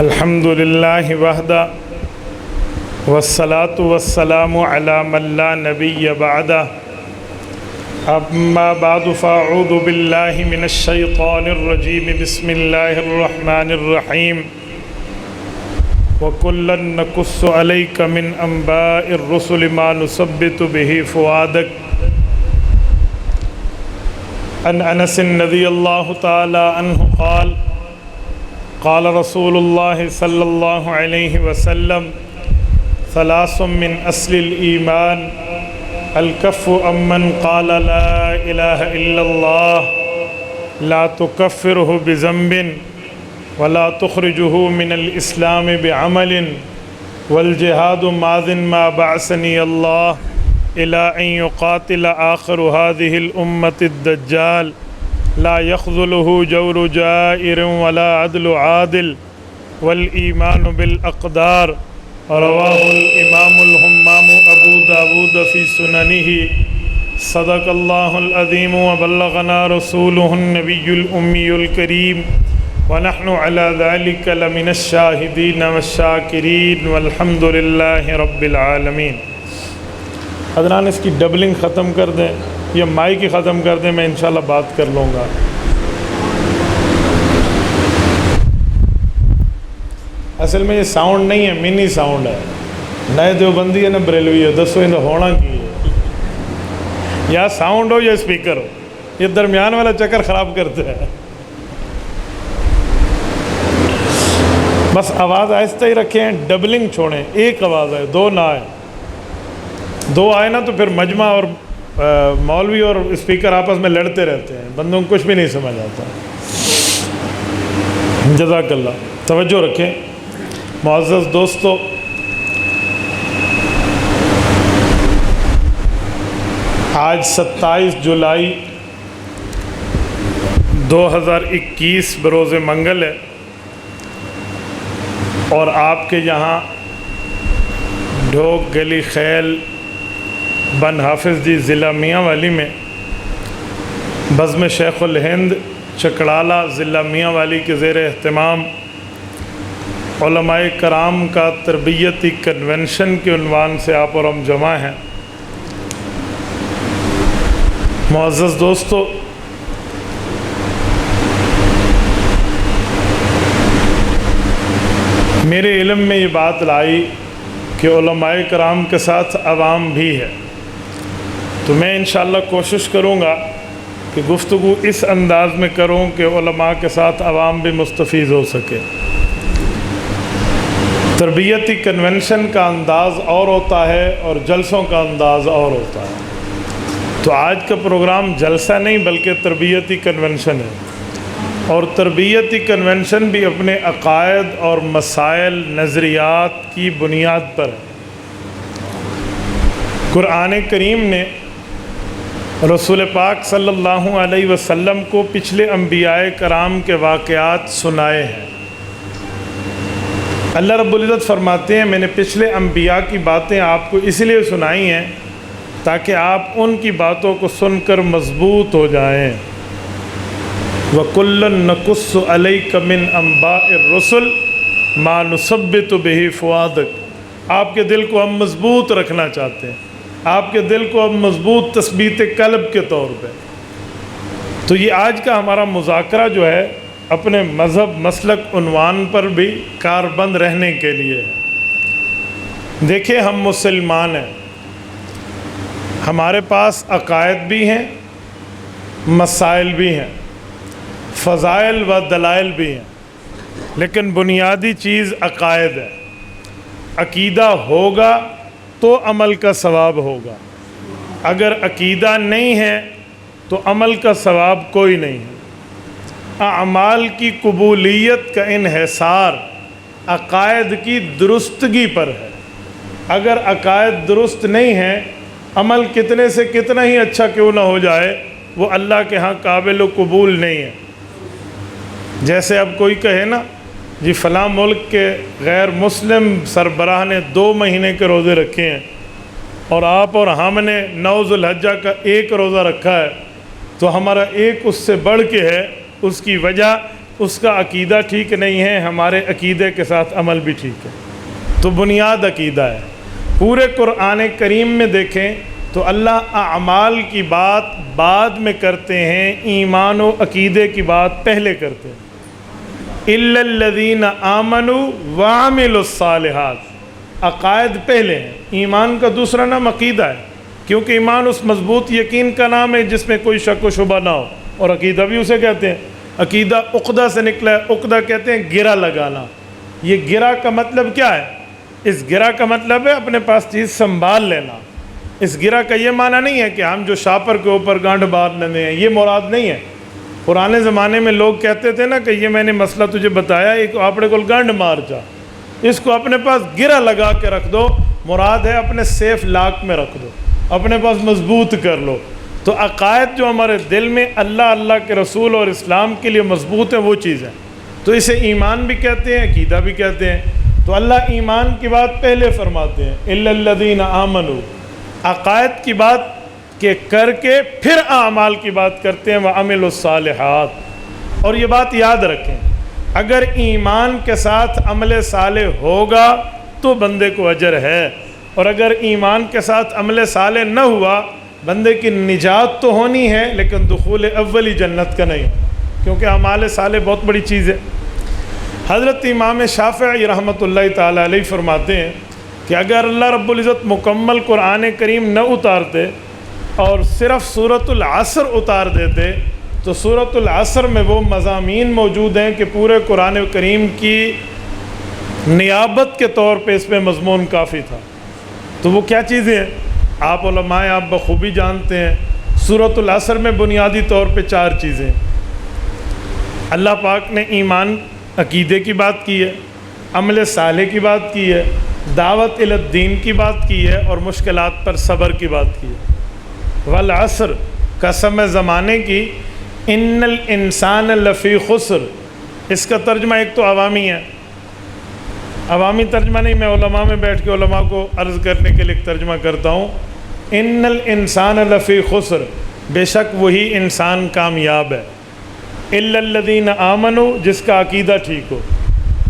الحمد للہ وحدہ والصلاة والسلام علی من لا نبی بعدہ اما بعد فاعوذ باللہ من الشیطان الرجیم بسم اللہ الرحمن الرحیم وَكُلًّا نَقُصُّ عَلَيْكَ مِنْ أَنْبَاءِ الرُّسُلِ مَا نُثَبِّتُ بِهِ فُؤَادَكَ عن انس رضی اللہ تعالی عنہ قال قال رسول اللہ صلی اللہ علیہ وسلم ثلاث من اصل الایمان الکف عمن قال لا الہ الا اللہ لا تکفرہ بذنب ولا تخرجہ من الاسلام بعمل والجہاد ماض ما بعثنی اللہ الى ان يقاتل آخر هذه الامة الدجال لا يخذله جور جائر ولا عدل عادل والإيمان بالأقدار رواه الإمام الهمام أبو داود في سننه صدق الله العظيم وبلغنا رسوله النبي الأمي الكريم ونحن على ذلك لمن الشاهدين والشاكرين والحمد لله رب العالمين۔ حضران اس کی ڈبلنگ ختم کر دیں یا مائک ہی ختم کر دیں، میں انشاءاللہ بات کر لوں گا۔ اصل میں یہ ساؤنڈ نہیں ہے، منی ساؤنڈ ہے، نئے دیوبندی ہے نہ بریلوی ہے، دسو اندر ہونا کی ہے، یا ساؤنڈ ہو یا اسپیکر ہو، یہ درمیان والا چکر خراب کرتے ہیں۔ بس آواز آہستہ ہی رکھیں، ڈبلنگ چھوڑیں، ایک آواز آئے، دو نہ آئے، دو آئے نا تو پھر مجمع اور مولوی اور اسپیکر آپس میں لڑتے رہتے ہیں، بندوں کو کچھ بھی نہیں سمجھ آتا۔ جزاک اللہ۔ توجہ رکھیں معزز دوستو، آج 27 جولائی 2021 بروز منگل ہے، اور آپ کے یہاں ڈھوک گلی خیل بن حافظ جی ضلع میاں والی میں بزم شیخ الہند چکڑالہ ضلع میاں والی کے زیر اہتمام علماء کرام کا تربیتی کنونشن کے عنوان سے آپ اور ہم جمع ہیں۔ معزز دوستو، میرے علم میں یہ بات لائی کہ علماء کرام کے ساتھ عوام بھی ہے، تو میں انشاءاللہ کوشش کروں گا کہ گفتگو اس انداز میں کروں کہ علماء کے ساتھ عوام بھی مستفید ہو سکے۔ تربیتی کنونشن کا انداز اور ہوتا ہے اور جلسوں کا انداز اور ہوتا ہے، تو آج کا پروگرام جلسہ نہیں بلکہ تربیتی کنونشن ہے، اور تربیتی کنونشن بھی اپنے عقائد اور مسائل نظریات کی بنیاد پر ہے۔ قرآن کریم نے رسول پاک صلی اللہ علیہ وسلم کو پچھلے انبیاء کرام کے واقعات سنائے ہیں۔ اللہ رب العزت فرماتے ہیں میں نے پچھلے انبیاء کی باتیں آپ کو اس لیے سنائی ہیں تاکہ آپ ان کی باتوں کو سن کر مضبوط ہو جائیں۔ وَكُلًّا نَقُصُّ عَلَيْكَ مِنْ أَنْبَاءِ الرُّسُلِ مَا نُثَبِّتُ بِهِ فُؤَادَكَ۔ آپ کے دل کو ہم مضبوط رکھنا چاہتے ہیں، آپ کے دل کو ہم مضبوط تثبیت قلب کے طور پہ۔ تو یہ آج کا ہمارا مذاکرہ جو ہے اپنے مذہب مسلک عنوان پر بھی کاربند رہنے کے لیے ہے۔ دیکھیں، ہم مسلمان ہیں، ہمارے پاس عقائد بھی ہیں، مسائل بھی ہیں، فضائل و دلائل بھی ہیں، لیکن بنیادی چیز عقائد ہے۔ عقیدہ ہوگا تو عمل کا ثواب ہوگا، اگر عقیدہ نہیں ہے تو عمل کا ثواب کوئی نہیں ہے۔ اعمال کی قبولیت کا انحصار عقائد کی درستگی پر ہے۔ اگر عقائد درست نہیں ہیں، عمل کتنے سے کتنا ہی اچھا کیوں نہ ہو جائے، وہ اللہ کے ہاں قابل و قبول نہیں ہے۔ جیسے اب کوئی کہے نا جی فلاں ملک کے غیر مسلم سربراہ نے 2 مہینے کے روزے رکھے ہیں اور آپ اور ہم نے 9 ذو الحجہ کا 1 روزہ رکھا ہے، تو ہمارا ایک اس سے بڑھ کے ہے۔ اس کی وجہ اس کا عقیدہ ٹھیک نہیں ہے، ہمارے عقیدے کے ساتھ عمل بھی ٹھیک ہے۔ تو بنیاد عقیدہ ہے۔ پورے قرآن کریم میں دیکھیں تو اللہ اعمال کی بات بعد میں کرتے ہیں، ایمان و عقیدے کی بات پہلے کرتے ہیں۔ اِلَّا الَّذِينَ آمَنُوا وَعَمِلُوا الصَّالِحَاتِ، عقائد پہلے ہیں، ایمان کا دوسرا نام عقیدہ ہے، کیونکہ ایمان اس مضبوط یقین کا نام ہے جس میں کوئی شک و شبہ نہ ہو، اور عقیدہ بھی اسے کہتے ہیں۔ عقیدہ عقدہ سے نکلا ہے، عقدہ کہتے ہیں گرہ لگانا۔ یہ گرہ کا مطلب کیا ہے؟ اس گرہ کا مطلب ہے اپنے پاس چیز سنبھال لینا۔ اس گرہ کا یہ معنی نہیں ہے کہ ہم جو شاپر کے اوپر گانڈ مار لیتے ہیں، یہ مراد نہیں ہے۔ پرانے زمانے میں لوگ کہتے تھے نا کہ یہ میں نے مسئلہ تجھے بتایا، ایک اپنے کو گانڈ مار جا، اس کو اپنے پاس گرہ لگا کے رکھ دو، مراد ہے اپنے سیف لاک میں رکھ دو، اپنے پاس مضبوط کر لو۔ تو عقائد جو ہمارے دل میں اللہ، اللہ کے رسول اور اسلام کے لیے مضبوط ہے، وہ چیز ہے، تو اسے ایمان بھی کہتے ہیں، عقیدہ بھی کہتے ہیں۔ تو اللہ ایمان کی بات پہلے فرماتے ہیں، اِلَّا الَّذِينَ آمَنُوا، عقائد کی بات کہ کر کے پھر اعمال کی بات کرتے ہیں، وَعَمِلُوا الصَّالِحَاتِ۔ اور یہ بات یاد رکھیں، اگر ایمان کے ساتھ عمل صالح ہوگا تو بندے کو اجر ہے، اور اگر ایمان کے ساتھ عمل صالح نہ ہوا، بندے کی نجات تو ہونی ہے لیکن دخول اولی جنت کا نہیں، کیونکہ اعمال صالح بہت بڑی چیز ہے۔ حضرت امام شافعی رحمۃ اللہ تعالیٰ علیہ فرماتے ہیں کہ اگر اللہ رب العزت مکمل قرآن کریم نہ اتارتے اور صرف سورۃ العصر اتار دیتے تو سورۃ العصر میں وہ مضامین موجود ہیں کہ پورے قرآن کریم کی نیابت کے طور پہ اس میں مضمون کافی تھا۔ تو وہ کیا چیزیں ہیں؟ آپ علماء آپ بخوبی جانتے ہیں، سورۃ العصر میں بنیادی طور پہ 4 چیزیں۔ اللہ پاک نے ایمان عقیدے کی بات کی ہے، عمل صالح کی بات کی ہے، دعوت الی الدین کی بات کی ہے، اور مشکلات پر صبر کی بات کی ہے۔ والعصر، قسم زمانے کی، ان الانسان لفی خسر، اس کا ترجمہ ایک تو عوامی ہے، عوامی ترجمہ نہیں، میں علماء میں بیٹھ کے علماء کو عرض کرنے کے لیے ترجمہ کرتا ہوں۔ ان الانسان لفی خسر، بے شک وہی انسان کامیاب ہے، الا الذین آمنوا، جس کا عقیدہ ٹھیک ہو،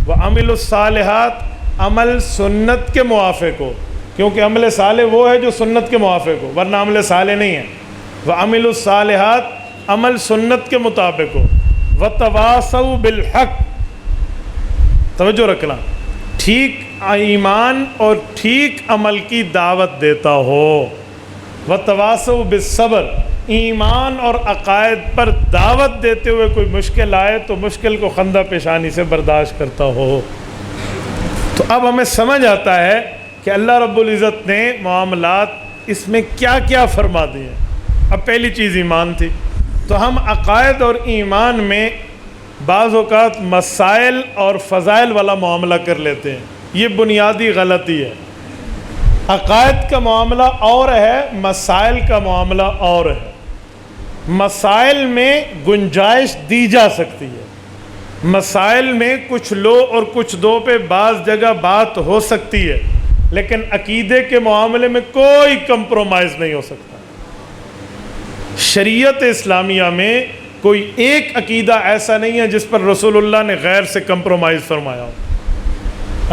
وعملوا الصالحات، عمل سنت کے موافق ہو، کیونکہ عمل صالح وہ ہے جو سنت کے موافق ہو، ورنہ عمل صالح نہیں ہے۔ وعملوا الصالحات، عمل سنت کے مطابق ہو۔ وتواصوا بالحق، توجہ رکھنا، ٹھیک ایمان اور ٹھیک عمل کی دعوت دیتا ہو۔ وتواصوا بالصبر، ایمان اور عقائد پر دعوت دیتے ہوئے کوئی مشکل آئے تو مشکل کو خندہ پیشانی سے برداشت کرتا ہو۔ تو اب ہمیں سمجھ آتا ہے کہ اللہ رب العزت نے معاملات اس میں کیا کیا فرما دیے ہیں۔ اب پہلی چیز ایمان تھی، تو ہم عقائد اور ایمان میں بعض اوقات مسائل اور فضائل والا معاملہ کر لیتے ہیں، یہ بنیادی غلطی ہے۔ عقائد کا معاملہ اور ہے، مسائل کا معاملہ اور ہے۔ مسائل میں گنجائش دی جا سکتی ہے، مسائل میں کچھ لو اور کچھ دو پہ بعض جگہ بات ہو سکتی ہے، لیکن عقیدے کے معاملے میں کوئی کمپرومائز نہیں ہو سکتا۔ شریعت اسلامیہ میں کوئی ایک عقیدہ ایسا نہیں ہے جس پر رسول اللہ نے غیر سے کمپرومائز فرمایا ہو۔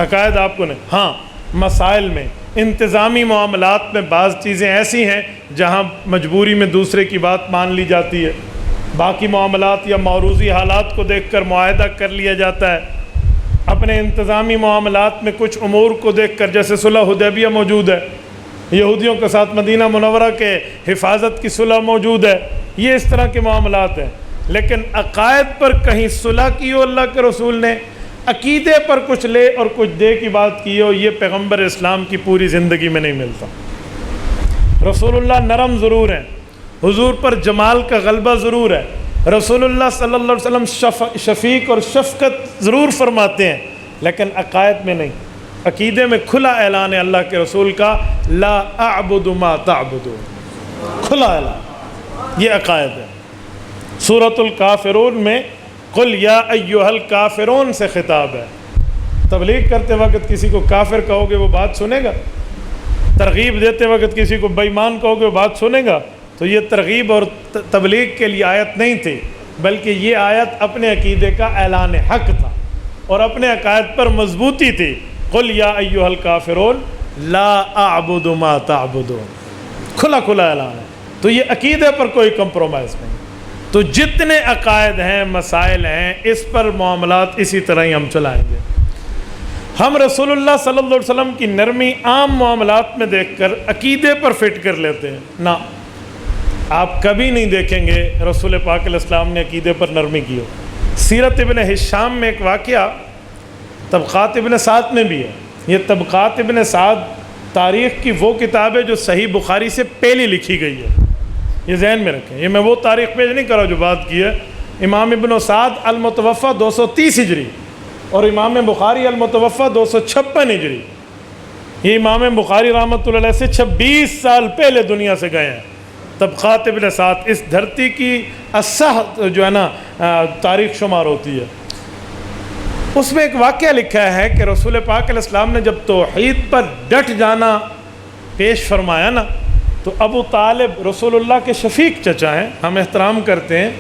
عقائد آپ کو نہیں، ہاں مسائل میں، انتظامی معاملات میں بعض چیزیں ایسی ہیں جہاں مجبوری میں دوسرے کی بات مان لی جاتی ہے، باقی معاملات یا معروضی حالات کو دیکھ کر معاہدہ کر لیا جاتا ہے۔ اپنے انتظامی معاملات میں کچھ امور کو دیکھ کر، جیسے صلح حدیبیہ موجود ہے، یہودیوں کے ساتھ مدینہ منورہ کے حفاظت کی صلح موجود ہے، یہ اس طرح کے معاملات ہیں۔ لیکن عقائد پر کہیں صلح کی ہو اللہ کے رسول نے، عقیدے پر کچھ لے اور کچھ دے کی بات کی ہو، یہ پیغمبر اسلام کی پوری زندگی میں نہیں ملتا۔ رسول اللہ نرم ضرور ہیں، حضور پر جمال کا غلبہ ضرور ہے، رسول اللہ صلی اللہ علیہ وسلم شفیق اور شفقت ضرور فرماتے ہیں، لیکن عقائد میں نہیں۔ عقیدے میں کھلا اعلان ہے اللہ کے رسول کا، لا اعبد ما تعبدون، کھلا اعلان، یہ عقائد ہے۔ سورۃ الکافرون میں قل یا ایھا الکافرون سے خطاب ہے۔ تبلیغ کرتے وقت کسی کو کافر کہو گے وہ بات سنے گا؟ ترغیب دیتے وقت کسی کو بے ایمان کہو گے وہ بات سنے گا؟ تو یہ ترغیب اور تبلیغ کے لیے آیت نہیں تھی، بلکہ یہ آیت اپنے عقیدے کا اعلان حق تھا اور اپنے عقائد پر مضبوطی تھی. قل یا ایھا الکافرون لا اعبد ما تعبدون، کھلا کھلا اعلان ہے. تو یہ عقیدے پر کوئی کمپرومائز نہیں. تو جتنے عقائد ہیں، مسائل ہیں، اس پر معاملات اسی طرح ہی ہم چلائیں گے. ہم رسول اللہ صلی اللہ علیہ وسلم کی نرمی عام معاملات میں دیکھ کر عقیدے پر فٹ کر لیتے ہیں. نہ، آپ کبھی نہیں دیکھیں گے رسول پاک علیہ السلام نے عقیدے پر نرمی کی ہو. سیرت ابن ہشام میں ایک واقعہ طبقات ابن سعد میں بھی ہے. یہ طبقات ابن سعد تاریخ کی وہ کتاب ہے جو صحیح بخاری سے پہلے لکھی گئی ہے. یہ ذہن میں رکھیں. یہ میں وہ تاریخ پیش نہیں کر رہا جو بات کی ہے. امام ابن سعد المتوفی 230 ہجری اور امام بخاری المتوفی 256 ہجری. یہ امام بخاری رحمۃ اللہ علیہ سے 26 سال پہلے دنیا سے گئے ہیں. طبقات ابن سعد اس دھرتی کی اصح جو ہے نا تاریخ شمار ہوتی ہے. اس میں ایک واقعہ لکھا ہے کہ رسول پاک علیہ السلام نے جب توحید پر ڈٹ جانا پیش فرمایا نا، تو ابو طالب رسول اللہ کے شفیق چچا ہیں، ہم احترام کرتے ہیں،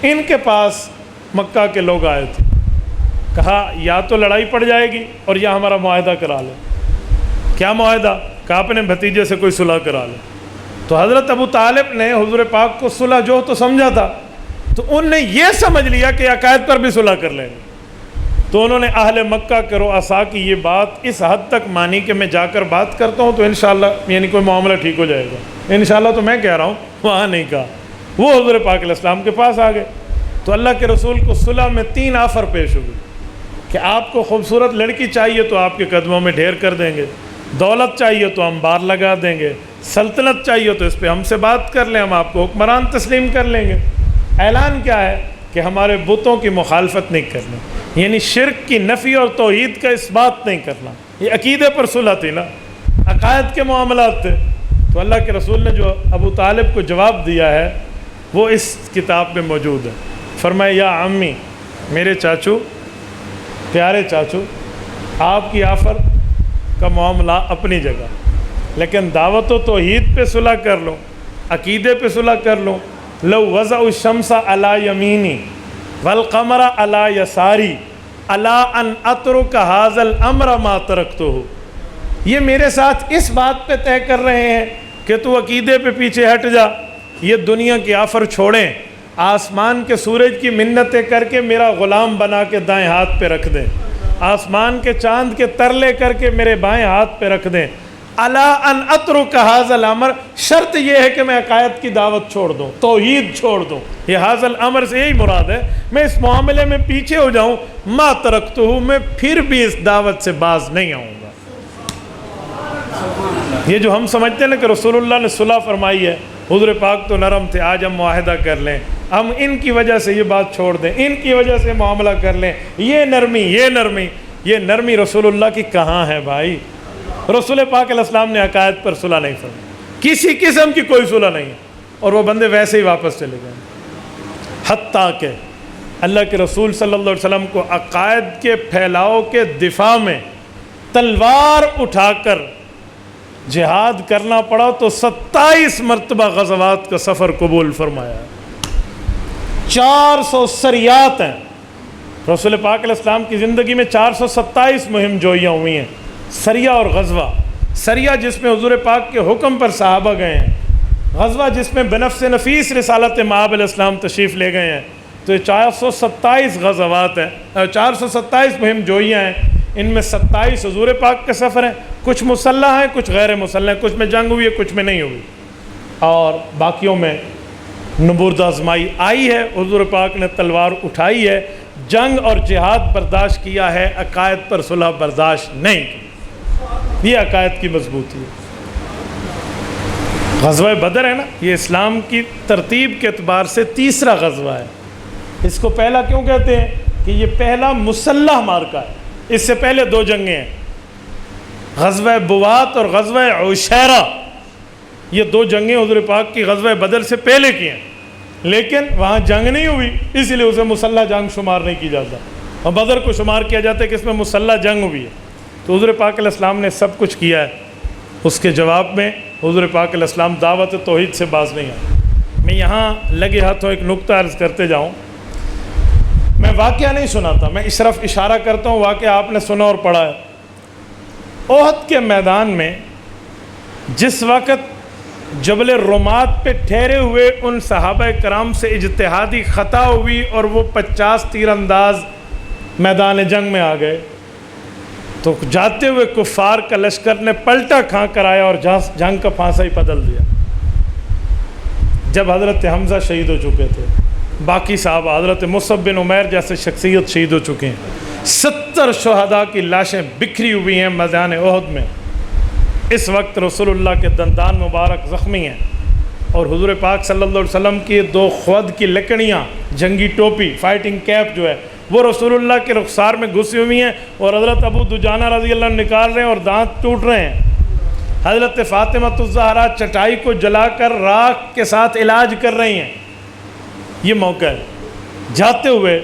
ان کے پاس مکہ کے لوگ آئے تھے. کہا یا تو لڑائی پڑ جائے گی اور یا ہمارا معاہدہ کرا لے. کیا معاہدہ؟ کہا اپنے بھتیجے سے کوئی صلح کرا لے. تو حضرت ابو طالب نے حضور پاک کو صلح جو تو سمجھا تھا، تو ان نے یہ سمجھ لیا کہ عقائد پر بھی صلح کر لیں گے. تو انہوں نے اہل مکہ کے رؤساء کی یہ بات اس حد تک مانی کہ میں جا کر بات کرتا ہوں تو انشاءاللہ یعنی کوئی معاملہ ٹھیک ہو جائے گا. انشاءاللہ تو میں کہہ رہا ہوں، وہاں نہیں کہا. وہ حضور پاک علیہ السلام کے پاس آ گئے. تو اللہ کے رسول کو صلح میں 3 آفر پیش ہوئی کہ آپ کو خوبصورت لڑکی چاہیے تو آپ کے قدموں میں ڈھیر کر دیں گے، دولت چاہیے تو ہم بار لگا دیں گے، سلطنت چاہیے تو اس پہ ہم سے بات کر لیں، ہم آپ کو حکمران تسلیم کر لیں گے. اعلان کیا ہے کہ ہمارے بتوں کی مخالفت نہیں کرنا، یعنی شرک کی نفی اور توحید کا اس بات نہیں کرنا. یہ عقیدے پر صلح تھی نا، عقائد کے معاملات تھے. تو اللہ کے رسول نے جو ابو طالب کو جواب دیا ہے وہ اس کتاب میں موجود ہے. فرمایا یا عمی، میرے چاچو، پیارے چاچو، آپ کی آفر کا معاملہ اپنی جگہ، لیکن دعوت و توحید پہ صلح کر لو، عقیدے پہ صلح کر لو. لو وضع الشمس علی یمینی والقمر علی یساری الا ان اترک ھذا الامر ما ترکتہ. یہ میرے ساتھ اس بات پہ طے کر رہے ہیں کہ تو عقیدے پہ پیچھے ہٹ جا، یہ دنیا کی آفر چھوڑیں، آسمان کے سورج کی منتیں کر کے میرا غلام بنا کے دائیں ہاتھ پہ رکھ دیں، آسمان کے چاند کے ترلے کر کے میرے بائیں ہاتھ پہ رکھ دیں. الا ان اترک ھذا الامر، شرط یہ ہے کہ میں عقائد کی دعوت چھوڑ دوں، توحید چھوڑ دوں. یہ ھذا الامر سے یہی مراد ہے، میں اس معاملے میں پیچھے ہو جاؤں. ما ترکتہ، میں پھر بھی اس دعوت سے باز نہیں آؤں گا. یہ جو ہم سمجھتے ہیں نا کہ رسول اللہ نے صلح فرمائی ہے، حضور پاک تو نرم تھے، آج ہم معاہدہ کر لیں، ہم ان کی وجہ سے یہ بات چھوڑ دیں، ان کی وجہ سے معاملہ کر لیں، یہ نرمی، یہ نرمی. یہ نرمی رسول اللہ کی کہاں ہے بھائی؟ رسول پاک علیہ السلام نے عقائد پر صلح نہیں فرمائی، کسی قسم کی کوئی صلح نہیں ہے. اور وہ بندے ویسے ہی واپس چلے گئے. حتیٰ کہ اللہ کے رسول صلی اللہ علیہ وسلم کو عقائد کے پھیلاؤ کے دفاع میں تلوار اٹھا کر جہاد کرنا پڑا تو 27 مرتبہ غزوات کا سفر قبول فرمایا ہے. 400 سریات ہیں. رسول پاک علیہ السلام کی زندگی میں 427 مہم جوئیاں ہوئی ہیں. سریہ اور غزوہ، سریہ جس میں حضور پاک کے حکم پر صحابہ گئے ہیں، غزوہ جس میں بنفس نفیس رسالت مآب علیہ السلام تشریف لے گئے ہیں. تو یہ 427 غزوات ہیں، 427 مہم جوئیاں ہیں. ان میں 27 حضور پاک کے سفر ہیں، کچھ مسلح ہیں، کچھ غیر مسلح ہیں، کچھ میں جنگ ہوئی ہے، کچھ میں نہیں ہوئی. اور باقیوں میں نبرد آزمائی آئی ہے، حضور پاک نے تلوار اٹھائی ہے، جنگ اور جہاد برداشت کیا ہے، عقائد پر صلح برداشت نہیں کی. یہ عقائد کی مضبوطی ہے. غزوہ بدر ہے نا، یہ اسلام کی ترتیب کے اعتبار سے تیسرا غزوہ ہے. اس کو پہلا کیوں کہتے ہیں؟ کہ یہ پہلا مسلح مارکہ ہے. اس سے پہلے 2 جنگیں ہیں، غزوہ بوات اور غزوہ عشیرہ. یہ 2 جنگیں حضور پاک کی غزوہ بدر سے پہلے کی ہیں، لیکن وہاں جنگ نہیں ہوئی، اس لیے اسے مسلح جنگ شمار نہیں کی جاتا. اور بدر کو شمار کیا جاتا ہے کہ اس میں مسلح جنگ ہوئی ہے. تو حضور پاک علیہ السلام نے سب کچھ کیا ہے. اس کے جواب میں حضور پاک علیہ السلام دعوت توحید سے باز نہیں آئے. میں یہاں لگے ہاتھوں ایک نقطہ عرض کرتے جاؤں میں واقعہ نہیں سناتا، میں صرف اشارہ کرتا ہوں، واقعہ آپ نے سنا اور پڑھا ہے۔ احد کے میدان میں جس وقت جبل رمات پہ ٹھہرے ہوئے ان صحابہ کرام سے اجتہادی خطا ہوئی اور وہ 50 تیر انداز میدان جنگ میں آ گئے، تو جاتے ہوئے کفار کا لشکر نے پلٹا کھا کر آیا اور جنگ کا پھانسا ہی بدل دیا۔ جب حضرت حمزہ شہید ہو چکے تھے، باقی صحابہ حضرت مصعب بن عمیر جیسے شخصیت شہید ہو چکے ہیں، 70 شہداء کی لاشیں بکھری ہوئی ہیں میدان احد میں۔ اس وقت رسول اللہ کے دندان مبارک زخمی ہیں، اور حضور پاک صلی اللہ علیہ وسلم کی 2 خود کی لکڑیاں، جنگی ٹوپی، فائٹنگ کیپ جو ہے وہ رسول اللہ کے رخسار میں گھسی ہوئی ہیں، اور حضرت ابو دجانہ رضی اللہ عنہ نکال رہے ہیں اور دانت ٹوٹ رہے ہیں۔ حضرت فاطمہ الزہرا چٹائی کو جلا کر راکھ کے ساتھ علاج کر رہی ہیں۔ یہ موقع ہے۔ جاتے ہوئے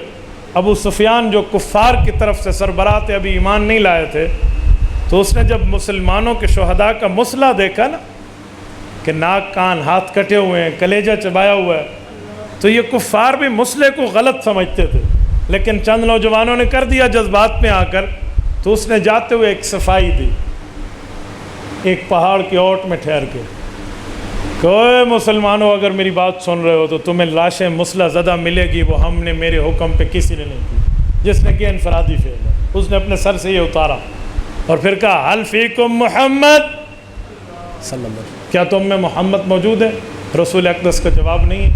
ابو سفیان جو کفار کی طرف سے سربراہ تھے، ابھی ایمان نہیں لائے تھے، تو اس نے جب مسلمانوں کے شہداء کا مسئلہ دیکھا نا کہ ناک کان ہاتھ کٹے ہوئے ہیں، کلیجہ چبایا ہوا ہے، تو یہ کفار بھی مسئلے کو غلط سمجھتے تھے، لیکن چند نوجوانوں نے کر دیا جذبات میں آ کر، تو اس نے جاتے ہوئے ایک صفائی دی، ایک پہاڑ کی اوٹ میں ٹھہر کے کہ اے مسلمانوں، اگر میری بات سن رہے ہو تو تمہیں لاشیں مسلح زدہ ملے گی، وہ ہم نے میرے حکم پہ کسی نے نہیں کی۔ جس نے کیا انفرادی فعل ہے، اس نے اپنے سر سے یہ اتارا اور پھر کہا حل فیکم محمد صلی اللہ علیہ وسلم، کیا تم میں محمد موجود ہے؟ رسول اقدس کا جواب نہیں ہے۔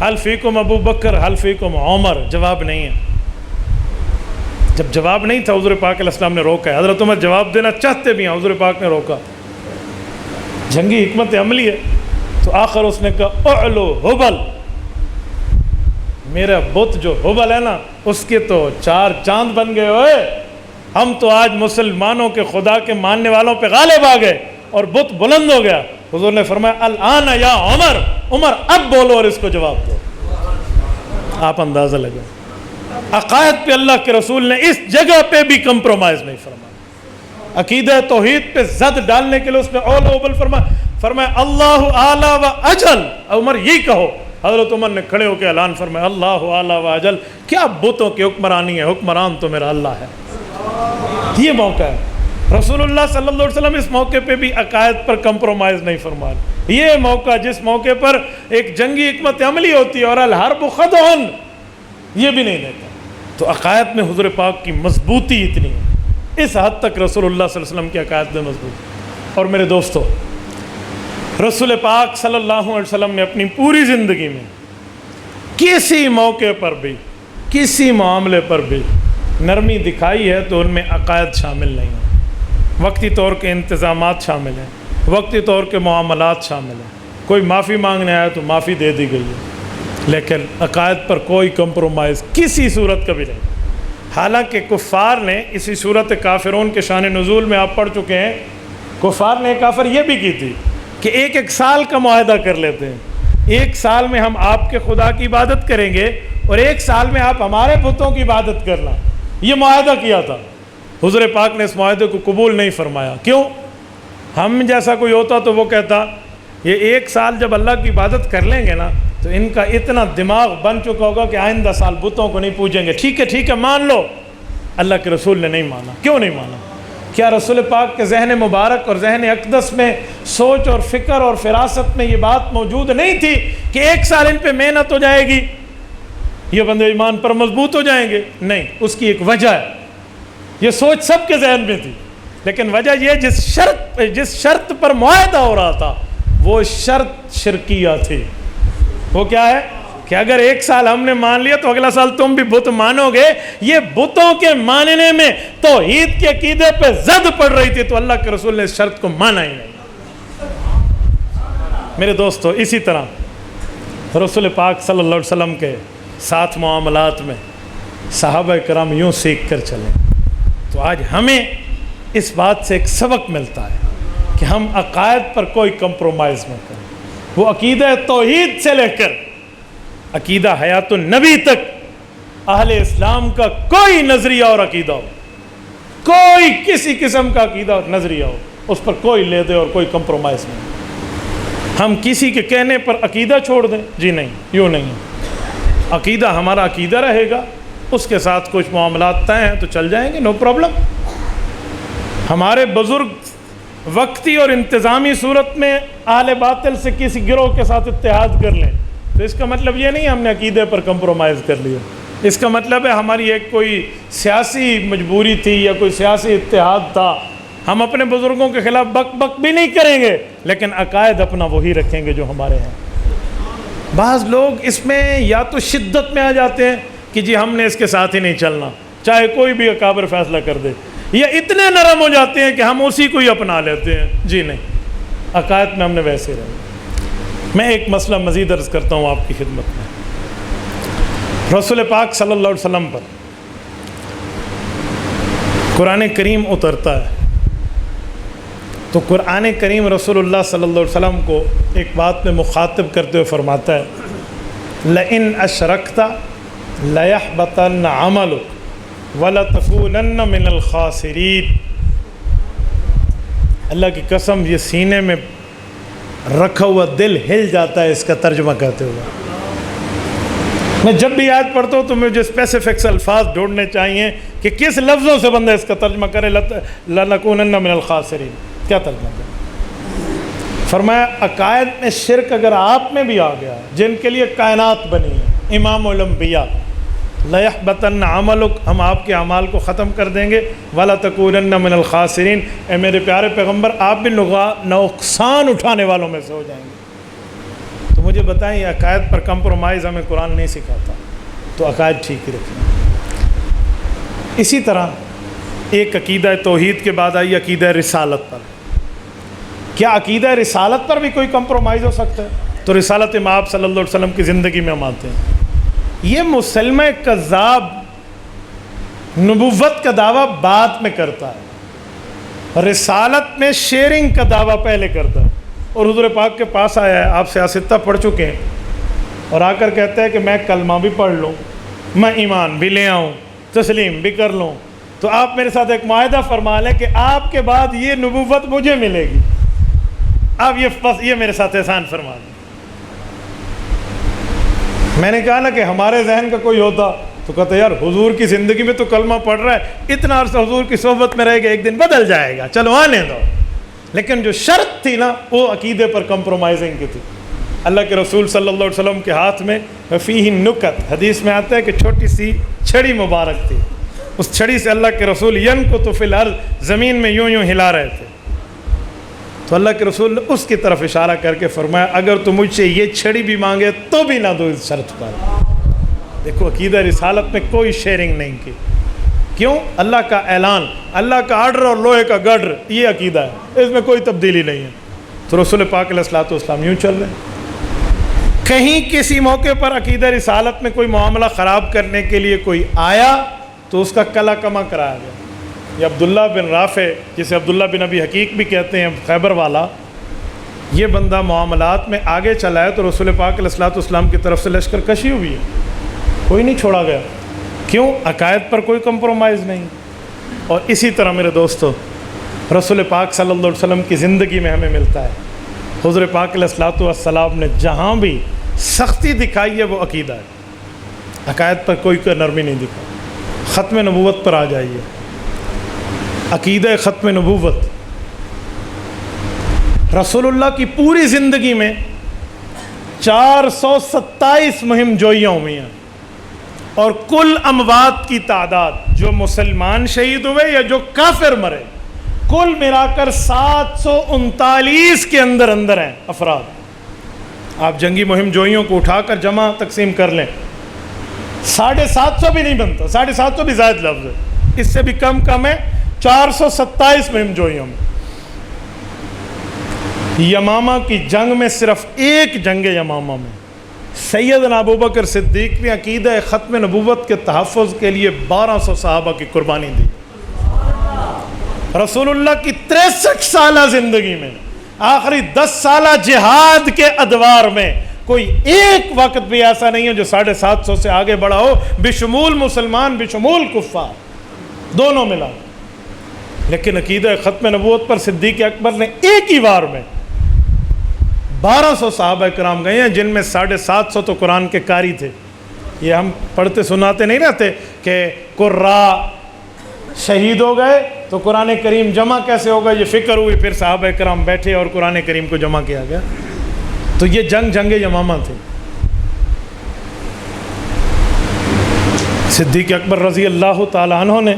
حل فیکم ابو بکر، حل فیکم عمر، جواب نہیں ہے۔ جب جواب نہیں تھا، حضور پاک علیہ السلام نے روکا ہے۔ حضرت عمر جواب دینا چاہتے بھی ہیں، حضور پاک نے روکا، جنگی حکمت عملی ہے۔ تو آخر اس نے کہا اعلو حبل، میرا بت جو حبل ہے نا، اس کے تو 4 چاند بن گئے ہوئے، ہم تو آج مسلمانوں کے خدا کے ماننے والوں پہ غالب آ گئے اور بت بلند ہو گیا۔ حضور نے فرمایا الآن یا عمر، عمر اب بولو اور اس کو جواب دو۔ آپ اندازہ لگا، عقائد پہ اللہ کے رسول نے اس جگہ پہ بھی کمپرومائز نہیں فرمایا۔ عقیدہ توحید پہ زد ڈالنے کے لیے اس نے اول اوبل فرمایا اللہ اعلیٰ و اجل، عمر یہی کہو۔ حضرت عمر نے کھڑے ہو کے اعلان فرمایا اللہ اعلیٰ و اجل، کیا بتوں کی حکمرانی ہے، حکمران تو میرا اللہ ہے۔ یہ موقع ہے، رسول اللہ صلی اللہ علیہ وسلم اس موقع پہ بھی عقائد پر کمپرومائز نہیں فرمایا۔ یہ موقع جس موقع پر ایک جنگی حکمت عملی ہوتی ہے اور الحرب خدع، یہ بھی نہیں دیتا۔ تو عقائد میں حضور پاک کی مضبوطی اتنی ہے، اس حد تک رسول اللہ صلی اللہ علیہ وسلم کی عقائد میں مضبوط۔ اور میرے دوستو، رسول پاک صلی اللہ علیہ وسلم نے اپنی پوری زندگی میں کسی موقع پر بھی، کسی معاملے پر بھی نرمی دکھائی ہے تو ان میں عقائد شامل نہیں ہیں۔ وقتی طور کے انتظامات شامل ہیں، وقتی طور کے معاملات شامل ہیں۔ کوئی معافی مانگنے آیا تو معافی دے دی گئی ہے، لیکن عقائد پر کوئی کمپرومائز کسی صورت کا بھی نہیں۔ حالانکہ کفار نے اسی صورت کافرون کے شان نزول میں آپ پڑھ چکے ہیں، کفار نے کافر یہ بھی کی تھی کہ ایک سال کا معاہدہ کر لیتے ہیں، 1 سال میں ہم آپ کے خدا کی عبادت کریں گے اور 1 سال میں آپ ہمارے بتوں کی عبادت کرنا، یہ معاہدہ کیا تھا۔ حضور پاک نے اس معاہدے کو قبول نہیں فرمایا۔ کیوں؟ ہم جیسا کوئی ہوتا تو وہ کہتا یہ 1 سال جب اللہ کی عبادت کر لیں گے نا تو ان کا اتنا دماغ بن چکا ہوگا کہ آئندہ سال بتوں کو نہیں پوجیں گے۔ ٹھیک ہے مان لو۔ اللہ کے رسول نے نہیں مانا۔ کیوں نہیں مانا؟ کیا رسول پاک کے ذہن مبارک اور ذہن اقدس میں سوچ اور فکر اور فراست میں یہ بات موجود نہیں تھی کہ 1 سال ان پہ محنت ہو جائے گی، یہ بندے ایمان پر مضبوط ہو جائیں گے؟ نہیں، اس کی ایک وجہ ہے۔ یہ سوچ سب کے ذہن میں تھی، لیکن وجہ یہ جس شرط پر معاہدہ ہو رہا تھا وہ شرط شرکیہ تھی۔ وہ کیا ہے کہ اگر 1 سال ہم نے مان لیا تو اگلا سال تم بھی بت مانو گے۔ یہ بتوں کے ماننے میں توحید کے عقیدے پہ زد پڑ رہی تھی، تو اللہ کے رسول نے اس شرط کو مانا ہی نہیں۔ میرے دوستو، اسی طرح رسول پاک صلی اللہ علیہ وسلم کے ساتھ معاملات میں صحابہ کرام یوں سیکھ کر چلیں تو آج ہمیں اس بات سے ایک سبق ملتا ہے کہ ہم عقائد پر کوئی کمپرومائز نہ کریں۔ وہ عقیدہ توحید سے لے کر عقیدہ حیات النبی تک اہل اسلام کا کوئی نظریہ اور عقیدہ ہو، کوئی کسی قسم کا عقیدہ اور نظریہ ہو، اس پر کوئی لے دے اور کوئی کمپرومائز نہیں۔ ہم کسی کے کہنے پر عقیدہ چھوڑ دیں؟ جی نہیں، یوں نہیں۔ عقیدہ ہمارا عقیدہ رہے گا، اس کے ساتھ کچھ معاملات طے ہیں تو چل جائیں گے، نو پرابلم۔ ہمارے بزرگ وقتی اور انتظامی صورت میں اہل باطل سے کسی گروہ کے ساتھ اتحاد کر لیں تو اس کا مطلب یہ نہیں ہم نے عقیدے پر کمپرومائز کر لیا، اس کا مطلب ہے ہماری ایک کوئی سیاسی مجبوری تھی یا کوئی سیاسی اتحاد تھا، ہم اپنے بزرگوں کے خلاف بک بک بھی نہیں کریں گے لیکن عقائد اپنا وہی رکھیں گے جو ہمارے ہیں۔ بعض لوگ اس میں یا تو شدت میں آ جاتے ہیں کہ جی ہم نے اس کے ساتھ ہی نہیں چلنا چاہے کوئی بھی اکابر فیصلہ کر دے، یا اتنے نرم ہو جاتے ہیں کہ ہم اسی کو ہی اپنا لیتے ہیں، جی نہیں، عقائد میں ہم نے ویسے رہے۔ میں ایک مسئلہ مزید عرض کرتا ہوں آپ کی خدمت میں۔ رسول پاک صلی اللہ علیہ وسلم پر قرآن کریم اترتا ہے تو قرآن کریم رسول اللہ صلی اللہ علیہ وسلم کو ایک بات میں مخاطب کرتے ہوئے فرماتا ہے لَإِنْ أَشْرَكْتَ لَيَحْبَطَنَّ عَمَلُكَ وَلَتَكُونَنَّ مِنَ الْخَاسِرِينَ۔ اللہ کی قسم یہ سینے میں رکھا ہوا دل ہل جاتا ہے اس کا ترجمہ کرتے ہوئے۔ میں جب بھی آیت پڑھتا ہوں تو مجھے اسپیسیفکس الفاظ ڈھونڈنے چاہیے کہ کس لفظوں سے بندہ اس کا ترجمہ کرے، لَنَكُونَنَّ مِنَ الْخَاسِرِينَ، کیا ترجمہ کرے؟ فرمایا عقائد میں شرک اگر آپ میں بھی آ گیا، جن کے لیے کائنات بنی ہے، امام الانبیاء، لَيَحْبَطَنَّ عَمَلُكَ، ہم آپ کے اعمال کو ختم کر دیں گے، وَلَتَكُونَنَّ مِنَ الْخَاسِرِينَ، اے میرے پیارے پیغمبر آپ بھی نقصان اٹھانے والوں میں سے ہو جائیں گے۔ تو مجھے بتائیں یہ عقائد پر کمپرومائز ہمیں قرآن نہیں سکھاتا، تو عقائد ٹھیک ہی رکھیں۔ اسی طرح ایک عقیدہ توحید کے بعد آئی عقیدہ رسالت پر۔ کیا عقیدہ رسالت پر بھی کوئی کمپرومائز ہو سکتا ہے؟ تو رسالت مآب صلی اللہ علیہ وسلم کی زندگی میں ہم آتے ہیں۔ یہ مسلمہ کذاب نبوت کا دعویٰ بعد میں کرتا ہے، رسالت میں شیئرنگ کا دعویٰ پہلے کرتا ہے، اور حضور پاک کے پاس آیا ہے، آپ سیاستہ پڑھ چکے ہیں، اور آ کر کہتا ہے کہ میں کلمہ بھی پڑھ لوں، میں ایمان بھی لے آؤں، تسلیم بھی کر لوں، تو آپ میرے ساتھ ایک معاہدہ فرما لیں کہ آپ کے بعد یہ نبوت مجھے ملے گی، آپ یہ میرے ساتھ احسان فرما دیں۔ میں نے کہا نا کہ ہمارے ذہن کا کوئی ہوتا تو کہتا یار حضور کی زندگی میں تو کلمہ پڑھ رہا ہے، اتنا عرصہ حضور کی صحبت میں رہے گا، ایک دن بدل جائے گا، چلو آنے دو۔ لیکن جو شرط تھی نا وہ عقیدے پر کمپرومائزنگ کی تھی۔ اللہ کے رسول صلی اللہ علیہ وسلم کے ہاتھ میں فیہ نکت، حدیث میں آتا ہے کہ چھوٹی سی چھڑی مبارک تھی، اس چھڑی سے اللہ کے رسول ینکت فی الارض، زمین میں یوں یوں ہلا رہے تھے، تو اللہ کے رسول نے اس کی طرف اشارہ کر کے فرمایا اگر تو مجھ سے یہ چھڑی بھی مانگے تو بھی نہ دو اس شرط پر۔ دیکھو عقیدہ رسالت میں کوئی شیئرنگ نہیں کی، کیوں؟ اللہ کا اعلان، اللہ کا آرڈر اور لوہے کا گڈر، یہ عقیدہ ہے، اس میں کوئی تبدیلی نہیں ہے۔ تو رسول پاک علیہ الصلوۃ والسلام یوں چل رہے ہیں۔ کہیں کسی موقع پر عقیدہ رسالت میں کوئی معاملہ خراب کرنے کے لیے کوئی آیا تو اس کا کلا کما کرایا گیا۔ یہ عبداللہ بن رافع، جسے عبداللہ بن ابی حقیق بھی کہتے ہیں، خیبر والا، یہ بندہ معاملات میں آگے چلا ہے تو رسول پاک علیہ الصلوۃ والسلام کی طرف سے لشکر کشی ہوئی ہے، کوئی نہیں چھوڑا گیا، کیوں؟ عقائد پر کوئی کمپرومائز نہیں۔ اور اسی طرح میرے دوستو رسول پاک صلی اللہ علیہ وسلم کی زندگی میں ہمیں ملتا ہے، حضور پاک علیہ الصلوۃ والسلام نے جہاں بھی سختی دکھائی ہے وہ عقیدہ ہے، عقائد پر کوئی نرمی نہیں دکھا۔ ختم نبوت پر آ جائیے، عقیدہ ختم نبوت، رسول اللہ کی پوری زندگی میں 427 مہم جوئیاں ہوئی ہیں، اور کل اموات کی تعداد جو مسلمان شہید ہوئے یا جو کافر مرے کل ملا کر 739 کے اندر ہیں افراد۔ آپ جنگی مہم جوئیوں کو اٹھا کر جمع تقسیم کر لیں، 750 بھی نہیں بنتا، 750 بھی زائد لفظ ہے، اس سے بھی کم ہے، 427 مہم جوئیوں میں۔ یمامہ کی جنگ میں صرف ایک جنگ یمامہ میں سیدنا ابوبکر صدیق نے عقیدہ ختم نبوت کے تحفظ کے لیے 1200 صحابہ کی قربانی دی۔ رسول اللہ کی 63 سالہ زندگی میں آخری 10 سالہ جہاد کے ادوار میں کوئی ایک وقت بھی ایسا نہیں ہے جو 750 سے آگے بڑھا ہو، بشمول مسلمان بشمول کفار دونوں ملا۔ لیکن عقیدہ ختم نبوت پر صدیق اکبر نے ایک ہی وار میں 1200 صحابہ کرام گئے ہیں، جن میں 750 تو قرآن کے قاری تھے، یہ ہم پڑھتے سناتے نہیں رہتے کہ قرا شہید ہو گئے تو قرآن کریم جمع کیسے ہوگا، یہ فکر ہوئی، پھر صحابہ کرام بیٹھے اور قرآن کریم کو جمع کیا گیا. تو یہ جنگ یمامہ تھی. صدیق اکبر رضی اللہ تعالیٰ عنہ نے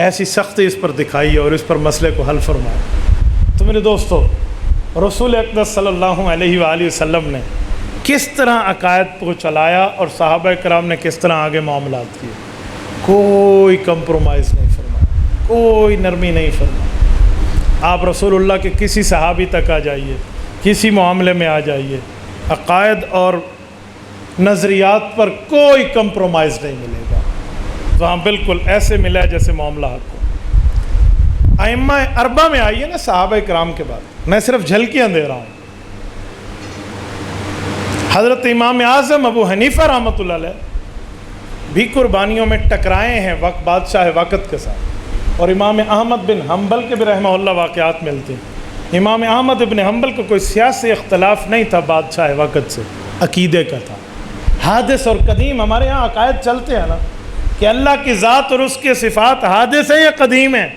ایسی سختی اس پر دکھائی اور اس پر مسئلے کو حل فرمایا. تو میرے دوستو، رسول اقدس صلی اللہ علیہ وآلہ وسلم نے کس طرح عقائد کو چلایا اور صحابہ کرام نے کس طرح آگے معاملات کیے. کوئی کمپرومائز نہیں فرمایا، کوئی نرمی نہیں فرمایا. آپ رسول اللہ کے کسی صحابی تک آ جائیے، کسی معاملے میں آ جائیے، عقائد اور نظریات پر کوئی کمپرومائز نہیں ملے گا. وہاں بالکل ایسے ملا ہے جیسے معاملہ حق ہو. ائمہ اربعہ میں آئیے نا صحابہ کرام کے بعد، میں صرف جھلکیاں دے رہا ہوں. حضرت امام اعظم ابو حنیفہ رحمۃ اللہ علیہ بھی قربانیوں میں ٹکرائے ہیں بادشاہ وقت کے ساتھ، اور امام احمد بن حنبل کے بھی رحمہ اللہ واقعات ملتے ہیں. امام احمد بن حنبل کو کوئی سیاسی اختلاف نہیں تھا بادشاہ وقت سے، عقیدے کا تھا. حادث اور قدیم ہمارے یہاں عقائد چلتے ہیں نا کہ اللہ کی ذات اور اس کے صفات حادث ہیں یا قدیم ہیں.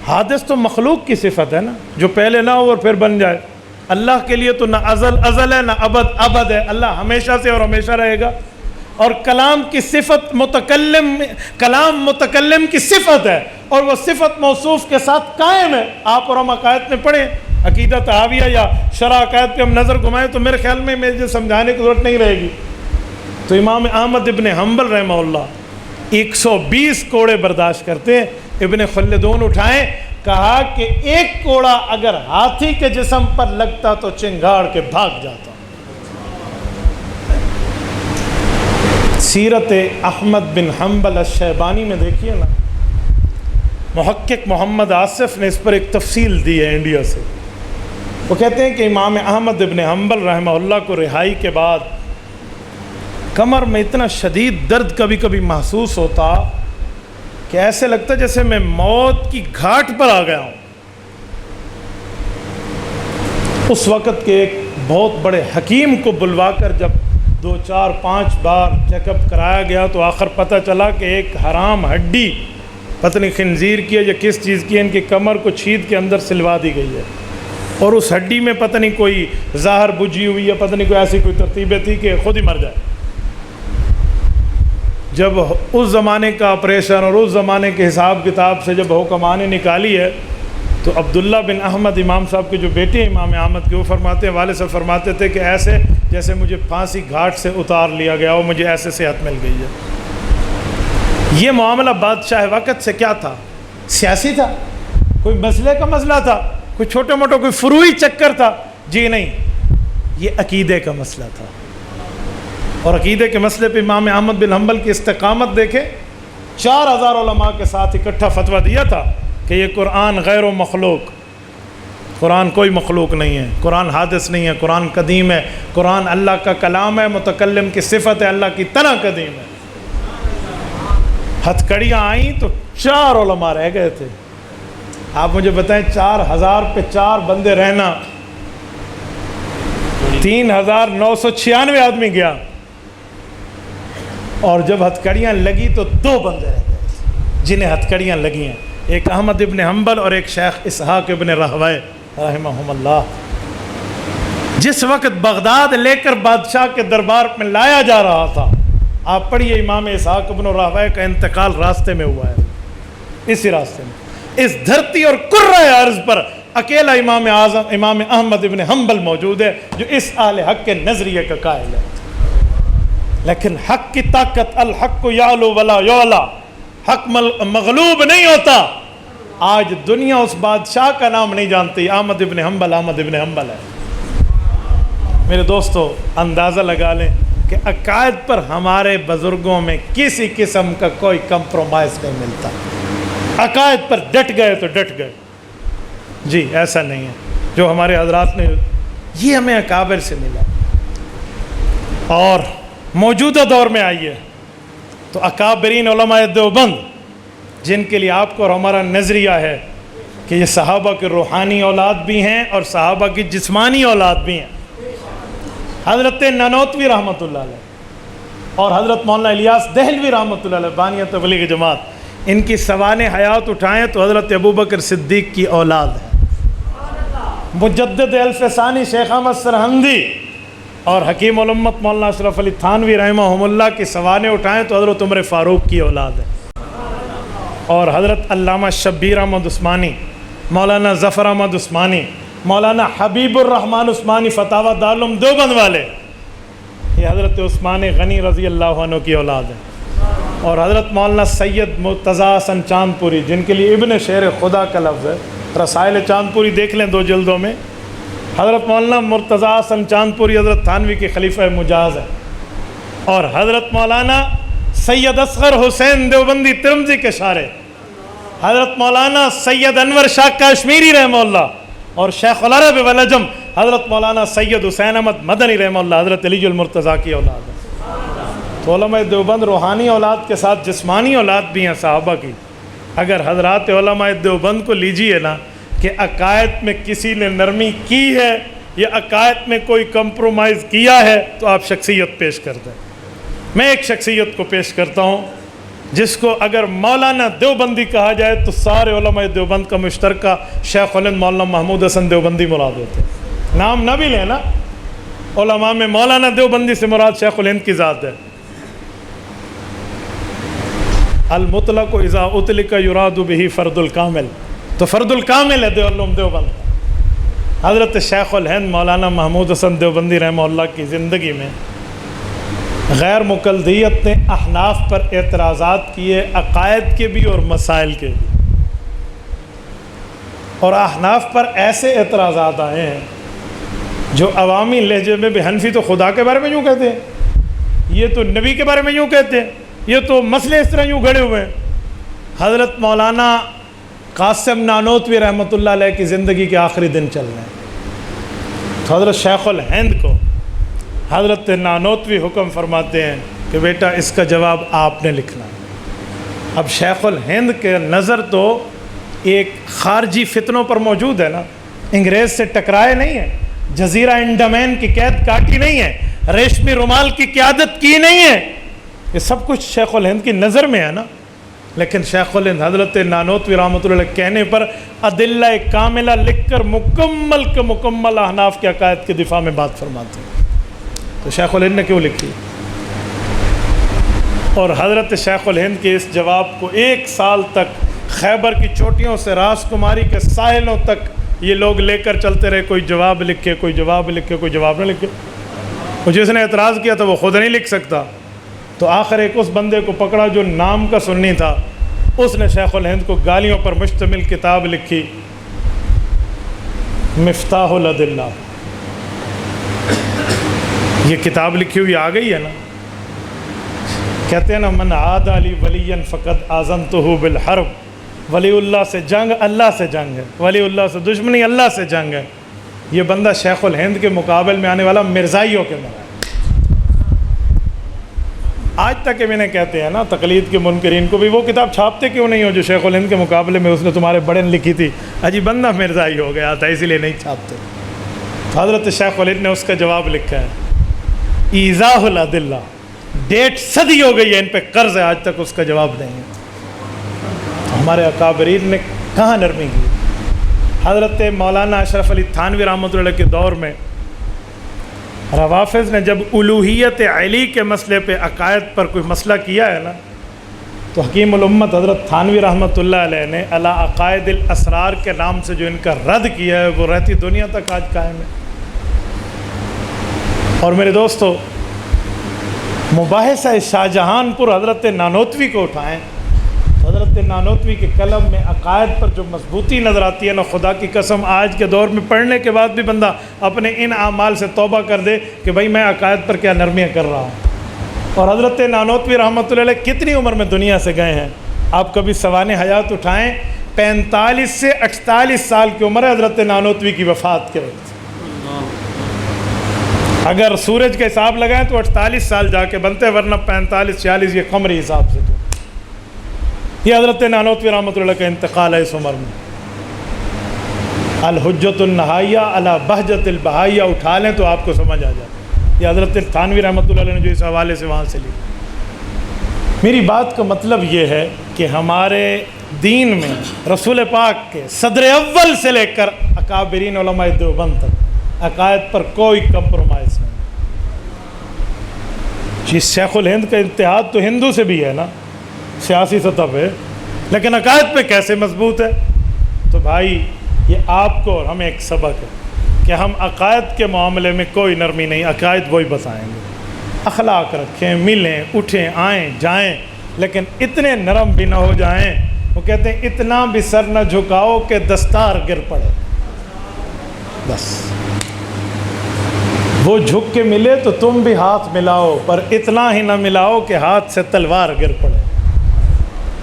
حادث تو مخلوق کی صفت ہے نا، جو پہلے نہ ہو اور پھر بن جائے. اللہ کے لیے تو نہ ازل ازل ہے، نہ ابد ابد ہے. اللہ ہمیشہ سے اور ہمیشہ رہے گا. اور کلام کی صفت کلام متکلم کی صفت ہے، اور وہ صفت موصوف کے ساتھ قائم ہے. آپ اور ہم عقائد میں پڑھیں، عقیدہ طحاویہ یا شرح عقائد پہ ہم نظر گھمائیں تو میرے خیال میں مجھے سمجھانے کی ضرورت نہیں رہے گی. تو امام احمد ابن حنبل رحمہ اللہ 120 کوڑے برداشت کرتے ہیں. ابن خلدون اٹھائیں، کہا کہ ایک کوڑا اگر ہاتھی کے جسم پر لگتا تو چنگاڑ کے بھاگ جاتا. سیرت احمد بن حنبل الشیبانی میں دیکھیے نا، محقق محمد آصف نے اس پر ایک تفصیل دی ہے انڈیا سے. وہ کہتے ہیں کہ امام احمد ابن حنبل رحمہ اللہ کو رہائی کے بعد کمر میں اتنا شدید درد کبھی کبھی محسوس ہوتا کہ ایسے لگتا جیسے میں موت کی گھاٹ پر آ گیا ہوں. اس وقت کے ایک بہت بڑے حکیم کو بلوا کر جب 2 4 5 بار چیک اپ کرایا گیا تو آخر پتہ چلا کہ ایک حرام ہڈی، پتہ نہیں خنزیر کی ہے یا کس چیز کی ہے، ان کی کمر کو چھید کے اندر سلوا دی گئی ہے. اور اس ہڈی میں پتہ نہیں کوئی زہر بجھی ہوئی ہے، پتہ نہیں کوئی ایسی کوئی ترتیبیں تھی کہ خود ہی مر جائے. جب اس زمانے کا آپریشن اور اس زمانے کے حساب کتاب سے جب حکمانے نکالی ہے تو عبداللہ بن احمد امام صاحب کے جو بیٹے امام احمد کے، وہ فرماتے ہیں، والد صاحب فرماتے تھے کہ ایسے جیسے مجھے پھانسی گھاٹ سے اتار لیا گیا ہو، مجھے ایسے صحت مل گئی ہے. یہ معاملہ بادشاہ وقت سے کیا تھا؟ سیاسی تھا، کوئی مسئلے کا مسئلہ تھا، کوئی چھوٹا موٹا کوئی فروعی چکر تھا؟ جی نہیں، یہ عقیدے کا مسئلہ تھا. اور عقیدے کے مسئلے پہ امام احمد بن حنبل کی استقامت دیکھیں. 4000 علماء کے ساتھ اکٹھا فتویٰ دیا تھا کہ یہ قرآن غیر و مخلوق، قرآن کوئی مخلوق نہیں ہے، قرآن حادث نہیں ہے، قرآن قدیم ہے، قرآن اللہ کا کلام ہے، متکلم کی صفت ہے، اللہ کی طرح قدیم ہے. ہتھ کڑیاں آئیں تو 4 علماء رہ گئے تھے. آپ مجھے بتائیں 4000 پہ 4 بندے رہنا، 3996 آدمی گیا. اور جب ہتھ کڑیاں لگی تو 2 بندے رہ گئے جنہیں ہتھ کڑیاں لگی ہیں، ایک احمد ابن حنبل اور ایک شیخ اسحاق ابن راہویہ رحمہم اللہ. جس وقت بغداد لے کر بادشاہ کے دربار میں لایا جا رہا تھا، آپ پڑھیے امام اسحاق ابن راہویہ کا انتقال راستے میں ہوا ہے. اسی راستے میں اس دھرتی اور کرۂ ارض پر اکیلا امام اعظم امام احمد ابن حنبل موجود ہے جو اس اہل حق کے نظریے کا قائل ہے. لیکن حق کی طاقت، الحق یعلو ولا یعلا، حق مغلوب نہیں ہوتا. آج دنیا اس بادشاہ کا نام نہیں جانتی، احمد ابن حنبل ہے. میرے دوستو اندازہ لگا لیں کہ عقائد پر ہمارے بزرگوں میں کسی قسم کا کوئی کمپرومائز نہیں ملتا. عقائد پر ڈٹ گئے تو ڈٹ گئے. جی ایسا نہیں ہے جو ہمارے حضرات نے، یہ ہمیں اکابر سے ملا. اور موجودہ دور میں آئیے تو اکابرین علماء دیوبند، جن کے لیے آپ کو اور ہمارا نظریہ ہے کہ یہ صحابہ کے روحانی اولاد بھی ہیں اور صحابہ کی جسمانی اولاد بھی ہیں. حضرت نانوتوی رحمۃ اللہ علیہ اور حضرت مولانا الیاس دہلوی رحمۃ اللہ علیہ بانی تبلیغ جماعت، ان کی سوانح حیات اٹھائیں تو حضرت ابوبکر صدیق کی اولاد ہے۔ مجدد الف ثانی شیخ احمد سرہندی اور حکیم الامت مولانا اشرف علی تھانوی رحمہم اللہ کی سوانح اٹھائیں تو حضرت عمر فاروق کی اولاد ہے۔ اور حضرت علامہ شبیر احمد عثمانی، مولانا ظفر احمد عثمانی، مولانا حبیب الرحمن عثمانی فتاوی دارالعلوم دیوبند والے، یہ حضرت عثمان غنی رضی اللہ عنہ کی اولاد ہے۔ اور حضرت مولانا سید مرتضیٰ حسن چاندپوری، جن کے لیے ابن شیر خدا کا لفظ ہے، رسائل چاندپوری دیکھ لیں 2 جلدوں میں۔ حضرت مولانا مرتضیٰ حسن چاندپوری حضرت تھانوی کے خلیفہ مجاز ہے۔ اور حضرت مولانا سید اصغر حسین دیوبندی ترمذی کے شارح، حضرت مولانا سید انور شاہ کاشمیری رحمہ اللہ، اور شیخ العرب والعجم حضرت مولانا سید حسین احمد مدنی رحمہ اللہ حضرت علی المرتضیٰ کی اولاد ہے۔ تو علماء دیوبند روحانی اولاد کے ساتھ جسمانی اولاد بھی ہیں صحابہ کی۔ اگر حضرات علماء دیوبند کو لیجئے نا کہ عقائد میں کسی نے نرمی کی ہے یا عقائد میں کوئی کمپرومائز کیا ہے تو آپ شخصیت پیش کر دیں۔ میں ایک شخصیت کو پیش کرتا ہوں جس کو اگر مولانا دیوبندی کہا جائے تو سارے علماء دیوبند کا مشترکہ شیخ الہند مولانا محمود حسن دیوبندی مراد ہوتے ہیں۔ نام نہ بھی لیں نا، علماء میں مولانا دیوبندی سے مراد شیخ الہند کی ذات ہے۔ المطلق اذا اطلق یراد به فرد الکامل، تو فرد الکامل ہے دیوبند۔ حضرت شیخ الہند مولانا محمود حسن دیوبندی رحمہ اللہ کی زندگی میں غیر مقلدیت نے احناف پر اعتراضات کیے، عقائد کے بھی اور مسائل کے بھی، اور احناف پر ایسے اعتراضات آئے ہیں جو عوامی لہجے میں بھی حنفی تو خدا کے بارے میں یوں کہتے ہیں، یہ تو نبی کے بارے میں یوں کہتے ہیں، یہ تو مسئلے اس طرح یوں گھڑے ہوئے ہیں۔ حضرت مولانا قاسم نانوتوی رحمۃ اللہ علیہ کی زندگی کے آخری دن چل رہے ہیں، تو حضرت شیخ الہند کو حضرت نانوتوی حکم فرماتے ہیں کہ بیٹا اس کا جواب آپ نے لکھنا ہے۔ اب شیخ الہند کے نظر تو ایک خارجی فتنوں پر موجود ہے نا، انگریز سے ٹکرائے نہیں ہے، جزیرہ انڈمان کی قید کاٹی نہیں ہے، ریشمی رومال کی قیادت کی نہیں ہے، یہ سب کچھ شیخ الہند کی نظر میں ہے نا۔ لیکن شیخ الہند حضرت نانوتوی رحمۃ اللہ علیہ کہنے پر ادلہ کاملہ لکھ کر مکمل کے مکمل احناف کے عقائد کے دفاع میں بات فرماتے ہیں۔ تو شیخ الہند نے کیوں لکھی؟ اور حضرت شیخ الہند کے اس جواب کو 1 سال تک خیبر کی چوٹیوں سے راس کماری کے ساحلوں تک یہ لوگ لے کر چلتے رہے، کوئی جواب لکھے، کوئی جواب لکھے، کوئی جواب نہ لکھے۔ اور جس نے اعتراض کیا تھا وہ خود نہیں لکھ سکتا، تو آخر ایک اس بندے کو پکڑا جو نام کا سنی تھا، اس نے شیخ الہند کو گالیوں پر مشتمل کتاب لکھی، مفتاح الادلہ۔ یہ کتاب لکھی ہوئی آ گئی ہے نا، کہتے ہیں نا من عاد لی ولی فقد آذنتہ بالحرب، ولی اللہ سے جنگ اللہ سے جنگ ہے، ولی اللہ سے دشمنی اللہ سے جنگ ہے۔ یہ بندہ شیخ الہند کے مقابل میں آنے والا مرزائیوں کے میں آج تک انہیں کہتے ہیں نا تقلید کے منکرین کو بھی، وہ کتاب چھاپتے کیوں نہیں ہو جو شیخ الہند کے مقابلے میں اس نے تمہارے بڑے نے لکھی تھی؟ اجی بندہ مرزائی ہو گیا تھا اسی لیے نہیں چھاپتے۔ حضرت شیخ الہند نے اس کا جواب لکھا ہے، ایضاح الادلہ، 1.5 صدی ہو گئی ہے ان پہ قرض ہے، آج تک اس کا جواب نہیں ہے۔ ہمارے اکابرین نے کہاں نرمی کی؟ حضرت مولانا اشرف علی تھانوی رحمۃ اللہ کے دور میں روافظ نے جب الوہیت علی کے مسئلے پہ عقائد پر کوئی مسئلہ کیا ہے نا، تو حکیم الامت حضرت تھانوی رحمۃ اللہ علیہ نے علی عقائد الاسرار کے نام سے جو ان کا رد کیا ہے وہ رہتی دنیا تک آج قائم ہے۔ اور میرے دوستو، مباحثہ شاہ جہان پور حضرت نانوتوی کو اٹھائیں، حضرت نانوتوی کے قلم میں عقائد پر جو مضبوطی نظر آتی ہے نا، خدا کی قسم آج کے دور میں پڑھنے کے بعد بھی بندہ اپنے ان اعمال سے توبہ کر دے کہ بھائی میں عقائد پر کیا نرمیاں کر رہا ہوں۔ اور حضرت نانوتوی رحمۃ اللہ علیہ کتنی عمر میں دنیا سے گئے ہیں؟ آپ کبھی سوانح حیات اٹھائیں، 45 سے 48 سال کی عمر ہے حضرت نانوتوی کی وفات کے وقت۔ اگر سورج کا حساب لگائیں تو 48 سال جا کے بنتے، ورنہ 45 46 یہ قمری حساب سے۔ تو یہ حضرت نانوتوی رحمۃ اللہ کا انتقال ہے اس عمر میں۔ الحجۃ النہائیہ علی بہجۃ البہائیہ اٹھا لیں تو آپ کو سمجھ آ جائے، یہ حضرت تھانوی رحمۃ اللہ علیہ نے جو اس حوالے سے وہاں سے لی۔ میری بات کا مطلب یہ ہے کہ ہمارے دین میں رسول پاک کے صدر اول سے لے کر اکابرین علماء دیوبند تک عقائد پر کوئی کمپرومائز نہیں. جی شیخ الہند کا اتحاد تو ہندو سے بھی ہے نا سیاسی سطح پہ، لیکن عقائد پہ کیسے مضبوط ہے؟ تو بھائی یہ آپ کو اور ہمیں ایک سبق ہے کہ ہم عقائد کے معاملے میں کوئی نرمی نہیں، عقائد وہی بتائیں گے. اخلاق رکھیں، ملیں، اٹھیں، آئیں جائیں، لیکن اتنے نرم بھی نہ ہو جائیں. وہ کہتے ہیں اتنا بھی سر نہ جھکاؤ کہ دستار گر پڑے. بس وہ جھک کے ملے تو تم بھی ہاتھ ملاؤ، پر اتنا ہی نہ ملاؤ کہ ہاتھ سے تلوار گر پڑے.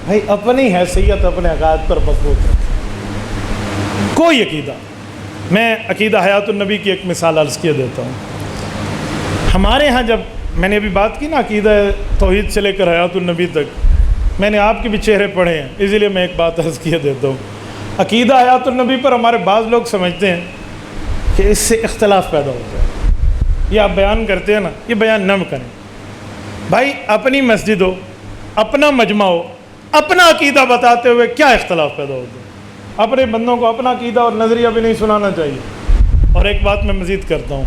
بھائی اپنی حیثیت اپنے عقائد پر مضبوط رکھیں. کوئی عقیدہ، میں عقیدہ حیات النبی کی ایک مثال عرض کیے دیتا ہوں. ہمارے ہاں جب میں نے ابھی بات کی نا عقیدہ توحید سے لے کر حیات النبی تک، میں نے آپ کے بھی چہرے پڑھے ہیں، اسی لیے میں ایک بات عرض کیے دیتا ہوں. عقیدہ حیات النبی پر ہمارے بعض لوگ سمجھتے ہیں کہ اس سے اختلاف پیدا ہو جائے. یہ آپ بیان کرتے ہیں نا، یہ بیان نہ کریں. بھائی اپنی مسجد ہو، اپنا مجمع ہو، اپنا عقیدہ بتاتے ہوئے کیا اختلاف پیدا ہوتا ہے؟ اپنے بندوں کو اپنا عقیدہ اور نظریہ بھی نہیں سنانا چاہیے. اور ایک بات میں مزید کرتا ہوں،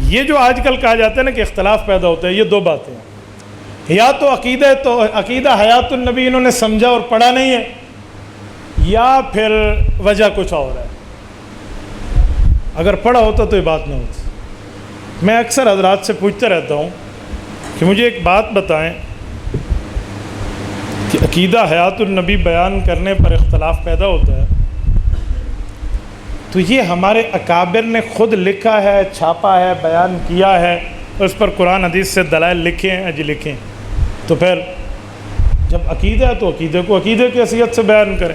یہ جو آج کل کہا جاتا ہے نا کہ اختلاف پیدا ہوتا ہے، یہ دو باتیں ہیں. یا تو عقیدہ حیات النبی انہوں نے سمجھا اور پڑھا نہیں ہے، یا پھر وجہ کچھ اور ہے. اگر پڑھا ہوتا تو یہ بات نہ ہوتی. میں اکثر حضرات سے پوچھتا رہتا ہوں کہ مجھے ایک بات بتائیں کہ عقیدہ حیات النبی بیان کرنے پر اختلاف پیدا ہوتا ہے تو یہ ہمارے اکابر نے خود لکھا ہے، چھاپا ہے، بیان کیا ہے، اس پر قرآن حدیث سے دلائل لکھے ہیں؟ جی لکھیں. تو پھر جب عقیدہ ہے تو عقیدے کو عقیدے کی حیثیت سے بیان کریں.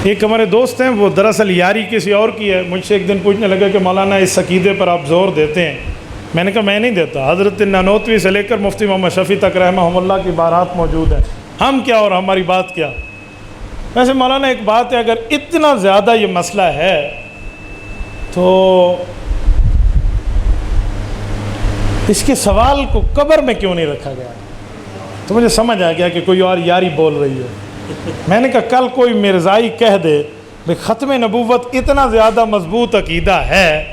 ایک ہمارے دوست ہیں، وہ دراصل یاری کسی اور کی ہے، مجھ سے ایک دن پوچھنے لگا کہ مولانا اس عقیدے پر آپ زور دیتے ہیں. میں نے کہا میں نہیں دیتا. حضرت نانوتوی سے لے کر مفتی محمد شفیع تک رحمہ اللہ کی بارات موجود ہیں. ہم کیا اور ہماری بات کیا؟ ویسے مولانا ایک بات ہے، اگر اتنا زیادہ یہ مسئلہ ہے تو اس کے سوال کو قبر میں کیوں نہیں رکھا گیا؟ تو مجھے سمجھ آ گیا کہ کوئی اور یاری بول رہی ہے. میں نے کہا کل کوئی مرزائی کہہ دے کہ ختم نبوت اتنا زیادہ مضبوط عقیدہ ہے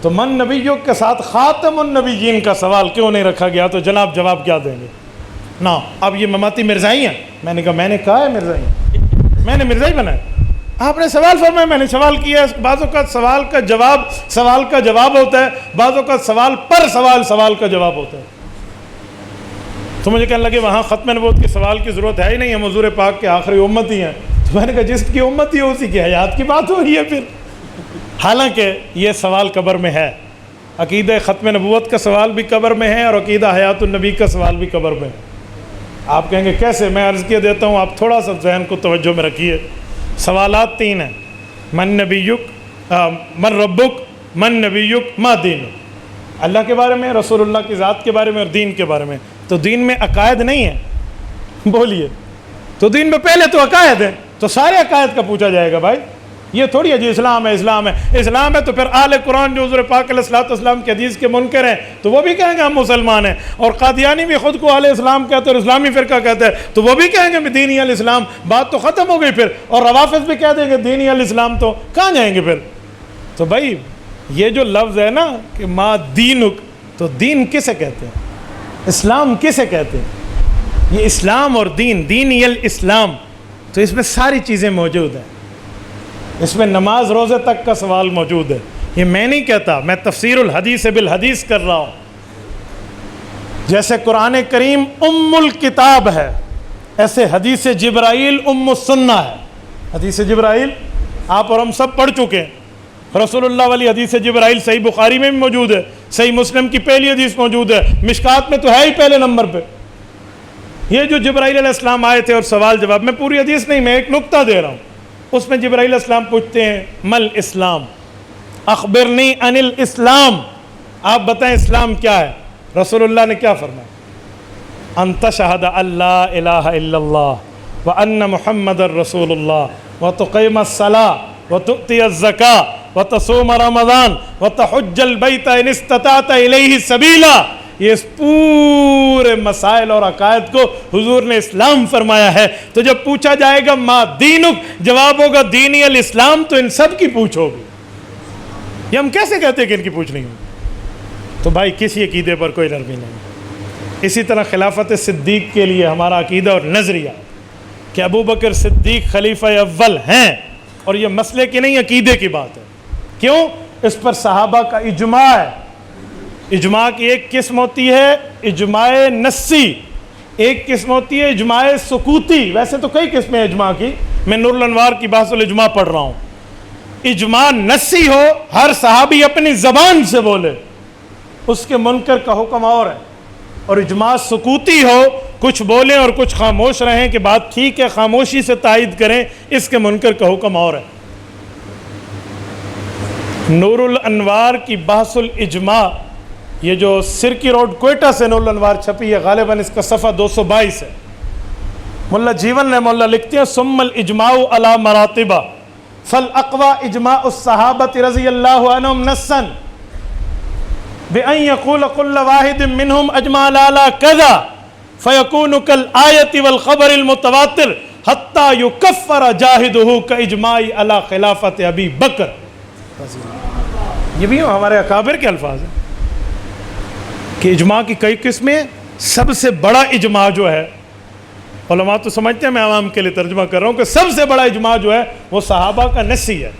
تو من نبیوں کے ساتھ خاتم النبیین کا سوال کیوں نہیں رکھا گیا؟ تو جناب جواب کیا دیں گے؟ نا اب یہ مماتی مرزائی ہیں. میں نے کہا ہے مرزائی، میں نے مرزائی بنایا. آپ نے سوال فرمایا، میں نے سوال کیا. بعض اوقات سوال کا جواب ہوتا ہے، بعض اوقات سوال پر سوال کا جواب ہوتا ہے. تو مجھے کہنے لگے وہاں ختم نبوت کے سوال کی ضرورت ہے ہی نہیں، ہم حضور پاک کے آخری امتی ہیں. تو میں نے کہا جس کی امتی ہے اسی کی حیات کی بات ہو رہی ہے پھر. حالانکہ یہ سوال قبر میں ہے. عقیدہ ختم نبوت کا سوال بھی قبر میں ہے اور عقیدہ حیات النبی کا سوال بھی قبر میں ہے. آپ کہیں گے کیسے؟ میں عرض کیے دیتا ہوں، آپ تھوڑا سا ذہن کو توجہ میں رکھیے. سوالات تین ہیں: من نبیک، من ربک، من نبیک، ما دینک. اللہ کے بارے میں، رسول اللہ کی ذات کے بارے میں اور دین کے بارے میں. تو دین میں عقائد نہیں ہے؟ بولیے. تو دین میں پہلے تو عقائد ہے، تو سارے عقائد کا پوچھا جائے گا. بھائی یہ تھوڑی ہے جی اسلام ہے تو پھر اہل قرآن جو حضور پاک علیہ الصلوۃ والسلام کے حدیث کے منکر ہیں تو وہ بھی کہیں گے ہم مسلمان ہیں. اور قادیانی بھی خود کو اہل اسلام کہتے ہیں اور اسلامی فرقہ کہتے ہیں تو وہ بھی کہیں گے دینی الاسلام. بات تو ختم ہو گئی پھر. اور روافض بھی کہہ دیں گے دینی الاسلام، تو کہاں جائیں گے پھر؟ تو بھائی یہ جو لفظ ہے نا کہ ما دینک، تو دین کسے کہتے ہیں؟ اسلام کسے کہتے ہیں؟ یہ اسلام اور دینی الاسلام، تو اس میں ساری چیزیں موجود ہیں. اس میں نماز روزے تک کا سوال موجود ہے. یہ میں نہیں کہتا، میں تفسیر الحدیث بالحدیث کر رہا ہوں. جیسے قرآن کریم ام الکتاب ہے، ایسے حدیث جبرائیل ام السنہ ہے. حدیث جبرائیل آپ اور ہم سب پڑھ چکے ہیں. رسول اللہ والی حدیث جبرائیل صحیح بخاری میں بھی موجود ہے، صحیح مسلم کی پہلی حدیث موجود ہے، مشکات میں تو ہے ہی پہلے نمبر پہ. یہ جو جبرائیل علیہ السلام آئے تھے اور سوال جواب، میں پوری حدیث نہیں، میں ایک نقطہ دے رہا ہوں. اس میں جبرائیل علیہ السلام پوچھتے ہیں مل اسلام، اخبرنی عن الاسلام، آپ بتائیں اسلام کیا ہے؟ رسول اللہ نے کیا فرمایا؟ ان تشہد ان لا الہ الا اللہ وان محمد رسول اللہ وتقیم الصلاۃ وتؤتی الزکاۃ وتصوم رمضان وتحج البیت ان استطعت الیہ سبیلا یہ اس پورے مسائل اور عقائد کو حضور نے اسلام فرمایا ہے. تو جب پوچھا جائے گا ما دینک، جواب ہوگا دینی الاسلام، تو ان سب کی پوچھ ہوگی. یہ ہم کیسے کہتے ہیں کہ ان کی پوچھ نہیں ہوگی؟ تو بھائی کسی عقیدے پر کوئی نرمی نہیں. اسی طرح خلافت صدیق کے لیے ہمارا عقیدہ اور نظریہ کہ ابو بکر صدیق خلیفہ اول ہیں، اور یہ مسئلے کی نہیں عقیدے کی بات ہے. کیوں؟ اس پر صحابہ کا اجماع ہے. اجماع کی ایک قسم ہوتی ہے اجماع نصی، ایک قسم ہوتی ہے اجماع سکوتی. ویسے تو کئی قسمیں اجماع کی، میں نور الانوار کی بحث الاجماع پڑھ رہا ہوں. اجماع نصی ہو، ہر صحابی اپنی زبان سے بولے، اس کے منکر کا حکم اور ہے. اور اجماع سکوتی ہو، کچھ بولیں اور کچھ خاموش رہیں کہ بات ٹھیک ہے، خاموشی سے تائید کریں، اس کے منکر کا حکم اور ہے. نور الانوار کی بحث الاجماع، یہ جو سرکی روڈ کوئٹہ سے نور الانوار چھپی ہے، غالباً اس کا صفحہ 222 ہے. ملا جیون رحمہ اللہ لکھتے ہیں ثم الاجماع علی مراتبہ فالاقوى اجماع الصحابۃ رضی اللہ عنہم نصا بأن يقول كل واحد منهم اجمع على كذا فيكون كالآية والخبر المتواتر حتى يكفر جاهده كإجماع على خلافت ابی بکر. یہ بھی ہمارے اکابر کے الفاظ ہیں کہ اجماع کی کئی قسمیں. سب سے بڑا اجماع جو ہے، علماء تو سمجھتے ہیں، میں عوام کے لیے ترجمہ کر رہا ہوں، کہ سب سے بڑا اجماع جو ہے وہ صحابہ کا نصی ہے.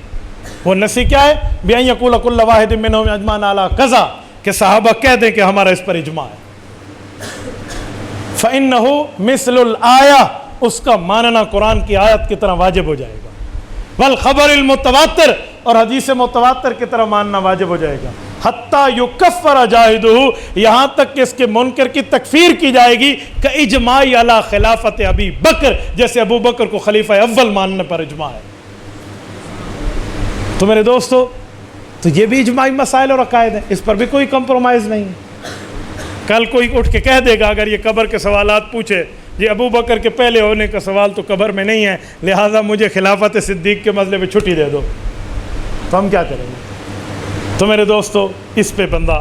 وہ نصی کیا ہے؟ بأن يقول كل واحد منهم اجمع على كذا، کہ صحابہ کہہ دیں کہ ہمارا اس پر اجماع ہے. فإنه مثل الآیہ، اس کا ماننا قرآن کی آیت کی طرح واجب ہو جائے گا. والخبر المتواتر، اور حدیث متواتر کی طرح ماننا واجب ہو جائے گا. حتیٰ یکفر جاہدہ، یہاں تک کہ اس کے منکر کی تکفیر کی جائے گی کہ اجماع علی خلافت ابی بکر، جیسے ابو بکر کو خلیفہ اول ماننے پر اجماع ہے. تو میرے دوستو، تو یہ بھی اجماعی مسائل اور عقائد ہیں، اس پر بھی کوئی کمپرومائز نہیں ہے. کل کوئی اٹھ کے کہہ دے گا اگر یہ قبر کے سوالات پوچھے، یہ ابو بکر کے پہلے ہونے کا سوال تو قبر میں نہیں ہے، لہٰذا مجھے خلافت صدیق کے مسئلے پہ چھٹی دے دو، تو ہم کیا کریں گے؟ تو میرے دوستو، اس پہ بندہ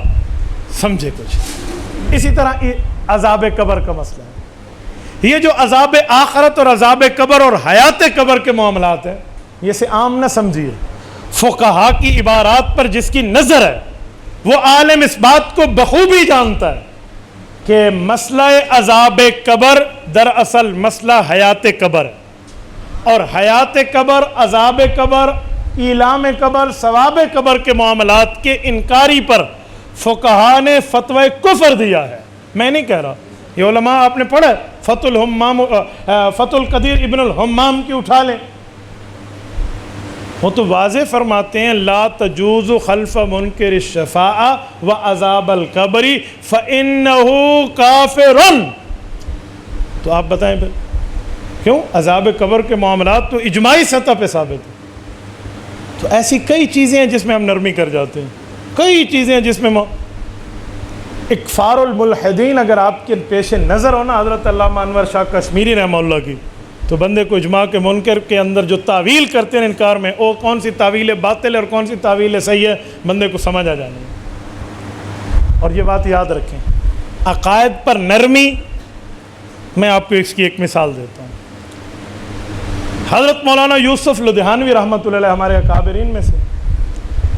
سمجھے کچھ. اسی طرح عذاب قبر کا مسئلہ ہے. یہ جو عذاب آخرت اور عذاب قبر اور حیات قبر کے معاملات ہیں، یہ سے عام نہ سمجھیے. فقہا کی عبارات پر جس کی نظر ہے وہ عالم اس بات کو بخوبی جانتا ہے کہ مسئلہ عذاب قبر دراصل مسئلہ حیات قبر ہے، اور حیات قبر، عذاب قبر، اعلام قبر، ثواب قبر کے معاملات کے انکاری پر فقہا نے فتوی کفر دیا ہے. میں نہیں کہہ رہا، یہ علماء آپ نے پڑھا فتح القدیر ابن الحمام کی اٹھا لیں، وہ تو واضح فرماتے ہیں لا تجوز خلف منکر الشفاعہ وعذاب القبر فإنہ کافر. تو آپ بتائیں پھر کیوں؟ عذاب قبر کے معاملات تو اجماعی سطح پہ ثابت ہیں. تو ایسی کئی چیزیں ہیں جس میں ہم نرمی کر جاتے ہیں، کئی چیزیں ہیں جس میں اکفار الملحدین اگر آپ کے پیش نظر ہو نا حضرت علامہ انور شاہ کشمیری رحمہ اللہ کی، تو بندے کو اجماع کے منکر کے اندر جو تعویل کرتے ہیں انکار میں، وہ کون سی تعویل باطل ہے اور کون سی تعویل صحیح ہے، بندے کو سمجھ آ جانے. اور یہ بات یاد رکھیں، عقائد پر نرمی، میں آپ کو اس کی ایک مثال دیتا ہوں. حضرت مولانا یوسف لدھیانوی رحمۃ اللہ علیہ ہمارے اکابرین میں سے،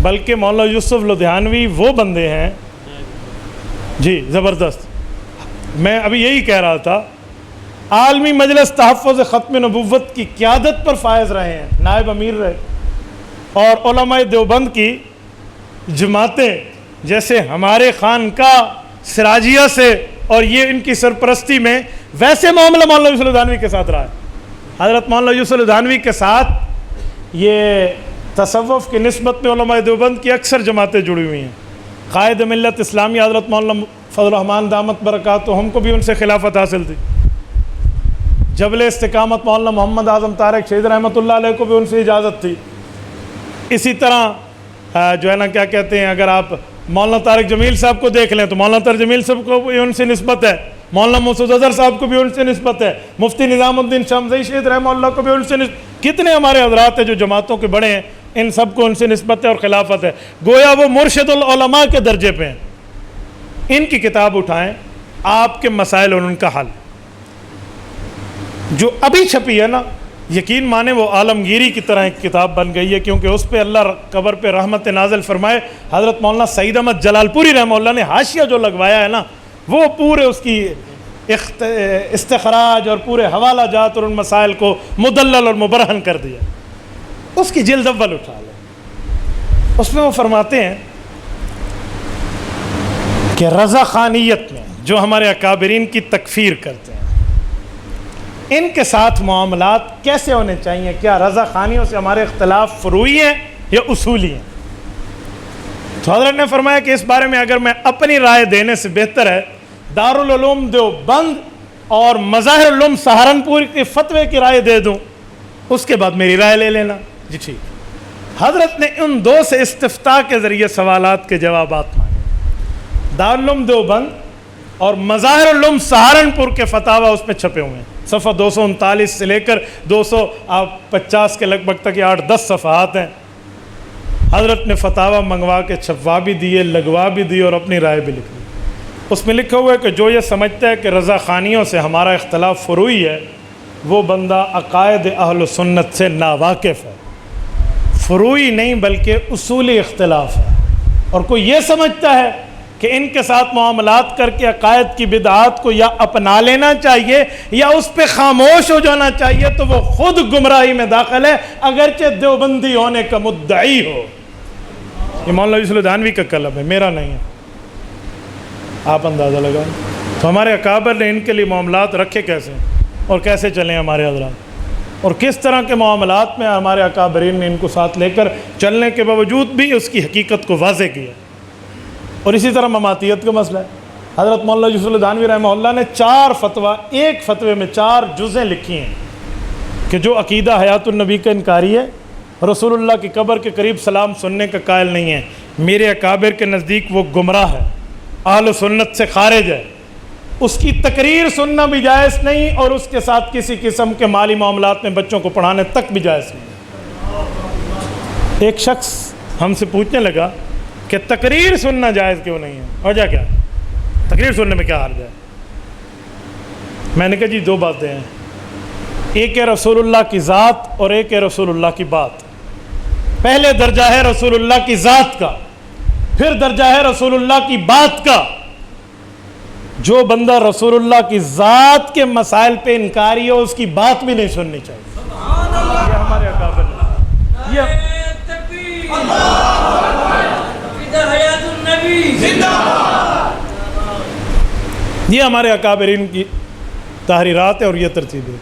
بلکہ مولانا یوسف لدھیانوی وہ بندے ہیں جی زبردست. میں ابھی یہی کہہ رہا تھا، عالمی مجلس تحفظ ختم نبوت کی قیادت پر فائز رہے ہیں، نائب امیر رہے، اور علماء دیوبند کی جماعتیں جیسے ہمارے خانقاہ سراجیہ سے اور یہ ان کی سرپرستی میں، ویسے معاملہ مولانا یوسف لدھیانوی کے ساتھ رہا ہے. حضرت مولانا یوسف لدھیانوی کے ساتھ یہ تصوف کی نسبت میں علماء دیوبند کی اکثر جماعتیں جڑی ہوئی ہیں. قائد ملت اسلامی حضرت مولانا فضل الرحمان دامت برکاتہم کو بھی ان سے خلافت حاصل تھی. جبل استقامت مولانا محمد اعظم طارق شہید رحمۃ اللہ علیہ کو بھی ان سے اجازت تھی. اسی طرح جو ہے نا کیا کہتے ہیں، اگر آپ مولانا طارق جمیل صاحب کو دیکھ لیں تو مولانا طارق جمیل صاحب کو بھی ان سے نسبت ہے، مولانا مسعود اظہر صاحب کو بھی ان سے نسبت ہے، مفتی نظام الدین شمسی شہید رحمہ اللہ کو بھی ان سے نسبت. کتنے ہمارے حضرات ہیں جو جماعتوں کے بڑے ہیں، ان سب کو ان سے نسبت ہے اور خلافت ہے. گویا وہ مرشد العلماء کے درجے پہ ہیں. ان کی کتاب اٹھائیں، آپ کے مسائل اور ان کا حل، جو ابھی چھپی ہے نا، یقین مانے وہ عالمگیری کی طرح ایک کتاب بن گئی ہے، کیونکہ اس پہ اللہ قبر پہ رحمت نازل فرمائے، حضرت مولانا سعید احمد جلال پوری رحمہ اللہ نے حاشیہ جو لگوایا ہے نا، وہ پورے اس کی استخراج اور پورے حوالہ جات اور ان مسائل کو مدلل اور مبرہن کر دیا۔ اس کی جلد اول اٹھا لیں، اس میں وہ فرماتے ہیں کہ رضا خانیت میں جو ہمارے اکابرین کی تکفیر کرتے ہیں، ان کے ساتھ معاملات کیسے ہونے چاہیے؟ کیا رضا خانیوں سے ہمارے اختلاف فروعی ہیں یا اصولی ہیں؟ تو حضرت نے فرمایا کہ اس بارے میں اگر میں اپنی رائے دینے سے بہتر ہے دارالعلوم دیوبند اور مظاہر العلوم سہارنپور کے فتوے کی رائے دے دوں، اس کے بعد میری رائے لے لینا۔ جی ٹھیک۔ حضرت نے ان دو سے استفتاء کے ذریعے سوالات کے جوابات مانگے، دارالعلوم دیوبند اور مظاہر العلوم سہارنپور کے فتاوی اس میں چھپے ہوئے ہیں، صفحہ 239 سے لے کر 250 کے لگ بھگ تک، یہ 8-10 صفحات ہیں۔ حضرت نے فتاوی منگوا کے چھپوا بھی دیے، لگوا بھی دیے اور اپنی رائے بھی لکھ دی۔ اس میں لکھا ہوا ہے کہ جو یہ سمجھتا ہے کہ رضا خانیوں سے ہمارا اختلاف فروعی ہے، وہ بندہ عقائد اہل سنت سے ناواقف ہے۔ فروعی نہیں بلکہ اصولی اختلاف ہے، اور کوئی یہ سمجھتا ہے کہ ان کے ساتھ معاملات کر کے عقائد کی بدعات کو یا اپنا لینا چاہیے یا اس پہ خاموش ہو جانا چاہیے، تو وہ خود گمراہی میں داخل ہے، اگرچہ دیوبندی ہونے کا مدعی ہو۔ یہ مولانا یوسف الدانوی کا کلام ہے، میرا نہیں ہے، آپ اندازہ لگائیں۔ تو ہمارے اکابر نے ان کے لیے معاملات رکھے کیسے اور کیسے چلیں ہمارے حضرات، اور کس طرح کے معاملات میں ہمارے اکابرین نے ان کو ساتھ لے کر چلنے کے باوجود بھی اس کی حقیقت کو واضح کیا۔ اور اسی طرح مماتیت کا مسئلہ ہے، حضرت مولانا یوسف الدانوی رحمہ اللہ نے 4 فتویٰ، ایک فتوے میں 4 جزیں لکھی ہیں کہ جو عقیدہ حیات النبی کا انکاری ہے، رسول اللہ کی قبر کے قریب سلام سننے کا قائل نہیں ہے، میرے اکابر کے نزدیک وہ گمراہ ہے، اہل سنت سے خارج ہے، اس کی تقریر سننا بھی جائز نہیں، اور اس کے ساتھ کسی قسم کے مالی معاملات میں بچوں کو پڑھانے تک بھی جائز نہیں۔ ایک شخص ہم سے پوچھنے لگا کہ تقریر سننا جائز کیوں نہیں ہے، وجہ کیا ہے؟ تقریر سننے میں کیا حرج ہے؟ میں نے کہا جی 2 باتیں ہیں، ایک ہے رسول اللہ کی ذات اور ایک ہے رسول اللہ کی بات۔ پہلے درجہ ہے رسول اللہ کی ذات کا، پھر درجہ ہے رسول اللہ کی بات کا۔ جو بندہ رسول اللہ کی ذات کے مسائل پہ انکاری ہو، اس کی بات بھی نہیں سننی چاہیے۔ یہ ہمارے اکابر نے یہ ہمارے اکابرین کی تحریرات ہے اور یہ ترتیب ہے۔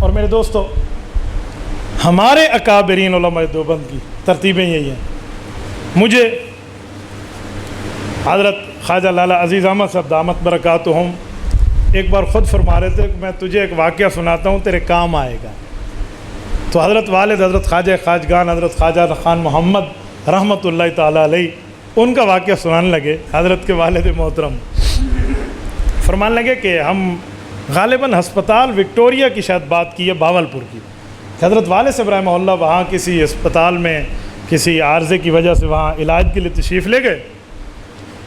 اور میرے دوستو، ہمارے اکابرین علماء دیوبند کی ترتیبیں یہی ہیں۔ مجھے حضرت خواجہ لالا عزیز احمد صاحب دامت برکاتہم ایک بار خود فرما رہے تھے کہ میں تجھے ایک واقعہ سناتا ہوں، تیرے کام آئے گا۔ تو حضرت والد حضرت خواجہ خواجگان حضرت خواجہ خان محمد رحمۃ اللہ تعالیٰ علیہ ان کا واقعہ سنانے لگے۔ حضرت کے والد محترم فرمانے لگے کہ ہم غالباً ہسپتال وکٹوریہ کی شاید بات کی ہے، باولپور کی، حضرت والد صاحب رحمہ اللہ وہاں کسی اسپتال میں کسی عارضے کی وجہ سے وہاں علاج کے لیے تشریف لے گئے،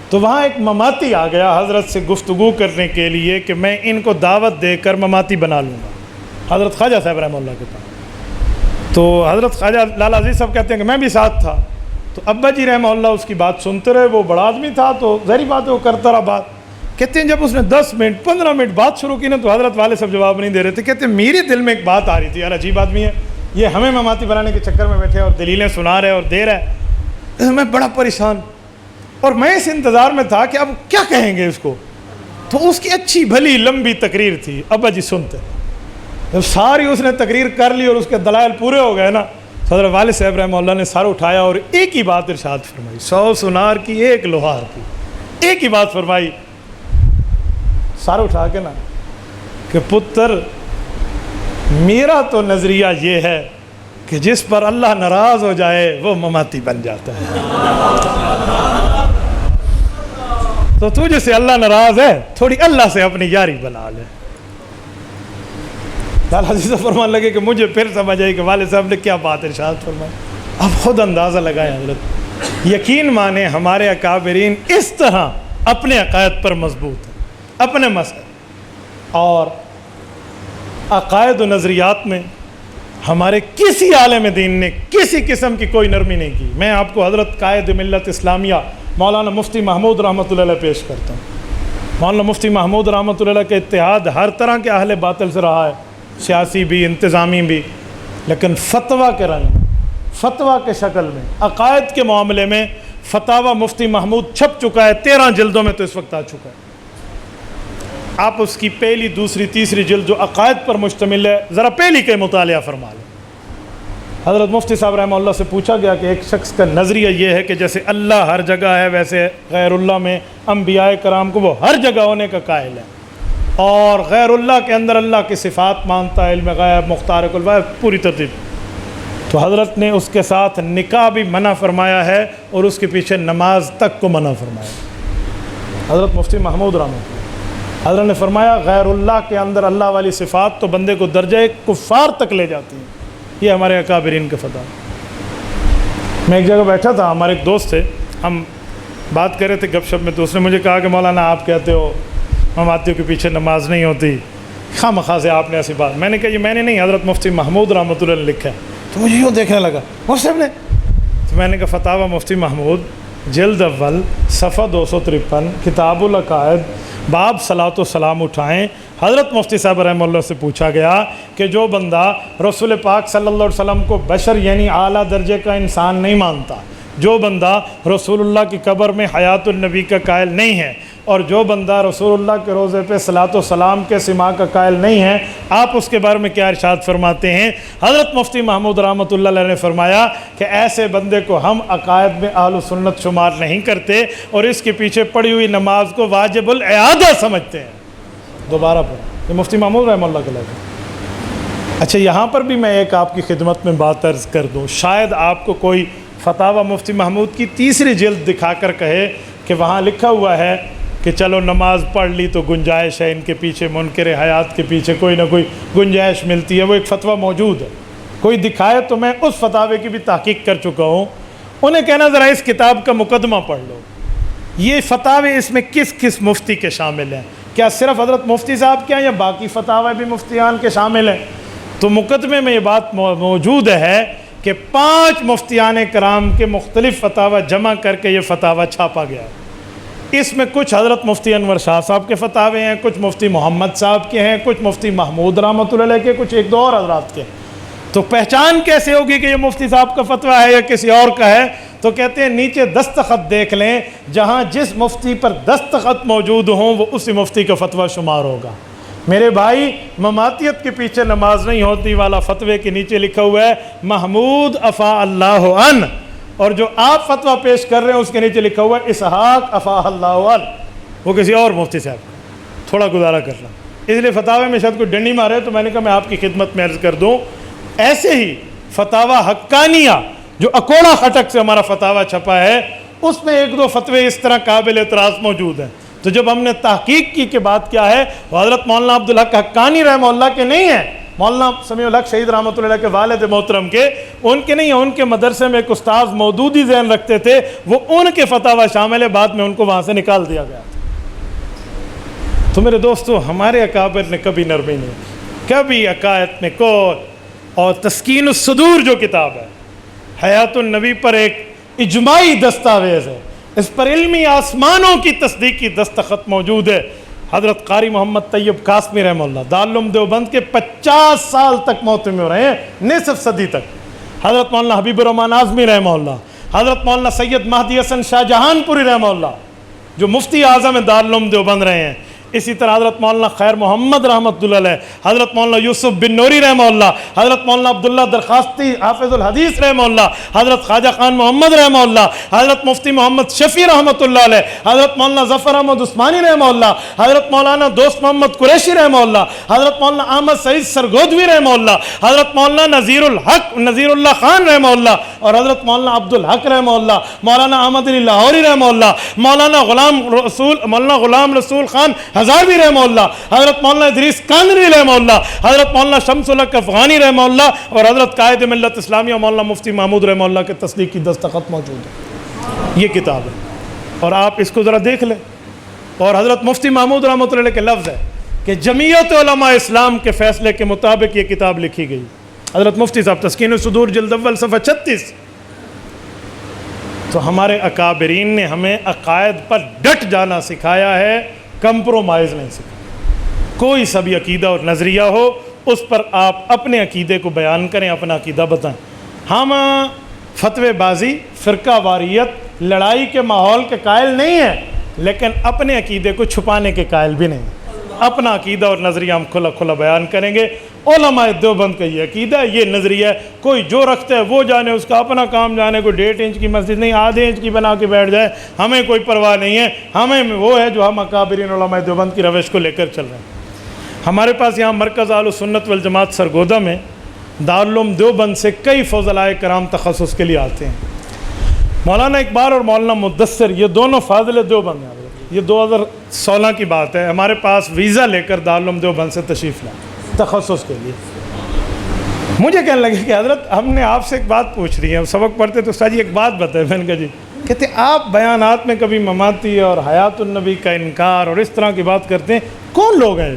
تو وہاں ایک مماتی آ گیا حضرت سے گفتگو کرنے کے لیے کہ میں ان کو دعوت دے کر مماتی بنا لوں گا، حضرت خواجہ صاحب رحمہ اللہ کے پاس۔ تو حضرت خواجہ لالا عزیز صاحب کہتے ہیں کہ میں بھی ساتھ تھا، تو ابا جی رحمہ اللہ اس کی بات سنتے رہے، وہ بڑا آدمی تھا تو ظاہری بات ہے وہ کرتا رہا بات۔ کہتے ہیں جب اس نے 10 منٹ 15 منٹ بات شروع کی نا، تو حضرت والد صاحب جواب نہیں دے رہے تھے۔ کہتے ہیں میرے دل میں ایک بات آ رہی تھی، یار عجیب آدمی ہے یہ، ہمیں مماتی بنانے کے چکر میں بیٹھے اور دلیلیں سنا رہے اور دے رہے، میں بڑا پریشان، اور میں اس انتظار میں تھا کہ اب کیا کہیں گے اس کو۔ تو اس کی اچھی بھلی لمبی تقریر تھی، ابا جی سنتے، جب ساری اس نے تقریر کر لی اور اس کے دلائل پورے ہو گئے نا، حضرت والد صاحب رحمہ اللہ نے سر اٹھایا اور ایک ہی بات ارشاد فرمائی، 100 سنار کی ایک لوہار کی، ایک ہی بات فرمائی سر اٹھا کے نا کہ پتر میرا تو نظریہ یہ ہے کہ جس پر اللہ ناراض ہو جائے وہ مماتی بن جاتا ہے، تو تجھ سے اللہ ناراض ہے، تھوڑی اللہ سے اپنی یاری بنا لے۔ لالا عزیز فرمان لگے کہ مجھے پھر سمجھ آئی کہ والد صاحب نے کیا بات ارشاد فرمائی۔ اب خود اندازہ لگائیں حضرت یقین مانے ہمارے اکابرین اس طرح اپنے عقائد پر مضبوط ہیں، اپنے مسئلے اور عقائد و نظریات میں ہمارے کسی عالم دین نے کسی قسم کی کوئی نرمی نہیں کی۔ میں آپ کو حضرت قائد ملت اسلامیہ مولانا مفتی محمود رحمۃ اللہ علیہ پیش کرتا ہوں۔ مولانا مفتی محمود رحمۃ اللہ علیہ کا اتحاد ہر طرح کے اہل باطل سے رہا ہے، سیاسی بھی، انتظامی بھی، لیکن فتویٰ کے رنگ میں، فتویٰ کے شکل میں، عقائد کے معاملے میں فتاویٰ مفتی محمود چھپ چکا ہے، 13 جلدوں میں تو اس وقت آ چکا ہے۔ آپ اس کی پہلی، دوسری، تیسری جلد جو عقائد پر مشتمل ہے، ذرا پہلی کا مطالعہ فرما لیں۔ حضرت مفتی صاحب رحمہ اللہ سے پوچھا گیا کہ ایک شخص کا نظریہ یہ ہے کہ جیسے اللہ ہر جگہ ہے ویسے غیر اللہ میں انبیاء کرام کو وہ ہر جگہ ہونے کا قائل ہے، اور غیر اللہ کے اندر اللہ کی صفات مانتا ہے، علم غیب، مختار کل غیب، پوری ترتیب۔ تو حضرت نے اس کے ساتھ نکاح بھی منع فرمایا ہے اور اس کے پیچھے نماز تک کو منع فرمایا۔ حضرت مفتی محمود رحمۃ حضرت نے فرمایا غیر اللہ کے اندر اللہ والی صفات تو بندے کو درجہ کفار تک لے جاتی ہیں۔ یہ ہمارے اکابرین کے فتویٰ۔ میں ایک جگہ بیٹھا تھا، ہمارے ایک دوست تھے، ہم بات کر رہے تھے گپ شپ میں، تو اس نے مجھے کہا کہ مولانا آپ کہتے ہو مماتیوں کے پیچھے نماز نہیں ہوتی، خواہ مخواہ سے آپ نے ایسی بات۔ میں نے کہا یہ میں نے نہیں، حضرت مفتی محمود رحمۃ اللہ نے لکھا ہے۔ تو مجھے یوں دیکھنے لگا مفتی صاحب نے، تو میں نے کہا فتاویٰ مفتی محمود جلد اول صفحہ 253 کتاب العقائد باب صلاۃ و سلام اٹھائیں۔ حضرت مفتی صاحب رحمہ اللہ سے پوچھا گیا کہ جو بندہ رسول پاک صلی اللہ علیہ وسلم کو بشر یعنی اعلیٰ درجے کا انسان نہیں مانتا، جو بندہ رسول اللہ کی قبر میں حیات النبی کا قائل نہیں ہے، اور جو بندہ رسول اللہ کے روضے پہ صلاۃ و سلام کے سما کا قائل نہیں ہے، آپ اس کے بارے میں کیا ارشاد فرماتے ہیں؟ حضرت مفتی محمود رحمۃ اللہ علیہ نے فرمایا کہ ایسے بندے کو ہم عقائد میں اہل سنت شمار نہیں کرتے اور اس کے پیچھے پڑی ہوئی نماز کو واجب الاعادہ سمجھتے ہیں۔ دوبارہ پڑھ، یہ مفتی محمود رحمہ اللہ کا لفظ ہے۔ اچھا، یہاں پر بھی میں ایک آپ کی خدمت میں بات عرض کر دوں، شاید آپ کو کوئی فتاویٰ مفتی محمود کی تیسری جلد دکھا کر کہے کہ وہاں لکھا ہوا ہے کہ چلو نماز پڑھ لی تو گنجائش ہے، ان کے پیچھے منکر حیات کے پیچھے کوئی نہ کوئی گنجائش ملتی ہے، وہ ایک فتویٰ موجود ہے، کوئی دکھائے تو میں اس فتاوے کی بھی تحقیق کر چکا ہوں۔ انہیں کہنا ذرا اس کتاب کا مقدمہ پڑھ لو، یہ فتاوے اس میں کس کس مفتی کے شامل ہیں، کیا صرف حضرت مفتی صاحب کے ہیں یا باقی فتاوے بھی مفتیان کے شامل ہیں؟ تو مقدمے میں یہ بات موجود ہے کہ 5 مفتیان کرام کے مختلف فتاوی جمع کر کے یہ فتاوی چھاپا گیا ہے۔ اس میں کچھ حضرت مفتی انور شاہ صاحب کے فتاوے ہیں، کچھ مفتی محمد صاحب کے ہیں، کچھ مفتی محمود رحمۃ اللہ علیہ کے، کچھ ایک دو اور حضرات کے۔ تو پہچان کیسے ہوگی کہ یہ مفتی صاحب کا فتویٰ ہے یا کسی اور کا ہے؟ تو کہتے ہیں نیچے دستخط دیکھ لیں، جہاں جس مفتی پر دستخط موجود ہوں وہ اسی مفتی کا فتویٰ شمار ہوگا۔ میرے بھائی، مماتیت کے پیچھے نماز نہیں ہوتی والا فتوے کے نیچے لکھا ہوا ہے محمود افا اللہ عنہ، اور جو آپ فتویٰ پیش کر رہے ہیں اس کے نیچے لکھا ہوا ہے اسحاق افا اللہ عنہ، وہ کسی اور مفتی صاحب۔ تھوڑا گزارا کر رہا، اس لیے فتاوے میں شاید کوئی ڈنڈی مارے، تو میں نے کہا میں آپ کی خدمت میں عرض کر دوں۔ ایسے ہی فتاویٰ حقانیہ جو اکوڑا خٹک سے ہمارا فتاویٰ چھپا ہے، اس میں ایک دو فتوے اس طرح قابل اعتراض موجود ہیں۔ تو جب ہم نے تحقیق کی کہ بات کیا ہے، وہ حضرت مولانا عبدالحق حقانی رحمہ اللہ کے نہیں ہیں، مولانا سمیع الحق شہید رحمۃ اللہ کے والد محترم کے، ان کے نہیں ہیں۔ ان کے مدرسے میں ایک استاذ مودودی ذہن رکھتے تھے، وہ ان کے فتاویٰ شامل ہے، بعد میں ان کو وہاں سے نکال دیا گیا۔ تو میرے دوستو، ہمارے اکابر نے کبھی نرمی نہیں، کبھی عقائد میں کوئی، اور تسکین الصدور جو کتاب ہے حیات النبی پر ایک اجماعی دستاویز ہے، اس پر علمی آسمانوں کی تصدیقی دستخط موجود ہے۔ حضرت قاری محمد طیب قاسمی رحمہ اللہ دارالعلوم دیوبند کے 50 سال تک معتمر رہے ہیں، نصف صدی تک۔ حضرت مولانا حبیب الرحمن اعظمی رحمہ اللہ، حضرت مولانا سید مہدی حسن شاہ جہان پوری رحمہ اللہ جو مفتی اعظم دارالعلوم دیوبند رہے ہیں، اسی طرح حضرت مولانا خیر محمد رحمۃ اللہ علیہ، حضرت مولانا یوسف بن نوری رحمہ اللہ، حضرت مولانا عبداللہ درخواستی حافظ الحدیث رحمہ اللہ، حضرت خواجہ خان محمد رحمہ اللہ، حضرت مفتی محمد شفیع رحمۃ اللہ علیہ، حضرت مولانا ظفر احمد عثمانی رحمہ اللہ، حضرت مولانا دوست محمد قریشی رحمہ اللہ، حضرت مولانا احمد سعید سرگودوی رحمہ اللہ، حضرت مولانا نذیر اللہ خان رحمہ اللہ، اور حضرت مولانا عبدالحق رحمہ اللہ، مولانا احمد علی لاہوری رحمہ اللہ، مولانا غلام رسول خان ہزاروی رحمہ اللہ، حضرت مولانا ادریس کاندری رحمہ اللہ، حضرت مولانا شمس الحق افغانی رحمہ اللہ، اور حضرت قائد ملت اسلامیہ مولانا مفتی محمود رحمہ اللہ کے تصدیقی دستخط موجود ہے۔ یہ کتاب ہے، اور آپ اس کو ذرا دیکھ لیں. اور حضرت مفتی محمود رحمۃ اللہ علیہ کے لفظ ہے کہ جمعیت علماء اسلام کے فیصلے کے مطابق یہ کتاب لکھی گئی. حضرت مفتی صاحب، تسکین الصدور جلد اول صفحہ 36. تو ہمارے اکابرین نے ہمیں عقائد پر ڈٹ جانا سکھایا ہے، کمپرومائز نہیں سکھایا. کوئی سا بھی عقیدہ اور نظریہ ہو اس پر آپ اپنے عقیدے کو بیان کریں، اپنا عقیدہ بتائیں. ہم فتوی بازی، فرقہ واریت، لڑائی کے ماحول کے قائل نہیں ہیں، لیکن اپنے عقیدے کو چھپانے کے قائل بھی نہیں. اپنا عقیدہ اور نظریہ ہم کھلا کھلا بیان کریں گے. علماء دیوبند کا یہ عقیدہ ہے، یہ نظریہ ہے. کوئی جو رکھتا ہے وہ جانے، اس کا اپنا کام جانے. کوئی 1.5 انچ کی مسجد نہیں، آدھے انچ کی بنا کے بیٹھ جائے، ہمیں کوئی پرواہ نہیں ہے. ہمیں وہ ہے جو ہم اکابرین علماء دیوبند کی روش کو لے کر چل رہے ہیں. ہمارے پاس یہاں مرکز اہل سنت والجماعت سرگودا میں دارالعلوم دیوبند سے کئی فضلائے کرام تخصص کے لیے آتے ہیں. مولانا اقبال اور مولانا مدثر یہ دونوں فاضل دیوبند ہیں. یہ 2016 کی بات ہے. ہمارے پاس ویزا لے کر دارالعلوم دیوبند سے تشریف لائے تخصص کے لیے. مجھے کہنے لگے کہ حضرت ہم نے آپ سے ایک بات پوچھ رہی ہے، سبق پڑھتے تو استاد جی ایک بات بتائے. میں نے کہا جی. کہتے آپ بیانات میں کبھی مماتی اور حیات النبی کا انکار اور اس طرح کی بات کرتے ہیں، کون لوگ ہیں؟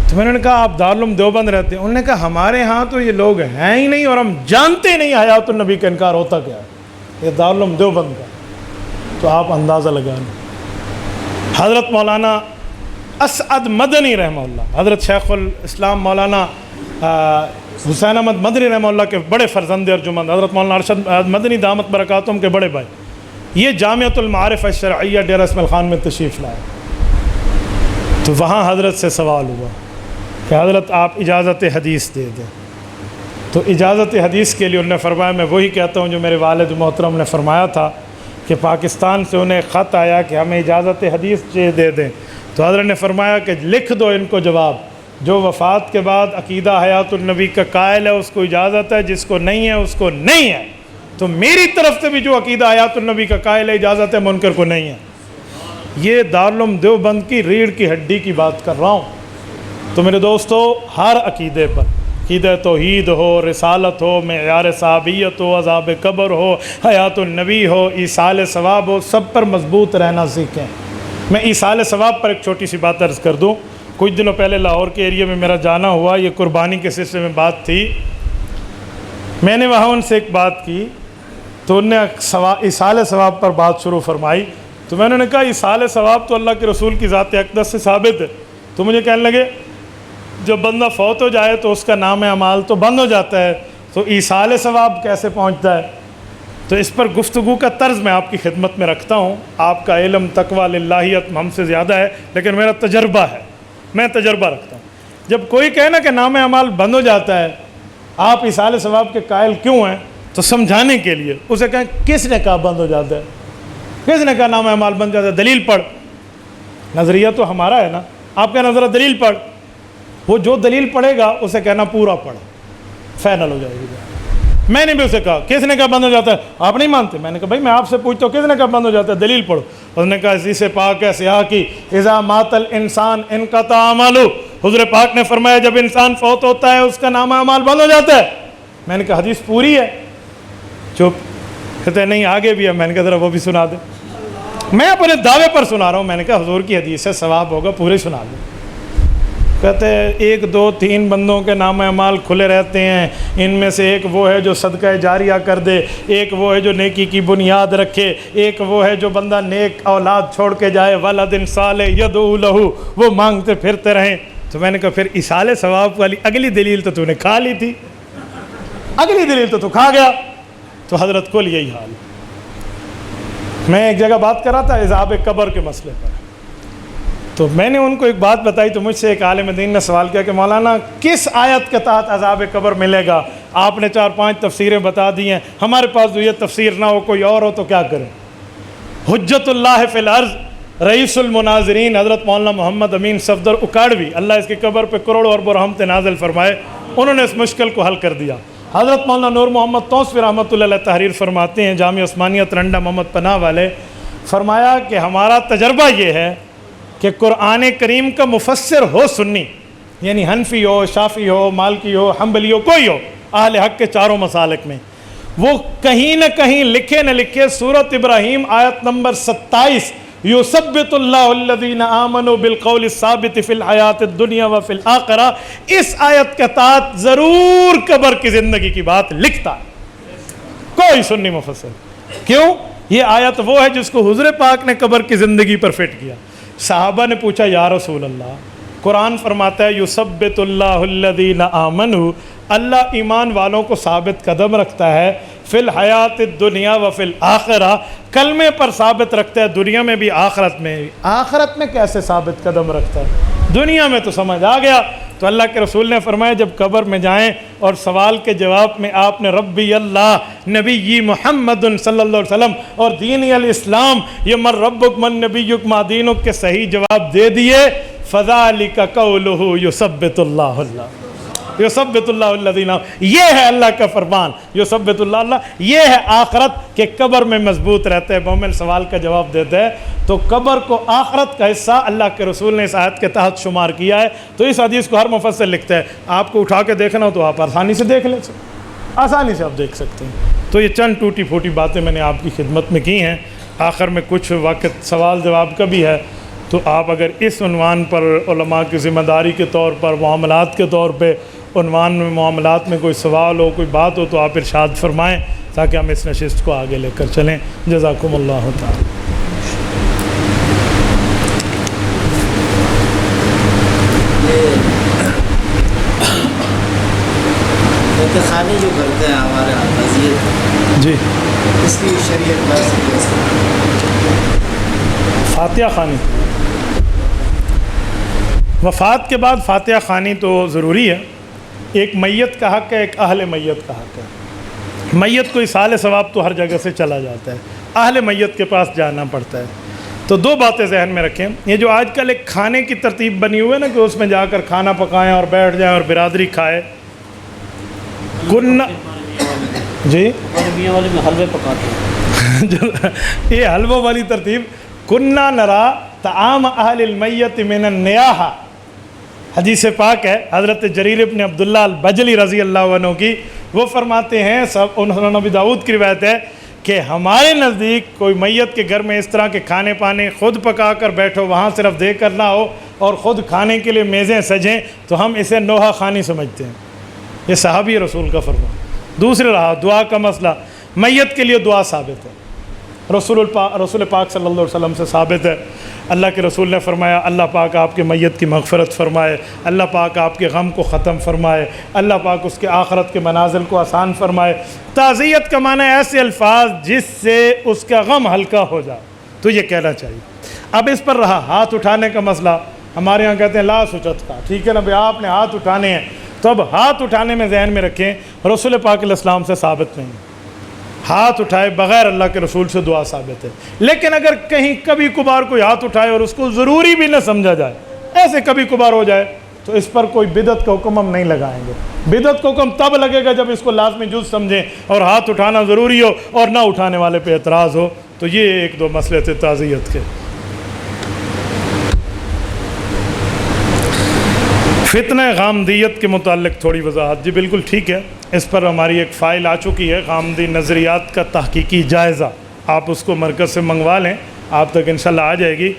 تو میں نے کہا آپ دارالعلوم دیوبند رہتے ہیں. انہوں نے کہا ہمارے ہاں تو یہ لوگ ہیں ہی نہیں، اور ہم جانتے نہیں حیات النبی کا انکار ہوتا کیا ہے. یہ دارالعلوم دیوبند کا. تو آپ اندازہ لگا لیں. حضرت مولانا اسعد مدنی رحمہ اللہ، حضرت شیخ الاسلام مولانا حسین احمد مدنی رحمہ اللہ کے بڑے فرزند ارجمند، حضرت مولانا ارشد مدنی دامت برکاتہم کے بڑے بھائی، یہ جامعۃ المعارف الشرعیہ ڈیرہ اسماعیل خان میں تشریف لائے. تو وہاں حضرت سے سوال ہوا کہ حضرت آپ اجازت حدیث دے دیں. تو اجازت حدیث کے لیے انہوں نے فرمایا، میں وہی کہتا ہوں جو میرے والد محترم نے فرمایا تھا کہ پاکستان سے انہیں خط آیا کہ ہمیں اجازت حدیث دے دیں. تو حضرت نے فرمایا کہ لکھ دو ان کو جواب، جو وفات کے بعد عقیدہ حیات النبی کا قائل ہے اس کو اجازت ہے، جس کو نہیں ہے اس کو نہیں ہے. تو میری طرف سے بھی جو عقیدہ حیات النبی کا قائل ہے اجازت ہے، منکر کو نہیں ہے. یہ دارالعلوم دیوبند کی ریڑھ کی ہڈی کی بات کر رہا ہوں. تو میرے دوستو، ہر عقیدے پر، عقیدہ توحید ہو، رسالت ہو، معیار صحابیت ہو، عذاب قبر ہو، حیات النبی ہو، ایصال ثواب ہو، سب پر مضبوط رہنا سیکھیں. میں ایصال ثواب پر ایک چھوٹی سی بات عرض کر دوں. کچھ دنوں پہلے لاہور کے ایریا میں میرا جانا ہوا، یہ قربانی کے سلسلے میں بات تھی. میں نے وہاں ان سے ایک بات کی تو انہوں نے ایصال ثواب پر بات شروع فرمائی. تو میں نے کہا ایصال ثواب تو اللہ کے رسول کی ذات اقدس سے ثابت ہے. تو مجھے کہنے لگے جب بندہ فوت ہو جائے تو اس کا نام اعمال تو بند ہو جاتا ہے، تو ایصال ثواب کیسے پہنچتا ہے؟ تو اس پر گفتگو کا طرز میں آپ کی خدمت میں رکھتا ہوں. آپ کا علم تقویٰ للہیت ہم سے زیادہ ہے، لیکن میرا تجربہ ہے، میں تجربہ رکھتا ہوں. جب کوئی کہے نا کہ نام اعمال بند ہو جاتا ہے، آپ ایصال ثواب کے قائل کیوں ہیں؟ تو سمجھانے کے لیے اسے کہیں کس نے کہا بند ہو جاتا ہے، کس نے کہا نام اعمال بند جاتا ہے؟ دلیل پڑھ. نظریہ تو ہمارا ہے نا، آپ کا نظرہ دلیل پڑھ. وہ جو دلیل پڑھے گا اسے کہنا پورا پڑھ، فائنل ہو جائے گی. میں نے بھی اسے کہا کس نے کہا بند ہو جاتا ہے؟ آپ نہیں مانتے. میں نے کہا بھائی میں آپ سے پوچھتا ہوں کس نے کہا بند ہو جاتا ہے، دلیل پڑھو. اس نے کہا اسی سے پاک ہے سیاہ کی اذا مات الانسان انقطع عملہ. حضور پاک نے فرمایا جب انسان فوت ہوتا ہے اس کا نامہ اعمال بند ہو جاتا ہے. میں نے کہا حدیث پوری ہے. چپ. کہتے ہیں نہیں آگے بھی ہے. میں نے کہا ذرا وہ بھی سنا دے. میں اپنے دعوے پر سنا رہا ہوں. میں نے کہا حضور کی حدیث ہے، ثواب ہوگا، پورے سنا دیں. کہتے ہیں 1 2 3 بندوں کے نام اعمال کھلے رہتے ہیں، ان میں سے ایک وہ ہے جو صدقہ جاریہ کر دے، ایک وہ ہے جو نیکی کی بنیاد رکھے، ایک وہ ہے جو بندہ نیک اولاد چھوڑ کے جائے، ولد صالح یدعو لہ، وہ مانگتے پھرتے رہیں. تو میں نے کہا پھر ایصال ثواب والی اگلی دلیل تو نے کھا لی تھی، اگلی دلیل تو کھا گیا. تو حضرت کو یہی حال. میں ایک جگہ بات کر رہا تھا عذاب قبر کے مسئلے پر. تو میں نے ان کو ایک بات بتائی تو مجھ سے ایک عالم دین نے سوال کیا کہ مولانا کس آیت کے تحت عذاب قبر ملے گا؟ آپ نے 4-5 تفسیریں بتا دی ہیں، ہمارے پاس جو یہ تفسیر نہ ہو کوئی اور ہو تو کیا کریں؟ حجت اللہ فی الارض رئیس المناظرین حضرت مولانا محمد امین صفدر اکاڑوی، اللہ اس کی قبر پہ کروڑوں ارب رحمت نازل فرمائے، انہوں نے اس مشکل کو حل کر دیا. حضرت مولانا نور محمد توسوی رحمۃ اللہ علیہ تحریر فرماتے ہیں، جامعہ عثمانیہ ترنڈا محمد پناہ والے، فرمایا کہ ہمارا تجربہ یہ ہے کہ قرآن کریم کا مفسر ہو سنی، یعنی حنفی ہو، شافعی ہو، مالکی ہو، حنبلی ہو، کوئی ہو، اہل حق کے چاروں مسالک میں، وہ کہیں نہ کہیں لکھے نہ لکھے سورۃ ابراہیم آیت نمبر 27 یثبت اللہ الذین آمنوا بالقول الثابت فی الحیات الدنیا وفی الآخرہ، اس آیت کے تحت ضرور قبر کی زندگی کی بات لکھتا ہے کوئی سنی مفسر۔ کیوں؟ یہ آیت وہ ہے جس کو حضور پاک نے قبر کی زندگی پر فٹ کیا۔ صحابہ نے پوچھا یا رسول اللہ، قرآن فرماتا ہے یثبت اللہ الذین آمنوا، اللہ ایمان والوں کو ثابت قدم رکھتا ہے، فی الحیات الدنیا وفی الآخرہ، کلمے پر ثابت رکھتا ہے دنیا میں بھی آخرت میں بھی۔ آخرت میں کیسے ثابت قدم رکھتا ہے؟ دنیا میں تو سمجھ آ گیا۔ تو اللہ کے رسول نے فرمایا جب قبر میں جائیں اور سوال کے جواب میں آپ نے ربی اللہ، نبی محمد صلی اللہ علیہ وسلم اور دین الاسلام، یہ من ربک من نبیک ما دینک کے صحیح جواب دے دیے، فذالک قولہ یثبت اللہ یثبت اللہ الذین، یہ ہے اللہ کا فرمان، یثبت اللہ، یہ ہے آخرت کہ قبر میں مضبوط رہتے ہیں۔ مومن سوال کا جواب دیتے ہیں تو قبر کو آخرت کا حصہ اللہ کے رسول نے اس آیت کے تحت شمار کیا ہے۔ تو اس حدیث کو ہر مفسر لکھتا ہے، آپ کو اٹھا کے دیکھنا ہو تو آپ آسانی سے دیکھ لیں، آسانی سے آپ دیکھ سکتے ہیں۔ تو یہ چند ٹوٹی پھوٹی باتیں میں نے آپ کی خدمت میں کی ہیں۔ آخر میں کچھ وقت سوال جواب کا بھی ہے، تو آپ اگر اس عنوان پر علماء کی ذمہ داری کے طور پر، معاملات کے طور پہ، عنوان میں معاملات میں کوئی سوال ہو، کوئی بات ہو تو آپ ارشاد فرمائیں تاکہ ہم اس نشست کو آگے لے کر چلیں۔ جزاکم اللہ تعالی۔ خانے جو کرتے ہیں ہمارے مسجد، جی، اس کی شریعت کیسے؟ فاتحہ خوانی، وفات کے بعد فاتحہ خوانی تو ضروری ہے۔ ایک میت کا حق ہے، ایک اہل میت کا حق ہے۔ میت کو اصال ثواب تو ہر جگہ سے چلا جاتا ہے، اہل میت کے پاس جانا پڑتا ہے۔ تو دو باتیں ذہن میں رکھیں، یہ جو آج کل ایک کھانے کی ترتیب بنی ہوئی ہے نا کہ اس میں جا کر کھانا پکائیں اور بیٹھ جائیں اور برادری کھائے، جی میاں والے میں حلوے پکاتے ہیں، یہ حلووں والی ترتیب، کنّا نرا طعام اہل المیت من النیاحہ، حدیث پاک ہے حضرت جریر ابن عبداللہ البجلی رضی اللہ عنہ کی، وہ فرماتے ہیں، انہوں نبی داؤد کی روایت ہے کہ ہمارے نزدیک کوئی میت کے گھر میں اس طرح کے کھانے پانے خود پکا کر بیٹھو، وہاں صرف دیکھ کر نہ ہو اور خود کھانے کے لیے میزیں سجیں، تو ہم اسے نوحہ خوانی سمجھتے ہیں۔ یہ صحابی رسول کا فرمان۔ دوسرے رہا دعا کا مسئلہ، میت کے لیے دعا ثابت ہے، رسول پاک صلی اللہ علیہ وسلم سے ثابت ہے۔ اللہ کے رسول نے فرمایا اللہ پاک آپ کے میت کی مغفرت فرمائے، اللہ پاک آپ کے غم کو ختم فرمائے، اللہ پاک اس کے آخرت کے منازل کو آسان فرمائے۔ تعزیت کا معنی ایسے الفاظ جس سے اس کا غم ہلکا ہو جائے، تو یہ کہنا چاہیے۔ اب اس پر رہا ہاتھ اٹھانے کا مسئلہ، ہمارے ہاں کہتے ہیں لا سچت کا، ٹھیک ہے نا بھائی، آپ نے ہاتھ اٹھانے ہیں، تو اب ہاتھ اٹھانے میں ذہن میں رکھیں رسول پاک علیہ السلام سے ثابت نہیں، ہاتھ اٹھائے بغیر اللہ کے رسول سے دعا ثابت ہے۔ لیکن اگر کہیں کبھی کبھار کوئی ہاتھ اٹھائے اور اس کو ضروری بھی نہ سمجھا جائے، ایسے کبھی کبھار ہو جائے، تو اس پر کوئی بدعت کا حکم ہم نہیں لگائیں گے۔ بدعت کا حکم تب لگے گا جب اس کو لازمی جز سمجھیں اور ہاتھ اٹھانا ضروری ہو اور نہ اٹھانے والے پہ اعتراض ہو۔ تو یہ ایک دو مسئلے تھے تعزیت کے۔ فتنہ غامدیت کے متعلق تھوڑی وضاحت۔ جی بالکل ٹھیک ہے، اس پر ہماری ایک فائل آ چکی ہے، غامدی نظریات کا تحقیقی جائزہ، آپ اس کو مرکز سے منگوا لیں، آپ تک انشاءاللہ آ جائے گی۔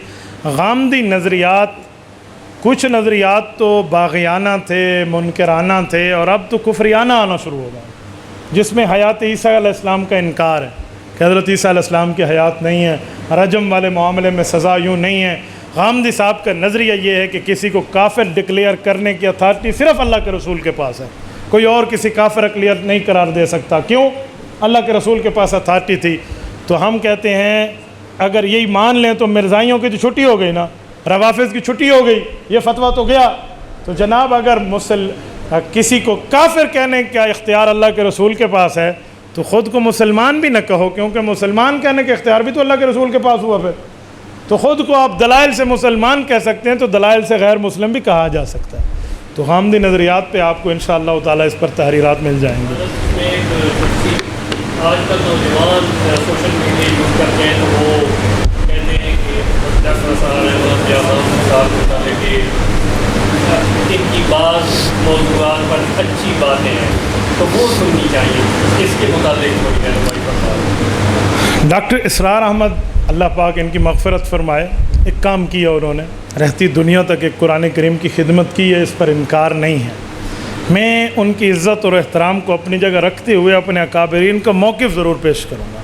غامدی نظریات، کچھ نظریات تو باغیانہ تھے، منکرانہ تھے، اور اب تو کفریانہ آنا شروع ہو گئے، جس میں حیات عیسیٰ علیہ السلام کا انکار ہے کہ حضرت عیسیٰ علیہ السلام کی حیات نہیں ہے، رجم والے معاملے میں سزا یوں نہیں ہے۔ غامدی صاحب کا نظریہ یہ ہے کہ کسی کو کافر ڈکلیئر کرنے کی اتھارٹی صرف اللہ کے رسول کے پاس ہے، کوئی اور کسی کافر کلیئر نہیں قرار دے سکتا۔ کیوں؟ اللہ کے رسول کے پاس اتھارٹی تھی۔ تو ہم کہتے ہیں اگر یہی مان لیں تو مرزائیوں کی تو چھٹی ہو گئی نا، روافظ کی چھٹی ہو گئی، یہ فتویٰ تو گیا۔ تو جناب اگر کسی کو کافر کہنے کا اختیار اللہ کے رسول کے پاس ہے تو خود کو مسلمان بھی نہ کہو، کیونکہ مسلمان کہنے کا اختیار بھی تو اللہ کے رسول کے پاس ہوا۔ پھر تو خود کو آپ دلائل سے مسلمان کہہ سکتے ہیں، تو دلائل سے غیر مسلم بھی کہا جا سکتا ہے۔ تو غامدی نظریات پہ آپ کو انشاءاللہ تعالیٰ اس پر تحریرات مل جائیں گے۔ آج کل نوجوان سوشل میڈیا یوز کرتے ہیں تو وہ کہتے ہیں کہ ان کی بعض موضوعات پر اچھی باتیں ہیں، تو وہ سننی چاہیے، اس کے متعلق تھوڑی رہنمائی فرمائیں۔ ڈاکٹر اسرار احمد اللہ پاک ان کی مغفرت فرمائے، ایک کام کیا انہوں نے، رہتی دنیا تک ایک قرآن کریم کی خدمت کی ہے، اس پر انکار نہیں ہے۔ میں ان کی عزت اور احترام کو اپنی جگہ رکھتے ہوئے اپنے اکابرین کا موقف ضرور پیش کروں گا۔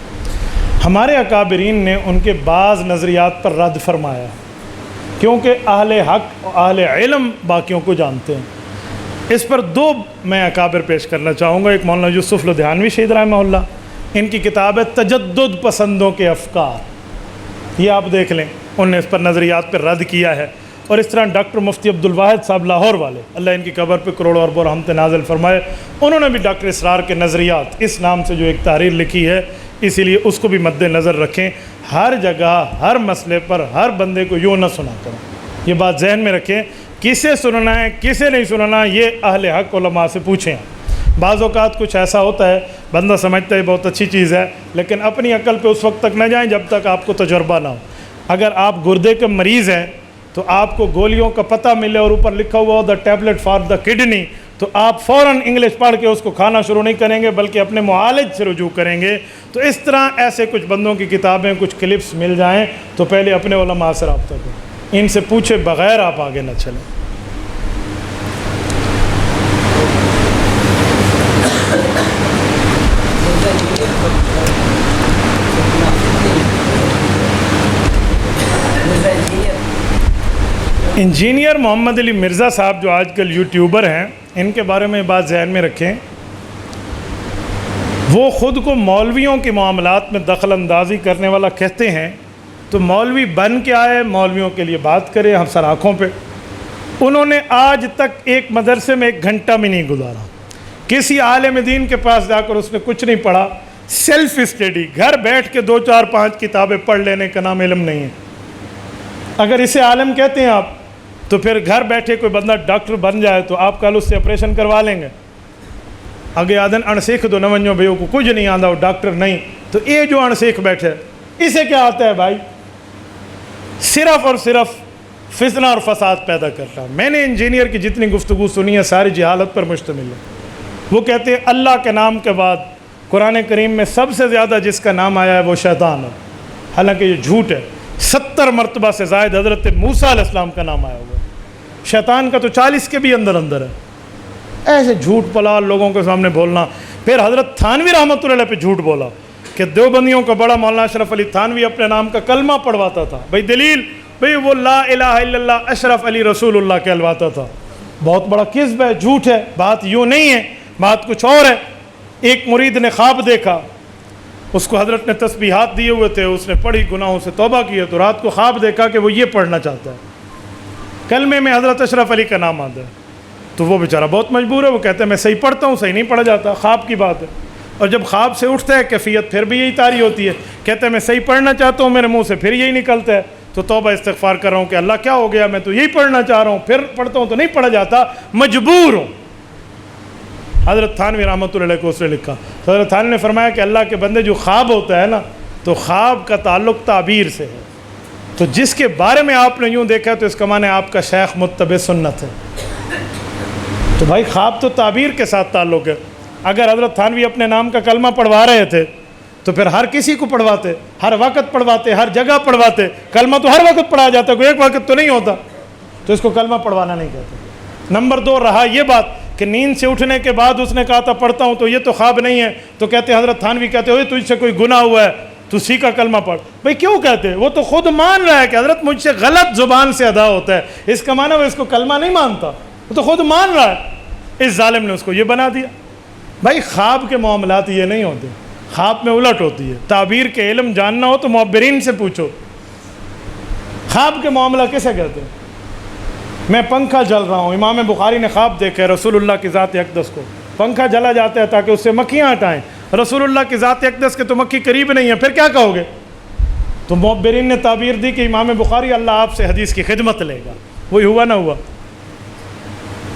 ہمارے اکابرین نے ان کے بعض نظریات پر رد فرمایا، کیونکہ اہل حق اور اہل علم باقیوں کو جانتے ہیں۔ اس پر دو میں اکابر پیش کرنا چاہوں گا۔ ایک مولانا یوسف لدھیانوی شہید رحمہ اللہ، ان کی کتاب ہے تجدد پسندوں کے افکار، یہ آپ دیکھ لیں، انہوں نے اس پر نظریات پر رد کیا ہے۔ اور اس طرح ڈاکٹر مفتی عبدالواحد صاحب لاہور والے، اللہ ان کی قبر پہ کروڑوں اربوں رحمت نازل فرمائے، انہوں نے بھی ڈاکٹر اسرار کے نظریات اس نام سے جو ایک تحریر لکھی ہے، اسی لیے اس کو بھی مد نظر رکھیں۔ ہر جگہ ہر مسئلے پر ہر بندے کو یوں نہ سنا کریں، یہ بات ذہن میں رکھیں، کسے سننا ہے کسے نہیں سننا یہ اہل حق علماء سے پوچھیں۔ بعض اوقات کچھ ایسا ہوتا ہے بندہ سمجھتا ہے بہت اچھی چیز ہے، لیکن اپنی عقل پہ اس وقت تک نہ جائیں جب تک آپ کو تجربہ نہ ہو۔ اگر آپ گردے کے مریض ہیں تو آپ کو گولیوں کا پتہ ملے اور اوپر لکھا ہوا ہو دا ٹیبلٹ فار دا کڈنی، تو آپ فوراً انگلش پڑھ کے اس کو کھانا شروع نہیں کریں گے بلکہ اپنے معالج سے رجوع کریں گے۔ تو اس طرح ایسے کچھ بندوں کی کتابیں کچھ کلپس مل جائیں تو پہلے اپنے علماء سے رابطہ کریں، ان سے پوچھے بغیر آپ آگے نہ چلیں۔ انجینئر محمد علی مرزا صاحب جو آج کل یوٹیوبر ہیں، ان کے بارے میں بات ذہن میں رکھیں، وہ خود کو مولویوں کے معاملات میں دخل اندازی کرنے والا کہتے ہیں، تو مولوی بن کے آئے، مولویوں کے لیے بات کرے ہم سر آنکھوں پہ۔ انہوں نے آج تک ایک مدرسے میں 1 گھنٹہ بھی نہیں گزارا، کسی عالم دین کے پاس جا کر اس نے کچھ نہیں پڑھا، سیلف اسٹڈی، گھر بیٹھ کے 2 4 5 کتابیں پڑھ لینے کا نام علم نہیں ہے۔ اگر اسے عالم کہتے ہیں آپ، تو پھر گھر بیٹھے کوئی بندہ ڈاکٹر بن جائے تو آپ کل اس سے آپریشن کروا لیں گے؟ اگے آدن اڑسیکھ دو نونجوں بھائیوں کو کچھ نہیں آتا، وہ ڈاکٹر نہیں، تو یہ جو اڑسیکھ بیٹھے اسے کیا آتا ہے بھائی؟ صرف اور صرف فتنہ اور فساد پیدا کرتا۔ میں نے انجینئر کی جتنی گفتگو سنی ہے ساری جہالت پر مشتمل ہے۔ وہ کہتے ہیں اللہ کے نام کے بعد قرآن کریم میں سب سے زیادہ جس کا نام آیا ہے وہ شیطان ہے، حالانکہ یہ جھوٹ ہے۔ 70 مرتبہ سے زائد حضرت موسیٰ علیہ السلام کا نام آیا ہوا ہے، شیطان کا تو 40 کے بھی اندر ہے۔ ایسے جھوٹ پلال لوگوں کے سامنے بولنا۔ پھر حضرت تھانوی رحمۃ اللہ علیہ پہ جھوٹ بولا کہ دیوبندیوں کا بڑا مولانا اشرف علی تھانوی اپنے نام کا کلمہ پڑھواتا تھا۔ بھائی دلیل، بھائی وہ لا الہ الا اللہ اشرف علی رسول اللہ کہلواتا تھا۔ بہت بڑا کذب ہے، جھوٹ ہے، بات یوں نہیں ہے، بات کچھ اور ہے۔ ایک مرید نے خواب دیکھا، اس کو حضرت نے تسبیحات دیے ہوئے تھے، اس نے پڑھی، گناہوں سے توبہ کی ہے، تو رات کو خواب دیکھا کہ وہ یہ پڑھنا چاہتا ہے، کلمے میں حضرت اشرف علی کا نام آتا ہے۔ تو وہ بیچارہ بہت مجبور ہے، وہ کہتا ہے میں صحیح پڑھتا ہوں، صحیح نہیں پڑھا جاتا، خواب کی بات ہے۔ اور جب خواب سے اٹھتا ہے کیفیت پھر بھی یہی طاری ہوتی ہے، کہتا ہے میں صحیح پڑھنا چاہتا ہوں، میرے منہ سے پھر یہی نکلتا ہے، تو توبہ استغفار کر رہا ہوں کہ اللہ کیا ہو گیا، میں تو یہی پڑھنا چاہ رہا ہوں، پھر پڑھتا ہوں تو نہیں پڑھا جاتا، مجبور ہوں۔ حضرت تھانوی رحمۃ اللہ علیہ کو اس نے لکھا، تو حضرت تھانوی نے فرمایا کہ اللہ کے بندے جو خواب ہوتا ہے نا، تو خواب کا تعلق تعبیر سے ہے، تو جس کے بارے میں آپ نے یوں دیکھا تو اس کا معنی آپ کا شیخ متبع سنت ہے۔ تو بھائی خواب تو تعبیر کے ساتھ تعلق ہے۔ اگر حضرت تھانوی اپنے نام کا کلمہ پڑھوا رہے تھے تو پھر ہر کسی کو پڑھواتے، ہر وقت پڑھواتے، ہر جگہ پڑھواتے۔ کلمہ تو ہر وقت پڑھا جاتا ہے، کوئی ایک وقت تو نہیں ہوتا، تو اس کو کلمہ پڑھوانا نہیں کہتے۔ نمبر 2 رہا یہ بات کہ نیند سے اٹھنے کے بعد اس نے کہا تھا پڑھتا ہوں، تو یہ تو خواب نہیں ہے، تو کہتے حضرت تھانوی کہتے ہوئے تجھ سے کوئی گناہ ہوا ہے تو سیکھا کلمہ پڑھ۔ بھئی کیوں کہتے؟ وہ تو خود مان رہا ہے کہ حضرت مجھ سے غلط زبان سے ادا ہوتا ہے، اس کا معنی وہ اس کو کلمہ نہیں مانتا، وہ تو خود مان رہا ہے۔ اس ظالم نے اس کو یہ بنا دیا۔ بھائی خواب کے معاملات یہ نہیں ہوتے، خواب میں الٹ ہوتی ہے۔ تعبیر کے علم جاننا ہو تو معبرین سے پوچھو۔ خواب کے معاملہ کیسے کہتے ہیں؟ میں پنکھا جل رہا ہوں، امام بخاری نے خواب دیکھا ہے رسول اللہ کی ذات اقدس کو، پنکھا جلا جاتا ہے تاکہ اس سے مکھیاں ہٹائیں، رسول اللہ کی ذات اقدس کے تو مکھی قریب نہیں ہے، پھر کیا کہو گے؟ تو معبرین نے تعبیر دی کہ امام بخاری اللہ آپ سے حدیث کی خدمت لے گا، وہی ہوا نہ ہوا۔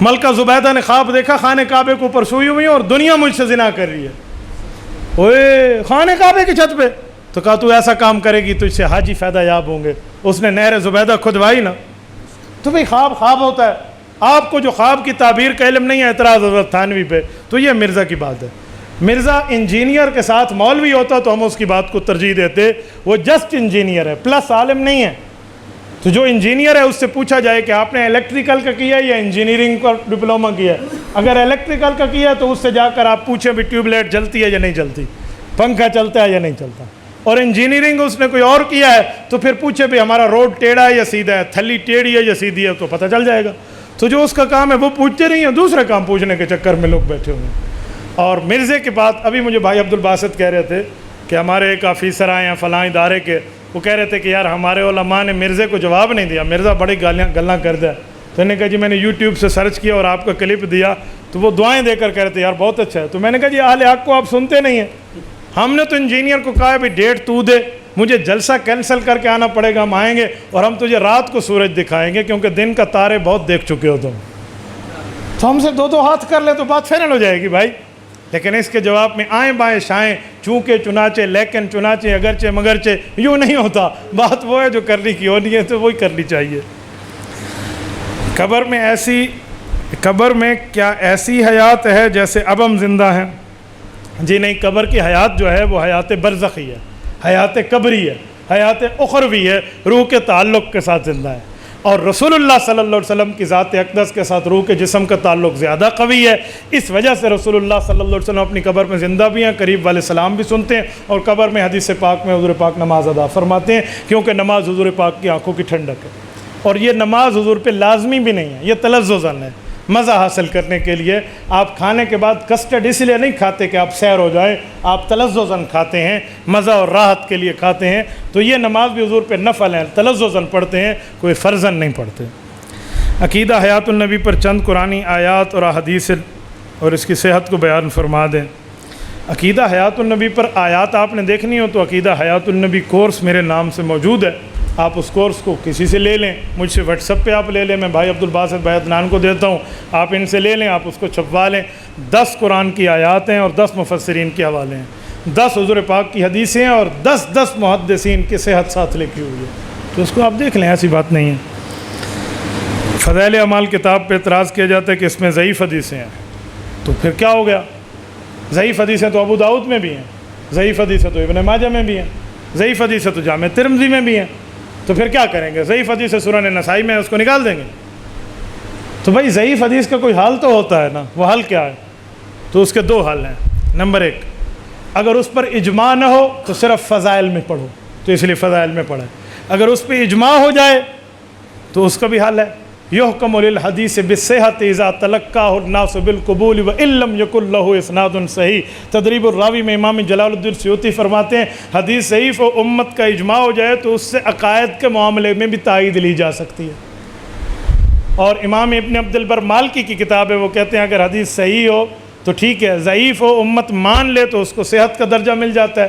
ملکہ زبیدہ نے خواب دیکھا خانہ کعبے کے اوپر سوئی ہوئی اور دنیا مجھ سے زنا کر رہی ہے، اوئے خانہ کعبے کی چھت پہ، تو کہا تو ایسا کام کرے گی تو اس سے حاجی فائدہ یاب ہوں گے، اس نے نہر زبیدہ کھدوائی نا۔ تو بھئی خواب خواب ہوتا ہے، آپ کو جو خواب کی تعبیر کا علم نہیں ہے، اعتراض حضرت تھانوی پہ، تو یہ مرزا کی بات ہے. مرزا انجینئر کے ساتھ مولوی ہوتا تو ہم اس کی بات کو ترجیح دیتے. وہ جسٹ انجینئر ہے پلس عالم نہیں ہے. تو جو انجینئر ہے اس سے پوچھا جائے کہ آپ نے الیکٹریکل کا کیا ہے یا انجینئرنگ کا ڈپلومہ کیا ہے. اگر الیکٹریکل کا کیا ہے تو اس سے جا کر آپ پوچھیں بھی ٹیوب لائٹ جلتی ہے یا نہیں جلتی, پنکھا چلتا ہے یا نہیں چلتا. اور انجینئرنگ اس نے کوئی اور کیا ہے تو پھر پوچھے بھی ہمارا روڈ ٹیڑھا ہے یا سیدھا ہے, تھلی ٹیڑھی ہے یا سیدھی ہے, تو پتہ چل جائے گا. تو جو اس کا کام ہے وہ پوچھتے نہیں ہیں, دوسرے کام پوچھنے کے چکر میں لوگ بیٹھے ہوئے ہیں. اور مرزے کے بعد ابھی مجھے بھائی عبدالباسط کہہ رہے تھے کہ ہمارے ایک آفیسر آئے ہیں فلاں ادارے کے, وہ کہہ رہے تھے کہ یار ہمارے علماء نے مرزے کو جواب نہیں دیا, مرزا بڑی گلاں کرتا ہے. تو میں نے کہا جی میں نے یوٹیوب سے سرچ کیا اور آپ کا کلپ دیا, تو وہ دعائیں دے کر کہہ رہے تھے یار بہت اچھا ہے. تو میں نے کہا جی اہل حق کو آپ سنتے نہیں ہیں. ہم نے تو انجینئر کو کہا ہے بھی ڈیٹ تو دے, مجھے جلسہ کینسل کر کے آنا پڑے گا, ہم آئیں گے اور ہم تجھے رات کو سورج دکھائیں گے کیونکہ دن کا تارے بہت دیکھ چکے ہو تم. تو ہم سے دو ہاتھ کر لے تو بات فائنل ہو جائے گی بھائی. لیکن اس کے جواب میں آئیں بائیں شائیں, چونکہ چنانچہ لیکن چنانچہ اگرچہ مگرچہ یوں نہیں ہوتا. بات وہ ہے جو کرنی کی ہونی ہے تو وہی کرنی چاہیے. قبر میں کیا ایسی حیات ہے جیسے اب ہم زندہ ہیں؟ جی نہیں, قبر کی حیات جو ہے وہ حیات برزخی ہے, حیات قبری ہے, حیات اخروی ہے, روح کے تعلق کے ساتھ زندہ ہے. اور رسول اللہ صلی اللہ علیہ وسلم کی ذات اقدس کے ساتھ روح کے جسم کا تعلق زیادہ قوی ہے. اس وجہ سے رسول اللہ صلی اللہ علیہ وسلم اپنی قبر میں زندہ بھی ہیں, قریب والے سلام بھی سنتے ہیں, اور قبر میں حدیث پاک میں حضور پاک نماز ادا فرماتے ہیں, کیونکہ نماز حضور پاک کی آنکھوں کی ٹھنڈک ہے. اور یہ نماز حضور پہ لازمی بھی نہیں ہے, یہ تلذذاً ہے, مزہ حاصل کرنے کے لیے. آپ کھانے کے بعد کسٹرڈ اس لیے نہیں کھاتے کہ آپ سیر ہو جائیں, آپ تلذذاً کھاتے ہیں, مزہ اور راحت کے لیے کھاتے ہیں. تو یہ نماز بھی حضور پہ نفل ہے, تلذذاً پڑھتے ہیں, کوئی فرضاً نہیں پڑھتے. عقیدہ حیات النبی پر چند قرآنی آیات اور احادیث اور اس کی صحت کو بیان فرما دیں. عقیدہ حیات النبی پر آیات آپ نے دیکھنی ہو تو عقیدہ حیات النبی کورس میرے نام سے موجود ہے. آپ اس کورس کو کسی سے لے لیں, مجھ سے واٹس ایپ پہ آپ لے لیں, میں بھائی عبدالباسط بھائی عدنان کو دیتا ہوں, آپ ان سے لے لیں, آپ اس کو چھپوا لیں. 10 قرآن کی آیات ہیں اور 10 مفسرین کے حوالے ہیں, 10 حضور پاک کی حدیثیں ہیں اور 10 محدثین کی صحت ساتھ لکھی ہوئی ہے. تو اس کو آپ دیکھ لیں, ایسی بات نہیں ہے. فضائل اعمال کتاب پہ اعتراض کیا جاتا ہے کہ اس میں ضعیف حدیثیں ہیں, تو پھر کیا ہو گیا؟ ضعیف حدیثیں تو ابو داؤد میں بھی ہیں, ضعیف حدیثیں تو ابن ماجہ میں بھی ہیں, ضعیف حدیثیں تو جامع ترمذی میں بھی ہیں. تو پھر کیا کریں گے؟ ضعیف حدیث سنن نسائی میں اس کو نکال دیں گے؟ تو بھائی ضعیف حدیث کا کوئی حل تو ہوتا ہے نا, وہ حل کیا ہے؟ تو اس کے 2 حل ہیں. نمبر 1, اگر اس پر اجماع نہ ہو تو صرف فضائل میں پڑھو, تو اس لیے فضائل میں پڑھیں. اگر اس پہ اجماع ہو جائے تو اس کا بھی حل ہے, یحکم للحدیث بالصحۃ اذا تلقاہ الناس بالقبول وان لم یکن لہ اسناد صحیح. تدریب الراوی میں امام جلال الدین سیوطی فرماتے ہیں حدیث ضعیف و امت کا اجماع ہو جائے تو اس سے عقائد کے معاملے میں بھی تائید لی جا سکتی ہے. اور امام ابن عبد البر مالکی کی کتاب ہے, وہ کہتے ہیں اگر حدیث صحیح ہو تو ٹھیک ہے, ضعیف و امت مان لے تو اس کو صحت کا درجہ مل جاتا ہے.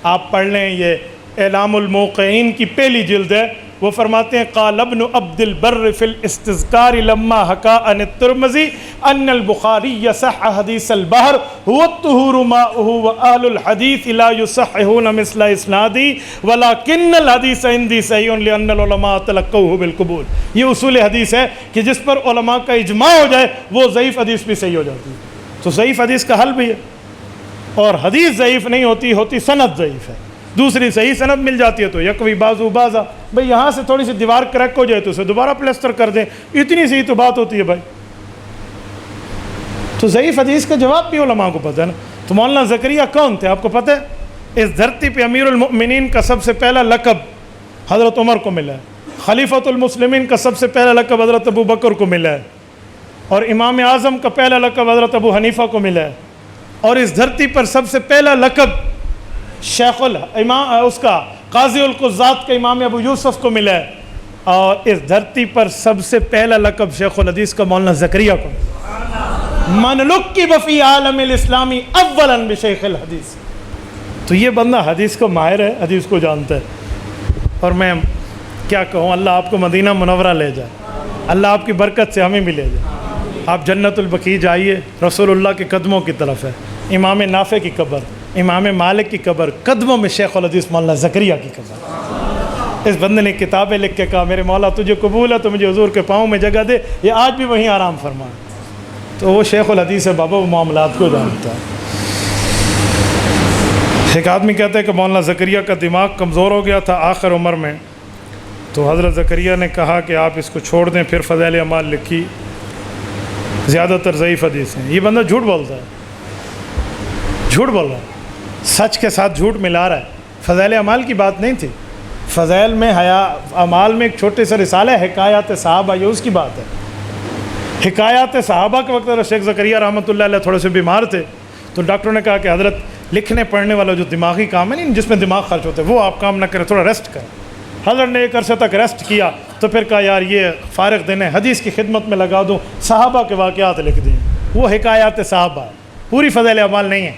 آپ پڑھ لیں, یہ اعلام الموقعین کی پہلی جلد ہے. وہ فرماتے ہیں قال ابن عبد البر فی الاستذکار لما حکا عن الترمذی ان البخاری صح حدیث البحر هو الطہور ماؤه واہل الحدیث لا یصححون مثل اسنادی ولكن الحدیث عندی صحیح لان العلماء تلقوه بالقبول. یہ اصول حدیث ہے کہ جس پر علماء کا اجماع ہو جائے وہ ضعیف حدیث بھی صحیح ہو جاتی ہے. تو ضعیف حدیث کا حل بھی ہے. اور حدیث ضعیف نہیں ہوتی سند ضعیف ہے. دوسری صحیح سند مل جاتی ہے تو یکوی بازو بازا, بھئی یہاں سے تھوڑی سی دیوار کریک ہو جائے تو اسے دوبارہ پلسٹر کر دیں, اتنی سی تو بات ہوتی ہے بھائی. تو ضعیف حدیث کا جواب بھی علماء کو پتہ ہے نا. تو مولانا زکریا کون تھے آپ کو پتہ ہے؟ اس دھرتی پہ امیر المؤمنین کا سب سے پہلا لقب حضرت عمر کو ملا ہے, خلیفۃ المسلمین کا سب سے پہلا لقب حضرت ابو بکر کو ملا ہے, اور امام اعظم کا پہلا لقب حضرت ابو حنیفہ کو ملا ہے, اور اس دھرتی پر سب سے پہلا لقب شیخ الامام اس کا قاضی القضات کے امام ابو یوسف کو ملا ہے, اور اس دھرتی پر سب سے پہلا لقب شیخ الحدیث کا مولانا زکریا کو. من لقب فی عالم الاسلامی اولا بشیخ الحدیث. تو یہ بندہ حدیث کو ماہر ہے, حدیث کو جانتا ہے. اور میں کیا کہوں, اللہ آپ کو مدینہ منورہ لے جائے, اللہ آپ کی برکت سے ہمیں بھی لے جائے. آپ جنت البقیع جائیے, رسول اللہ کے قدموں کی طرف ہے, امام نافع کی قبر, امام مالک کی قبر, قدموں میں شیخ الحدیث مولانا زکریا کی قبر. اس بندے نے کتابیں لکھ کے کہا میرے مولا تجھے قبول ہے تو مجھے حضور کے پاؤں میں جگہ دے. یہ آج بھی وہیں آرام فرما. تو وہ شیخ الحدیث ہے بابا، وہ معاملات کو جانتا ہے۔ ایک آدمی کہتا ہے کہ مولانا زکریا کا دماغ کمزور ہو گیا تھا آخر عمر میں، تو حضرت زکریا نے کہا کہ آپ اس کو چھوڑ دیں، پھر فضائل اعمال لکھی، زیادہ تر ضعیف حدیث ہیں۔ یہ بندہ جھوٹ بولتا ہے، جھوٹ بول رہا ہے، سچ کے ساتھ جھوٹ ملا رہا ہے۔ فضائل اعمال کی بات نہیں تھی، فضائل میں اعمال میں ایک چھوٹے سے رسالہ ہے حکایات صحابہ، یہ اس کی بات ہے۔ حکایات صحابہ کے وقت شیخ زکریا رحمۃ اللہ علیہ تھوڑے سے بیمار تھے، تو ڈاکٹروں نے کہا کہ حضرت لکھنے پڑھنے والا جو دماغی کام ہے نہیں، جس میں دماغ خرچ ہوتا ہے، وہ آپ کام نہ کریں، تھوڑا ریسٹ کریں۔ حضرت نے ایک عرصے تک ریسٹ کیا، تو پھر کہا یار یہ فارغ دن ہے، حدیث کی خدمت میں لگا دوں، صحابہ کے واقعات لکھ دیں، وہ حکایات صحابہ ہے، پوری فضائل اعمال نہیں ہے۔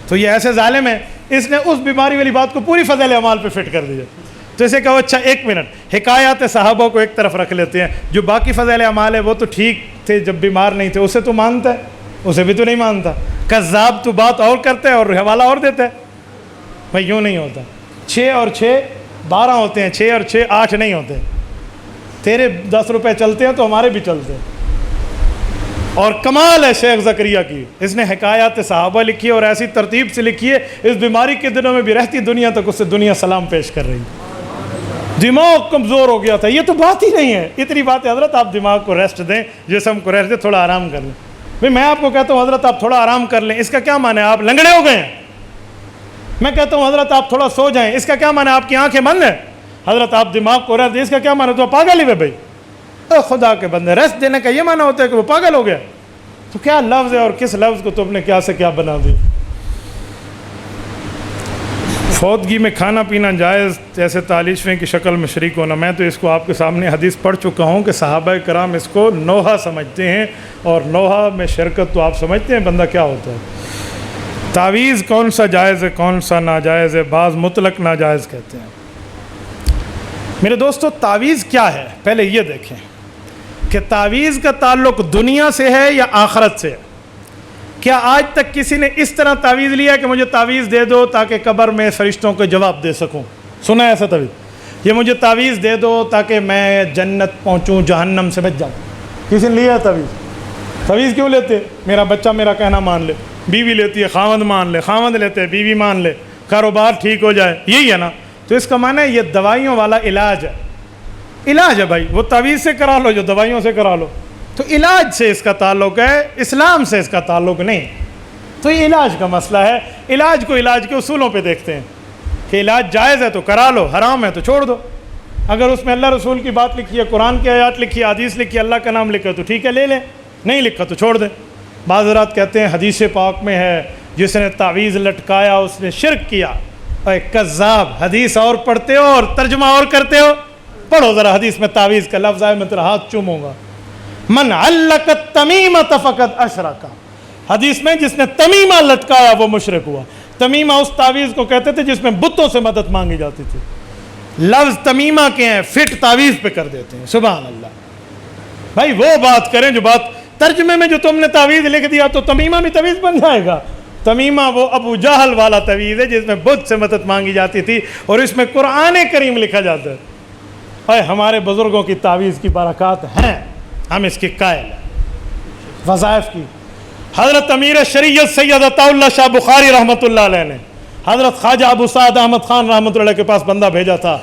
تو یہ ایسے ظالم ہے، اس نے اس بیماری والی بات کو پوری فضائل اعمال پہ فٹ کر دیا۔ تو اسے کہو اچھا ایک منٹ، حکایات صحابہ کو ایک طرف رکھ لیتے ہیں، جو باقی فضائل اعمال ہے وہ تو ٹھیک تھے جب بیمار نہیں تھے، اسے تو مانتا ہے، اسے بھی تو نہیں مانتا۔ کذاب تو بات اور کرتا ہے اور حوالہ اور دیتا ہے۔ بھائی یوں نہیں ہوتا، 6 اور 6 12 ہوتے ہیں، 6 اور 6 8 نہیں ہوتے۔ تیرے 10 روپے چلتے ہیں تو ہمارے بھی چلتے ہیں۔ اور کمال ہے شیخ زکریا کی، اس نے حکایات صحابہ لکھی ہے اور ایسی ترتیب سے لکھی ہے، اس بیماری کے دنوں میں بھی رہتی دنیا تک اس سے دنیا سلام پیش کر رہی۔ دماغ کمزور ہو گیا تھا، یہ تو بات ہی نہیں ہے، اتنی بات ہے حضرت آپ دماغ کو ریسٹ دیں، جسم کو ریسٹ دیں، تھوڑا آرام کر لیں۔ بھئی میں آپ کو کہتا ہوں حضرت آپ تھوڑا آرام کر لیں، اس کا کیا معنی ہے آپ لنگڑے ہو گئے ہیں؟ میں کہتا ہوں حضرت آپ تھوڑا سو جائیں، اس کا کیا معنی ہے آپ کی آنکھیں بند ہیں؟ حضرت آپ دماغ کو ریسٹ دیں، اس کا کیا معنی ہے تو پاگل ہی ہوئے بھائی؟ خدا کے بندے، ریسٹ دینے کا یہ معنی ہوتا ہے کہ وہ پاگل ہو گیا؟ تو کیا لفظ ہے اور کس لفظ کو تم نے کیا سے کیا بنا دی؟ فوتگی میں کھانا پینا جائز، جیسے تالیشویں کی شکل میں شریک ہونا۔ میں تو اس کو آپ کے سامنے حدیث پڑھ چکا ہوں کہ صحابہ کرام اس کو نوحہ سمجھتے ہیں، اور نوحہ میں شرکت تو آپ سمجھتے ہیں بندہ کیا ہوتا ہے۔ تعویذ کون سا جائز ہے کون سا ناجائز ہے؟ بعض مطلق ناجائز کہتے ہیں۔ میرے دوستو تعویذ کیا ہے پہلے یہ دیکھیں کہ تعویذ کا تعلق دنیا سے ہے یا آخرت سے ہے؟ کیا آج تک کسی نے اس طرح تعویذ لیا کہ مجھے تعویذ دے دو تاکہ قبر میں فرشتوں کو جواب دے سکوں؟ سنا ہے ایسا تعویذ؟ یہ مجھے تعویذ دے دو تاکہ میں جنت پہنچوں، جہنم سے بچ جاؤں۔ کسی نے لیا ہے تعویذ؟ تعویذ کیوں لیتے؟ میرا بچہ میرا کہنا مان لے، بیوی لیتی ہے خاوند مان لے، خاوند لیتے ہیں بیوی مان لے، کاروبار ٹھیک ہو جائے، یہی ہے نا؟ تو اس کا معنی ہے یہ دوائیوں والا علاج ہے، علاج ہے بھائی، وہ تعویذ سے کرا لو جو دوائیوں سے کرا لو، تو علاج سے اس کا تعلق ہے، اسلام سے اس کا تعلق نہیں۔ تو یہ علاج کا مسئلہ ہے، علاج کو علاج کے اصولوں پہ دیکھتے ہیں کہ علاج جائز ہے تو کرا لو، حرام ہے تو چھوڑ دو۔ اگر اس میں اللہ رسول کی بات لکھی ہے، قرآن کی آیات لکھی ہے، حدیث لکھی ہے، اللہ کا نام لکھا ہے تو ٹھیک ہے لے لیں، نہیں لکھا تو چھوڑ دیں۔ بعض حضرات کہتے ہیں حدیث پاک میں ہے جس نے تعویذ لٹکایا اس نے شرک کیا۔ اے کذاب، حدیث اور پڑھتے ہو اور ترجمہ اور کرتے ہو؟ پڑھو ذرا حدیث میں تعویذ کا لفظ آئے میں تیرا ہاتھ چوموں گا۔ من علق التمیمۃ فقد اشرک، حدیث میں جس نے تمیمہ لٹکایا وہ مشرک ہوا۔ تمیمہ اس تعویذ کو کہتے تھے جس میں بتوں سے مدد مانگی جاتی تھی۔ لفظ تمیمہ کے ہیں، فٹ تعویذ پہ کر دیتے ہیں، سبحان اللہ۔ بھائی وہ بات کریں جو بات ترجمے میں، جو تم نے تعویذ لکھ دیا تو تمیمہ بھی تعویذ بن جائے گا۔ تمیمہ وہ ابو جہل والا تعویذ ہے جس میں بت سے مدد مانگی جاتی تھی، اور اس میں قرآن کریم لکھا جاتا ہے۔ اے ہمارے بزرگوں کی تعویذ کی برکات ہیں، ہم اس کی قائل ہیں۔ وظائف کی حضرت امیر شریعت سید عطا اللہ شاہ بخاری رحمۃ اللہ علیہ نے حضرت خواجہ ابو سعد احمد خان رحمۃ اللہ کے پاس بندہ بھیجا تھا،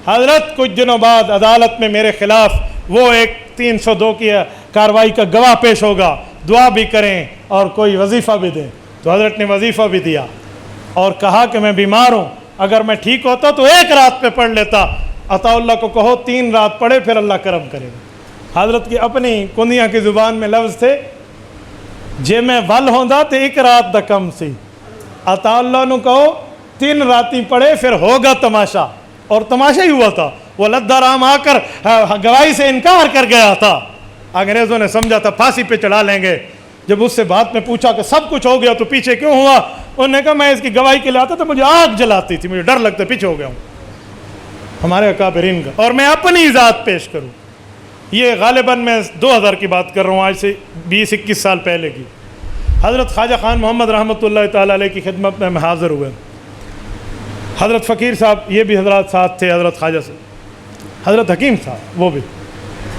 حضرت کچھ دنوں بعد عدالت میں میرے خلاف وہ ایک 302 کی کارروائی کا گواہ پیش ہوگا، دعا بھی کریں اور کوئی وظیفہ بھی دیں۔ تو حضرت نے وظیفہ بھی دیا اور کہا کہ میں بیمار ہوں، اگر میں ٹھیک ہوتا تو 1 رات پہ پڑھ لیتا، عطا اللہ کو کہو 3 رات پڑھے پھر اللہ کرم کرے گا۔ حضرت کی اپنی کنیا کی زبان میں لفظ تھے، جے میں ول ہوندا تے 1 رات دا کم سی، عطا اللہ نو کہو 3 راتیں پڑھے پھر ہوگا تماشا، اور تماشا ہی ہوا تھا۔ وہ لدہ رام آ کر گواہی سے انکار کر گیا تھا، انگریزوں نے سمجھا تھا پھانسی پہ چڑھا لیں گے۔ جب اس سے بات میں پوچھا کہ سب کچھ ہو گیا تو پیچھے کیوں ہوا، انہوں نے کہا میں اس کی گواہی کے لیے آتا تو مجھے آگ جلاتی تھی، مجھے ڈر لگتا پیچھے ہو گیا ہوں ہمارے اکابرین کا۔ اور میں اپنی ذات پیش کروں، یہ غالباً میں 2000 کی بات کر رہا ہوں، آج سے 20-21 سال پہلے کی۔ حضرت خواجہ خان محمد رحمۃ اللہ تعالیٰ علیہ کی خدمت میں حاضر ہوئے، حضرت فقیر صاحب یہ بھی حضرات ساتھ تھے، حضرت خواجہ سے، حضرت حکیم صاحب وہ بھی۔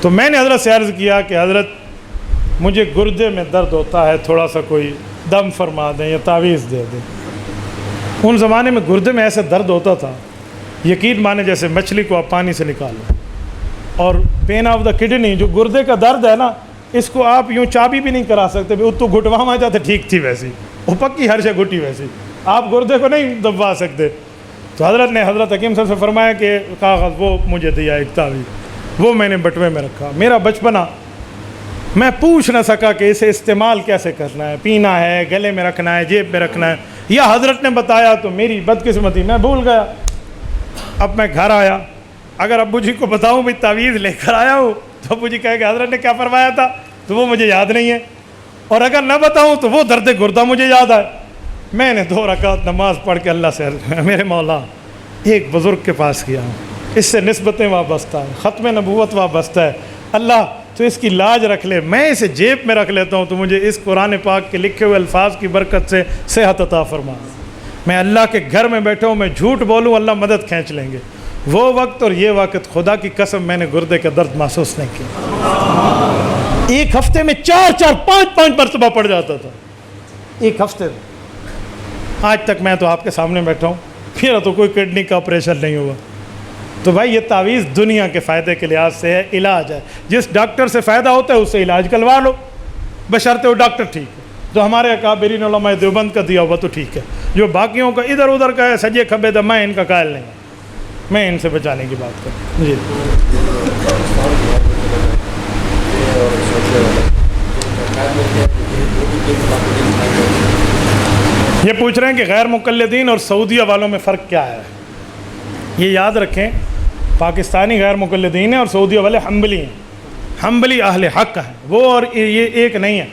تو میں نے حضرت سے عرض کیا کہ حضرت مجھے گردے میں درد ہوتا ہے، تھوڑا سا کوئی دم فرما دیں یا تعویذ دے دیں۔ ان زمانے میں گردے میں ایسے درد ہوتا تھا، یقین مانے جیسے مچھلی کو آپ پانی سے نکالیں۔ اور پین آف دا کڈنی، جو گردے کا درد ہے نا، اس کو آپ یوں چابی بھی نہیں کرا سکتے، تو گھٹوا ماں جاتے ٹھیک تھی ویسی، وہ پکی ہر شے گھٹی ویسی، آپ گردے کو نہیں دبا سکتے۔ تو حضرت نے حضرت حکیم صاحب سے فرمایا کہ کاغذ وہ مجھے دیا ایک تعویذ، وہ میں نے بٹوے میں رکھا۔ میرا بچپنا میں پوچھ نہ سکا کہ اسے استعمال کیسے کرنا ہے، پینا ہے، گلے میں رکھنا ہے، جیب میں رکھنا ہے، یا حضرت نے بتایا تو میری بدقسمتی میں بھول گیا۔ اب میں گھر آیا، اگر ابو جی کو بتاؤں بھی تعویذ لے کر آیا ہوں تو ابو جی کہے کہ حضرت نے کیا فرمایا تھا، تو وہ مجھے یاد نہیں ہے، اور اگر نہ بتاؤں تو وہ درد گردہ مجھے یاد آئے۔ میں نے 2 رکعت نماز پڑھ کے اللہ سے میرے مولا ایک بزرگ کے پاس گیا ہوں، اس سے نسبتیں وابستہ ہیں، ختم نبوت وابستہ ہے، اللہ تو اس کی لاج رکھ لے، میں اسے جیب میں رکھ لیتا ہوں تو مجھے اس قرآن پاک کے لکھے ہوئے الفاظ کی برکت سے صحت عطا فرما۔ میں اللہ کے گھر میں بیٹھا ہوں، میں جھوٹ بولوں اللہ مدد کھینچ لیں گے۔ وہ وقت اور یہ وقت خدا کی قسم میں نے گردے کا درد محسوس نہیں کیا۔ ایک ہفتے میں 4 5 مرتبہ پڑ جاتا تھا، ایک ہفتے میں۔ آج تک میں تو آپ کے سامنے بیٹھا ہوں، میرا تو کوئی کڈنی کا آپریشن نہیں ہوا۔ تو بھائی یہ تعویذ دنیا کے فائدے کے لحاظ سے ہے، علاج ہے، جس ڈاکٹر سے فائدہ ہوتا ہے اس سے علاج کروا لو، بشرطے وہ ڈاکٹر ٹھیک ہے۔ جو ہمارے اکابرین علماء دیوبند کا دیا ہوا تو ٹھیک ہے، جو باقیوں کا ادھر ادھر کا ہے سجے کھبے تو میں ان کا قائل نہیں، میں ان سے بچانے کی بات کروں۔ جی یہ پوچھ رہے ہیں کہ غیر مقلدین اور سعودیہ والوں میں فرق کیا ہے؟ یہ یاد رکھیں، پاکستانی غیر مقلدین ہیں اور سعودیہ والے حنبلی ہیں، حنبلی اہل حق ہیں وہ، اور یہ ایک نہیں ہے۔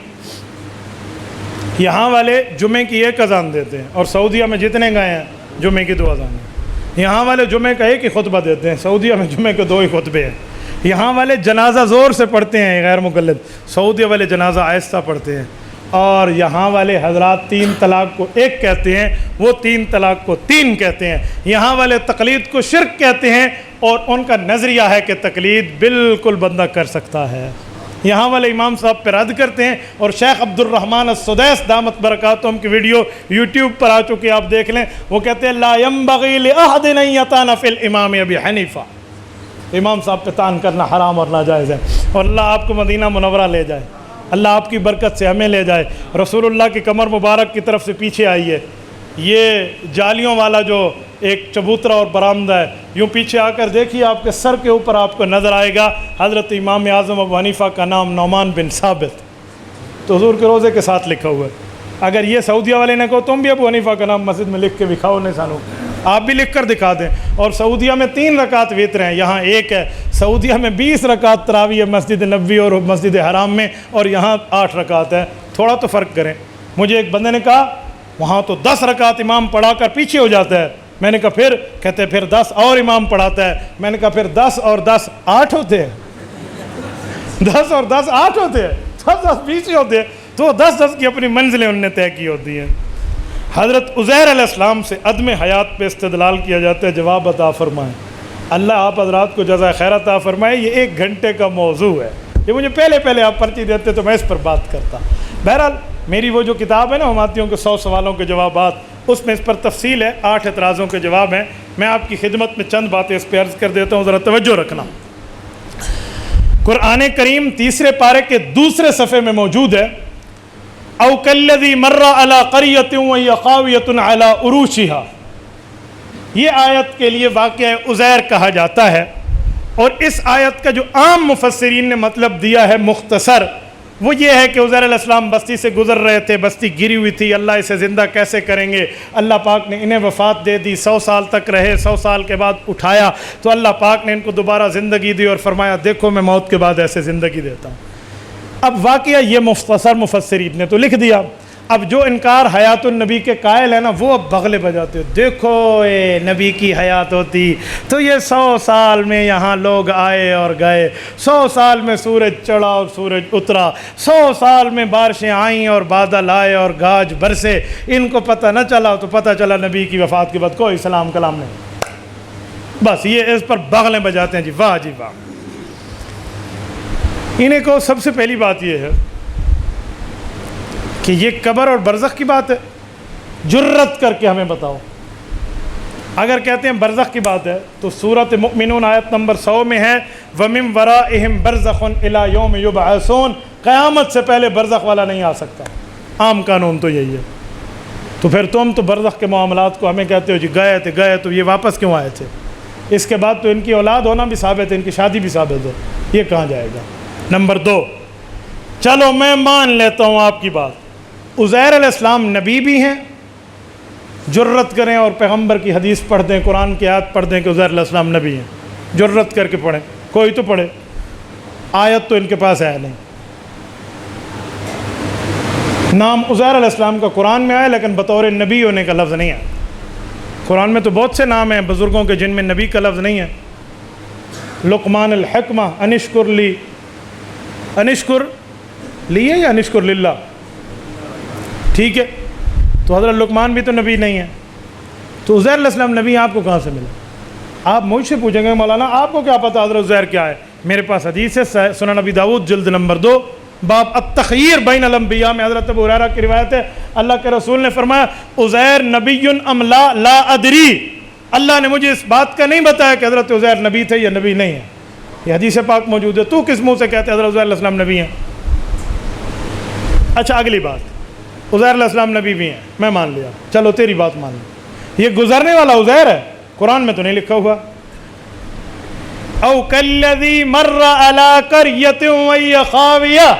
یہاں والے جمعے کی ایک اذان دیتے ہیں، اور سعودیہ میں جتنے گئے ہیں جمعے کی 2 اذانیں۔ یہاں والے جمعے کا ایک ہی خطبہ دیتے ہیں، سعودیہ میں جمعے کے 2 ہی خطبے ہیں۔ یہاں والے جنازہ زور سے پڑھتے ہیں غیر مقلد، سعودیہ والے جنازہ آہستہ پڑھتے ہیں۔ اور یہاں والے حضرات 3 طلاق کو 1 کہتے ہیں، وہ 3 طلاق کو 3 کہتے ہیں۔ یہاں والے تقلید کو شرک کہتے ہیں، اور ان کا نظریہ ہے کہ تقلید بالکل بندہ کر سکتا ہے۔ یہاں والے امام صاحب پہ رد کرتے ہیں، اور شیخ عبد الرحمن السدیس دامت برکاتہم کی ویڈیو یوٹیوب پر آ چکی آپ دیکھ لیں، وہ کہتے ہیں لا ينبغي لأحد ان يطعن في الامام ابی حنیفہ، امام صاحب پہ طعن کرنا حرام اور ناجائز ہے۔ اور اللہ آپ کو مدینہ منورہ لے جائے، اللہ آپ کی برکت سے ہمیں لے جائے۔ رسول اللہ کی کمر مبارک کی طرف سے پیچھے آئیے، یہ جالیوں والا جو ایک چبوترا اور برآمدہ ہے، یوں پیچھے آ کر دیکھیے، آپ کے سر کے اوپر آپ کو نظر آئے گا حضرت امام اعظم ابو حنیفہ کا نام نعمان بن ثابت، تو حضور کے روزے کے ساتھ لکھا ہوا ہے۔ اگر یہ سعودیہ والے نے کہو تم بھی ابو حنیفہ کا نام مسجد میں لکھ کے دکھاؤ، نہیں سانو آپ بھی لکھ کر دکھا دیں۔ اور سعودیہ میں 3 رکعت وتر ہیں، یہاں 1 ہے۔ سعودیہ میں 20 رکعت تراویح ہے مسجد نبوی اور مسجد حرام میں، اور یہاں 8 رکعت ہے، تھوڑا تو فرق کریں۔ مجھے ایک بندے نے کہا وہاں تو 10 رکعت امام پڑھا کر پیچھے ہو جاتا ہے، میں نے کہا پھر؟ کہتے پھر 10 اور امام پڑھاتا ہے، میں نے کہا پھر 10 اور 10 8 ہوتے ہیں، 10 اور 10 8 ہوتے ہیں، 10 10 پیچھے ہوتے ہیں، تو 10 10 کی اپنی منزلیں انہوں نے طے کی ہوتی ہیں۔ حضرت عزیر علیہ السلام سے عدم حیات پہ استدلال کیا جاتا ہے، جواب عطا فرمائیں۔ اللہ آپ حضرات کو جزائے خیر عطا فرمائے۔ یہ 1 گھنٹے کا موضوع ہے، یہ مجھے پہلے آپ پرچی دیتے تو میں اس پر بات کرتا۔ بہرحال میری وہ جو کتاب ہے نا حماتیوں کے 100 سوالوں کے جوابات، اس میں اس پر تفصیل ہے، 8 اعتراضوں کے جواب ہیں۔ میں آپ کی خدمت میں چند باتیں اس پہ عرض کر دیتا ہوں، ذرا توجہ رکھنا۔ قرآن کریم 3 پارے کے 2 صفحے میں موجود ہے، او کالذی مر علی قریۃ وہی خاویۃ علی عروشها، یہ آیت کے لیے واقعہ عزیر کہا جاتا ہے۔ اور اس آیت کا جو عام مفسرین نے مطلب دیا ہے مختصر، وہ یہ ہے کہ عزیر علیہ السلام بستی سے گزر رہے تھے، بستی گری ہوئی تھی، اللہ اسے زندہ کیسے کریں گے؟ اللہ پاک نے انہیں وفات دے دی، 100 سال تک رہے، 100 سال کے بعد اٹھایا تو اللہ پاک نے ان کو دوبارہ زندگی دی اور فرمایا دیکھو میں موت کے بعد ایسے زندگی دیتا ہوں۔ اب واقعہ یہ مختصر مفسرین نے تو لکھ دیا، اب جو انکار حیات النبی کے قائل ہے نا، وہ اب بغلے بجاتے ہو، دیکھو اے نبی کی حیات ہوتی تو یہ 100 سال میں یہاں لوگ آئے اور گئے، 100 سال میں سورج چڑھا اور سورج اترا، 100 سال میں بارشیں آئیں اور بادل آئے اور گاج برسے، ان کو پتہ نہ چلا تو پتہ چلا نبی کی وفات کے بعد کوئی سلام کلام نہیں۔ بس یہ اس پر بغلیں بجاتے ہیں، جی واہ جی واہ۔ انہیں کو سب سے پہلی بات یہ ہے کہ یہ قبر اور برزخ کی بات ہے؟ جرت کر کے ہمیں بتاؤ۔ اگر کہتے ہیں برزخ کی بات ہے تو سورۃ مؤمنون آیت نمبر 100 میں ہے وَمِن وَرَائِهِمْ بَرْزَخٌ إِلَى يَوْمِ يُبْعَثُونَ، قیامت سے پہلے برزخ والا نہیں آ سکتا۔ عام قانون تو یہی ہے۔ تو پھر تم تو برزخ کے معاملات کو ہمیں کہتے ہو جی گئے تو یہ واپس کیوں آئے تھے؟ اس کے بعد تو ان کی اولاد ہونا بھی ثابت ہے، ان کی شادی بھی ثابت ہے، یہ کہاں جائے گا؟ نمبر 2، چلو میں مان لیتا ہوں آپ کی بات، عزیر علیہ السلام نبی بھی ہیں، جرت کریں اور پیغمبر کی حدیث پڑھ دیں، قرآن کی آیت پڑھ دیں کہ عزیر علیہ السلام نبی ہیں، جرت کر کے پڑھیں، کوئی تو پڑھے، آیت تو ان کے پاس ہے نہیں۔ نام عزیر علیہ السلام کا قرآن میں آیا لیکن بطور نبی ہونے کا لفظ نہیں ہے۔ قرآن میں تو بہت سے نام ہیں بزرگوں کے جن میں نبی کا لفظ نہیں ہے۔ لقمان الحکمہ انشکر لی، انشکر لی ہے یا انشکر للہ؟ ٹھیک ہے، تو حضرت لقمان بھی تو نبی نہیں ہے، تو عزیر علیہ السلام نبی آپ کو کہاں سے ملا؟ آپ مجھ سے پوچھیں گے مولانا آپ کو کیا پتہ حضرت عزیر کیا ہے؟ میرے پاس حدیث ہے، سنن نبی داؤد جلد نمبر 2 باب التخیر بین الانبیاء میں حضرت ابو ہریرہ کی روایت ہے، اللہ کے رسول نے فرمایا عزیر نبی ام لا ادری، اللہ نے مجھے اس بات کا نہیں بتایا کہ حضرت عزیر نبی تھے یا نبی نہیں ہے۔ یہ حدیث پاک موجود ہے، تو کس منہ سے کہتے حضرت عزیر علیہ السلام نبی ہیں؟ اچھا اگلی بات، عزیر علیہ السلام نبی بھی ہیں، میں مان لیا، چلو تیری بات مان لی، یہ گزرنے والا عزیر ہے، قرآن میں تو نہیں لکھا ہوا۔ او کالذی مر علی قریۃ وہی خاویہ،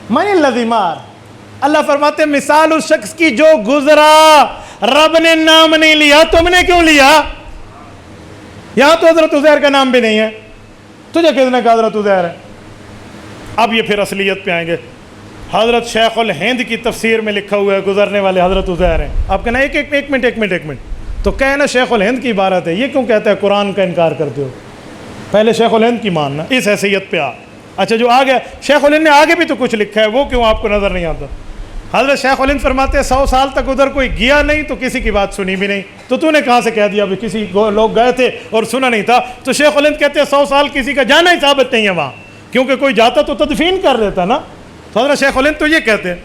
من الذی مار، اللہ فرماتے ہیں مثال اس شخص کی جو گزرا، رب نے نام نہیں لیا، تم نے کیوں لیا؟ یہاں تو حضرت عزیر کا نام بھی نہیں ہے، تجھے کس نے کہا حضرت عزیر ہے؟ اب یہ پھر اصلیت پہ آئیں گے، حضرت شیخ الہند کی تفسیر میں لکھا ہوا ہے گزرنے والے حضرت عزیر ہیں۔ آپ کہنا ایک منٹ، تو کہنا شیخ الہند کی عبارت ہے، یہ کیوں کہتا ہے قرآن کا انکار کرتے ہو؟ پہلے شیخ الہند کی ماننا، اس حیثیت پہ آ۔ اچھا جو آگے شیخ الہند نے آگے بھی تو کچھ لکھا ہے، وہ کیوں آپ کو نظر نہیں آتا؟ حضرت شیخ الہند فرماتے ہیں 100 سال تک ادھر کوئی گیا نہیں تو کسی کی بات سنی بھی نہیں، تو نے کہاں سے کہہ دیا کسی لوگ گئے تھے اور سنا نہیں تھا؟ تو شیخ الہند کہتے ہیں 100 سال کسی کا جانا ہی ثابت نہیں ہے وہاں، کیونکہ کوئی جاتا تو تدفین کر دیتا نا۔ تو حضرت شیخ الہند تو یہ کہتے ہیں،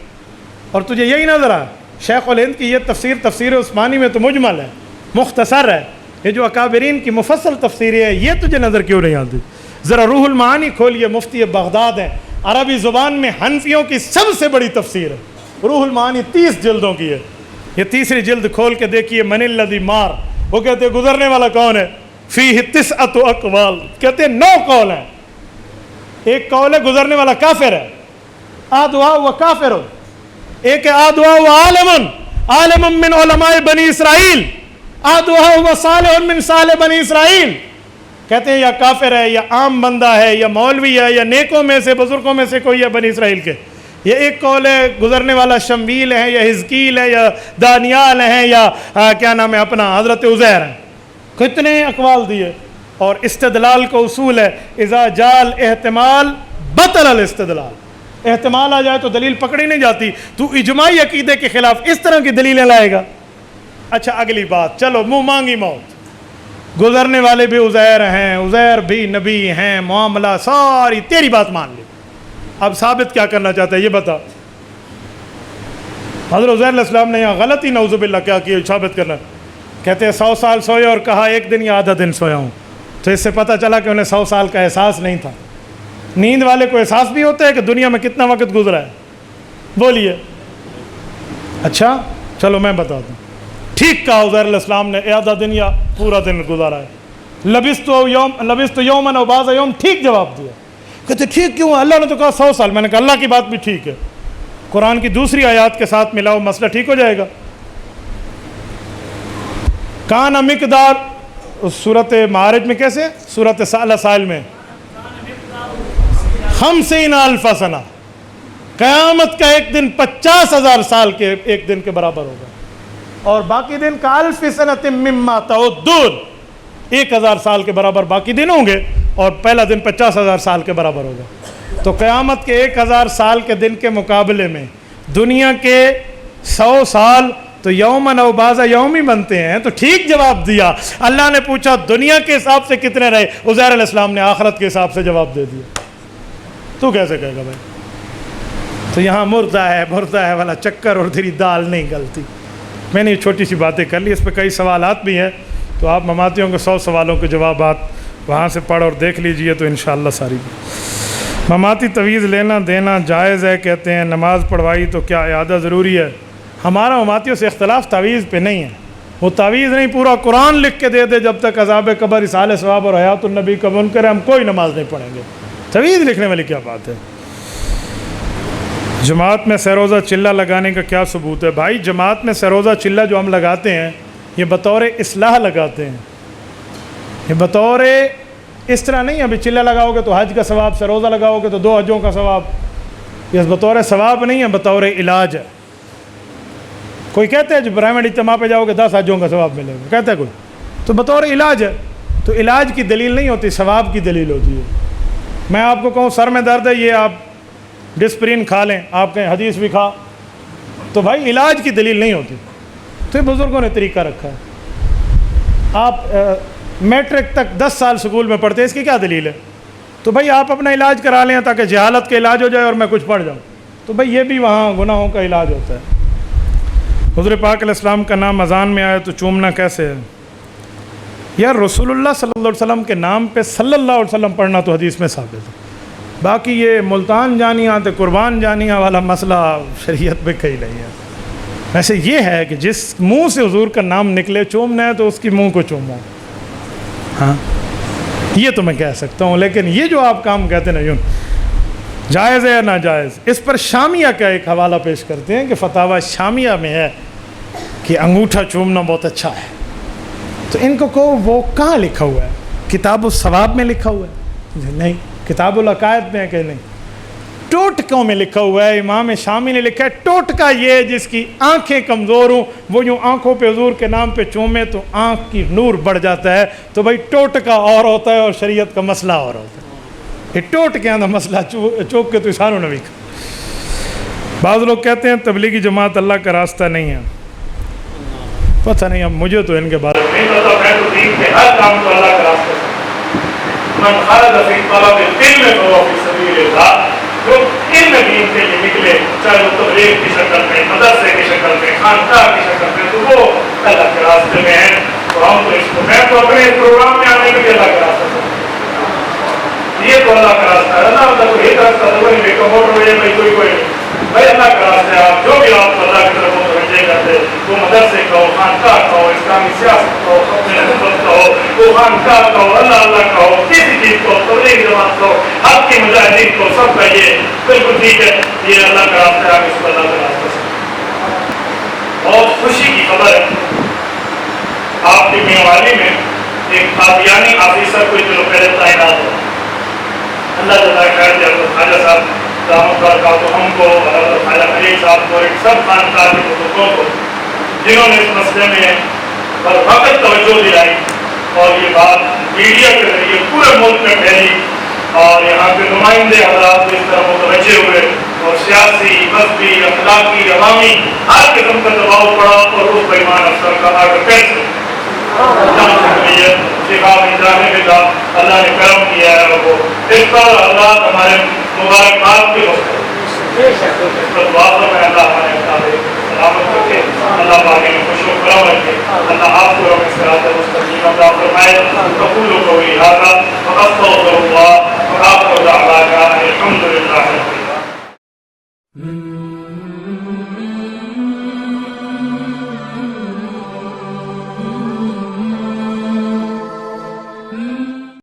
اور تجھے یہی نظر آیا شیخ الہند کی یہ تفسیر عثمانی میں تو مجمل ہے، مختصر ہے، یہ جو اکابرین کی مفصل تفسیر ہے یہ تجھے نظر کیوں نہیں آتی؟ ذرا روح المعانی کھولیے، مفتی بغداد ہیں، عربی زبان میں حنفیوں کی سب سے بڑی تفسیر ہے، روح المعانی 30 جلدوں کی ہے، یہ تیسری جلد کھول کے دیکھیے، من الذی مار، وہ کہتے ہیں گزرنے والا کون ہے؟ فیہ 9 اقوال، کہتے ہیں 9 قول ہیں۔ ایک قول ہے گزرنے والا کافر ہے، آدھا و کافر، ایک ہے آدھا و عالم من علماء بنی اسرائیل، آدھا و صالح من صالح بنی اسرائیل، کہتے ہیں یا کافر ہے یا عام بندہ ہے یا مولوی ہے یا نیکوں میں سے بزرگوں میں سے کوئی ہے بنی اسرائیل کے۔ یہ ایک قول ہے گزرنے والا شمویل ہے یا حزقیل ہے یا دانیال ہے یا کیا نام ہے اپنا حضرت عزیر ہے۔ کتنے اقوال دیے، اور استدلال کو اصول ہے اذا جال احتمال بطل الاستدلال، احتمال آ جائے تو دلیل پکڑی نہیں جاتی، تو اجماعی عقیدے کے خلاف اس طرح کی دلیلیں لائے گا۔ اچھا اگلی بات، چلو منہ مانگی موت، گزرنے والے بھی عزیر ہیں، عزیر بھی نبی ہیں، معاملہ ساری تیری بات مان لی، اب ثابت کیا کرنا چاہتا ہے یہ بتا۔ حضرت عزیر علیہ السلام نے یہاں غلطی نعوذ باللہ کیا کیا ثابت کرنا؟ کہتے ہیں 100 سال سوئے اور کہا ایک دن یا آدھا دن سویا ہوں، تو اس سے پتہ چلا کہ انہیں 100 سال کا احساس نہیں تھا۔ نیند والے کو احساس بھی ہوتا ہے کہ دنیا میں کتنا وقت گزرا ہے؟ بولیے۔ اچھا چلو میں بتا دوں، ٹھیک کہا عزیر علیہ السلام نے آدھا دن یا پورا دن گزارا ہے، لبثت یوما او بعض یوم، ٹھیک جواب دیا۔ کہتے ٹھیک کیوں؟ اللہ نے تو کہا 100 سال، میں نے کہا اللہ کی بات بھی ٹھیک ہے، قرآن کی دوسری آیات کے ساتھ ملاؤ مسئلہ ٹھیک ہو جائے گا۔ کان مقدار سورۃ معارج میں کیسے؟ سورۃ سائل میں 50,000 سنہ، قیامت کا ایک دن 50,000 سال کے ایک دن کے برابر ہوگا، اور باقی دن کا 1000 سنۃ مما تعدون، 1000 سال کے برابر باقی دن ہوں گے، اور پہلا دن 50,000 سال کے برابر ہوگا۔ تو قیامت کے 1000 سال کے دن کے مقابلے میں دنیا کے 100 سال تو یومن او بعض یوم ہی بنتے ہیں، تو ٹھیک جواب دیا۔ اللہ نے پوچھا دنیا کے حساب سے کتنے رہے، عزیر علیہ السلام نے آخرت کے حساب سے جواب دے دیا۔ تو کیسے کہے گا بھائی؟ تو یہاں مردہ ہے والا چکر اور تیری دال نہیں گلتی. میں نے یہ چھوٹی سی باتیں کر لی، اس پہ کئی سوالات بھی ہیں، تو آپ مماتیوں کے 100 سوالوں کے جوابات وہاں سے پڑھ اور دیکھ لیجئے تو انشاءاللہ ساری. مماتی تویز لینا دینا جائز ہے کہتے ہیں، نماز پڑھوائی تو کیا اعادہ ضروری ہے؟ ہمارا مماتیوں سے اختلاف تعویذ پہ نہیں ہے. وہ تعویذ نہیں، پورا قرآن لکھ کے دے دے جب تک عذاب قبر، اصحال ثواب اور حیات النبی قبول کرے، ہم کوئی نماز نہیں پڑھیں گے. تعویذ لکھنے والی کیا بات ہے؟ جماعت میں سروزہ چلہ لگانے کا کیا ثبوت ہے؟ بھائی جماعت میں سروزہ چلہ جو ہم لگاتے ہیں یہ بطور اصلاح لگاتے ہیں، یہ بطور اس طرح نہیں. ابھی چلہ لگاؤ گے تو حج کا ثواب، سروزہ لگاؤ گے تو 2 حجوں کا ثواب. یہ بطور ثواب نہیں ہے، بطور علاج ہے. کوئی کہتے ہیں جو پرائمری اجتماع پہ جاؤ گے 10 حجوں کا ثواب ملے گا، کہتا ہے کوئی؟ تو بطور علاج ہے. تو علاج کی دلیل نہیں ہوتی، ثواب کی دلیل ہوتی ہے. میں آپ کو کہوں سر میں درد ہے، یہ آپ ڈسپرین کھا لیں، آپ کہیں حدیث بھی کھا، تو بھائی علاج کی دلیل نہیں ہوتی. تو یہ بزرگوں نے طریقہ رکھا ہے. آپ میٹرک تک 10 سال سکول میں پڑھتے ہیں، اس کی کیا دلیل ہے؟ تو بھائی آپ اپنا علاج کرا لیں تاکہ جہالت کا علاج ہو جائے اور میں کچھ پڑھ جاؤں. تو بھائی یہ بھی وہاں گناہوں کا علاج ہوتا ہے. حضور پاک علیہ السلام کا نام اذان میں آئے تو چومنا کیسے ہے؟ یار رسول اللہ صلی اللہ علیہ وسلم کے نام پہ صلی اللہ علیہ وسلم پڑھنا تو حدیث میں ثابت ہے. باقی یہ ملتان جانیاں تو قربان جانیاں والا مسئلہ شریعت میں کہیں نہیں ہے. ویسے یہ ہے کہ جس منہ سے حضور کا نام نکلے چومنا ہے تو اس کی منہ کو چومو. ہاں یہ تو میں کہہ سکتا ہوں، لیکن یہ جو آپ کام کہتے ہیں نا یوں جائز ہے یا ناجائز، اس پر شامیہ کا ایک حوالہ پیش کرتے ہیں کہ فتاوی شامیہ میں ہے کہ انگوٹھا چومنا بہت اچھا ہے. تو ان کو کہو وہ کہاں لکھا ہوا ہے؟ کتاب الثواب میں لکھا ہوا ہے؟ نہیں. کتاب العقائد میں ہے کہ نہیں؟ ٹوٹکوں میں لکھا ہوا ہے. امام شامی نے لکھا ہے ٹوٹکا یہ جس کی آنکھیں کمزور ہوں وہ یوں آنکھوں پہ حضور کے نام پہ چومے تو آنکھ کی نور بڑھ جاتا ہے. تو بھائی ٹوٹکا اور ہوتا ہے اور شریعت کا مسئلہ اور ہوتا ہے. یہ ٹوٹکے اندر مسئلہ چوک کے تو اشاروں نے بھی کہا. بعض لوگ کہتے ہیں تبلیغی جماعت اللہ کا راستہ نہیں ہے. پتہ نہیں، اب مجھے تو ان کے بارے میں نہیں پتا. میں تو دین کے ہر کام کو اللہ کا راستہ ہے. من خرج فی طلب العلم فهو فی سبیل اللہ. جو علم دین کے لیے نکلے، چاہے وہ تبلیغ کی شکل میں، مدرسے کی شکل میں، خانقاہ کی شکل میں، تو وہ اللہ کے راستے میں ہیں. تو ہم تو اس کو، میں تو اپنے پروگرام میں آنے کے لیے اللہ کا راستہ ہے. یہ تو اللہ کا راستہ ہے. اللہ کا کوئی ایک راستہ تو نہیں بے کموٹ ہو جائے بھائی کوئی بھائی اللہ کا راستہ ہے. آپ جو بھی آپ اللہ کی طرف متوجہ کرتے، وہ مدرسے کا ہو، خانقاہ کا ہو، اسلامی سیاست کا ہو، اپنے حکومت کا ہو، وہ خانقاہ کا ہو، اللہ کا ہو، کسی چیز کو، تبلیغ جماعت کو، حق کی مجاہدین کو، سب کا یہ بالکل ٹھیک ہے. یہ اللہ کا راستہ ہے. آپ اس کو اللہ کا راستہ سے. بہت خوشی کی خبر ہے، آپ کی میوالی میں ایک قادیانی آفیسر کو جو پہلے تعینات ہو. اللہ تعالیٰ خیر دے. خواجہ صاحب دامت برکاتہ ہم کو، خواجہ خلیل صاحب کو، ایک سب خانقاہ کے بزرگوں کو جنہوں نے اس مسئلے میں بر وقت توجہ دلائی اور یہ بات میڈیا کے ذریعے پورے ملک میں پھیلی اور یہاں کے نمائندے حضرات کو اس طرح متوجہ ہوئے اور سیاسی، مذہبی، اخلاقی، عوامی ہر قسم کا دباؤ پڑا اور اس بےمان افسر کا آرڈر کینسل. اللہ نے کرم کیا ہے اور وہ اس پر اللہ ہمارے مبارکباد کے وقت اس پر دعا میں اللہ ہمارے سلامت رکھے. اللہ باقی میں خوش و کرم رکھے. اللہ آپ کو رب صراط مستقیم عطا فرمائے. قبول قولی ھذا واستغفر اللہ وآخر دعوانا الحمد للہ.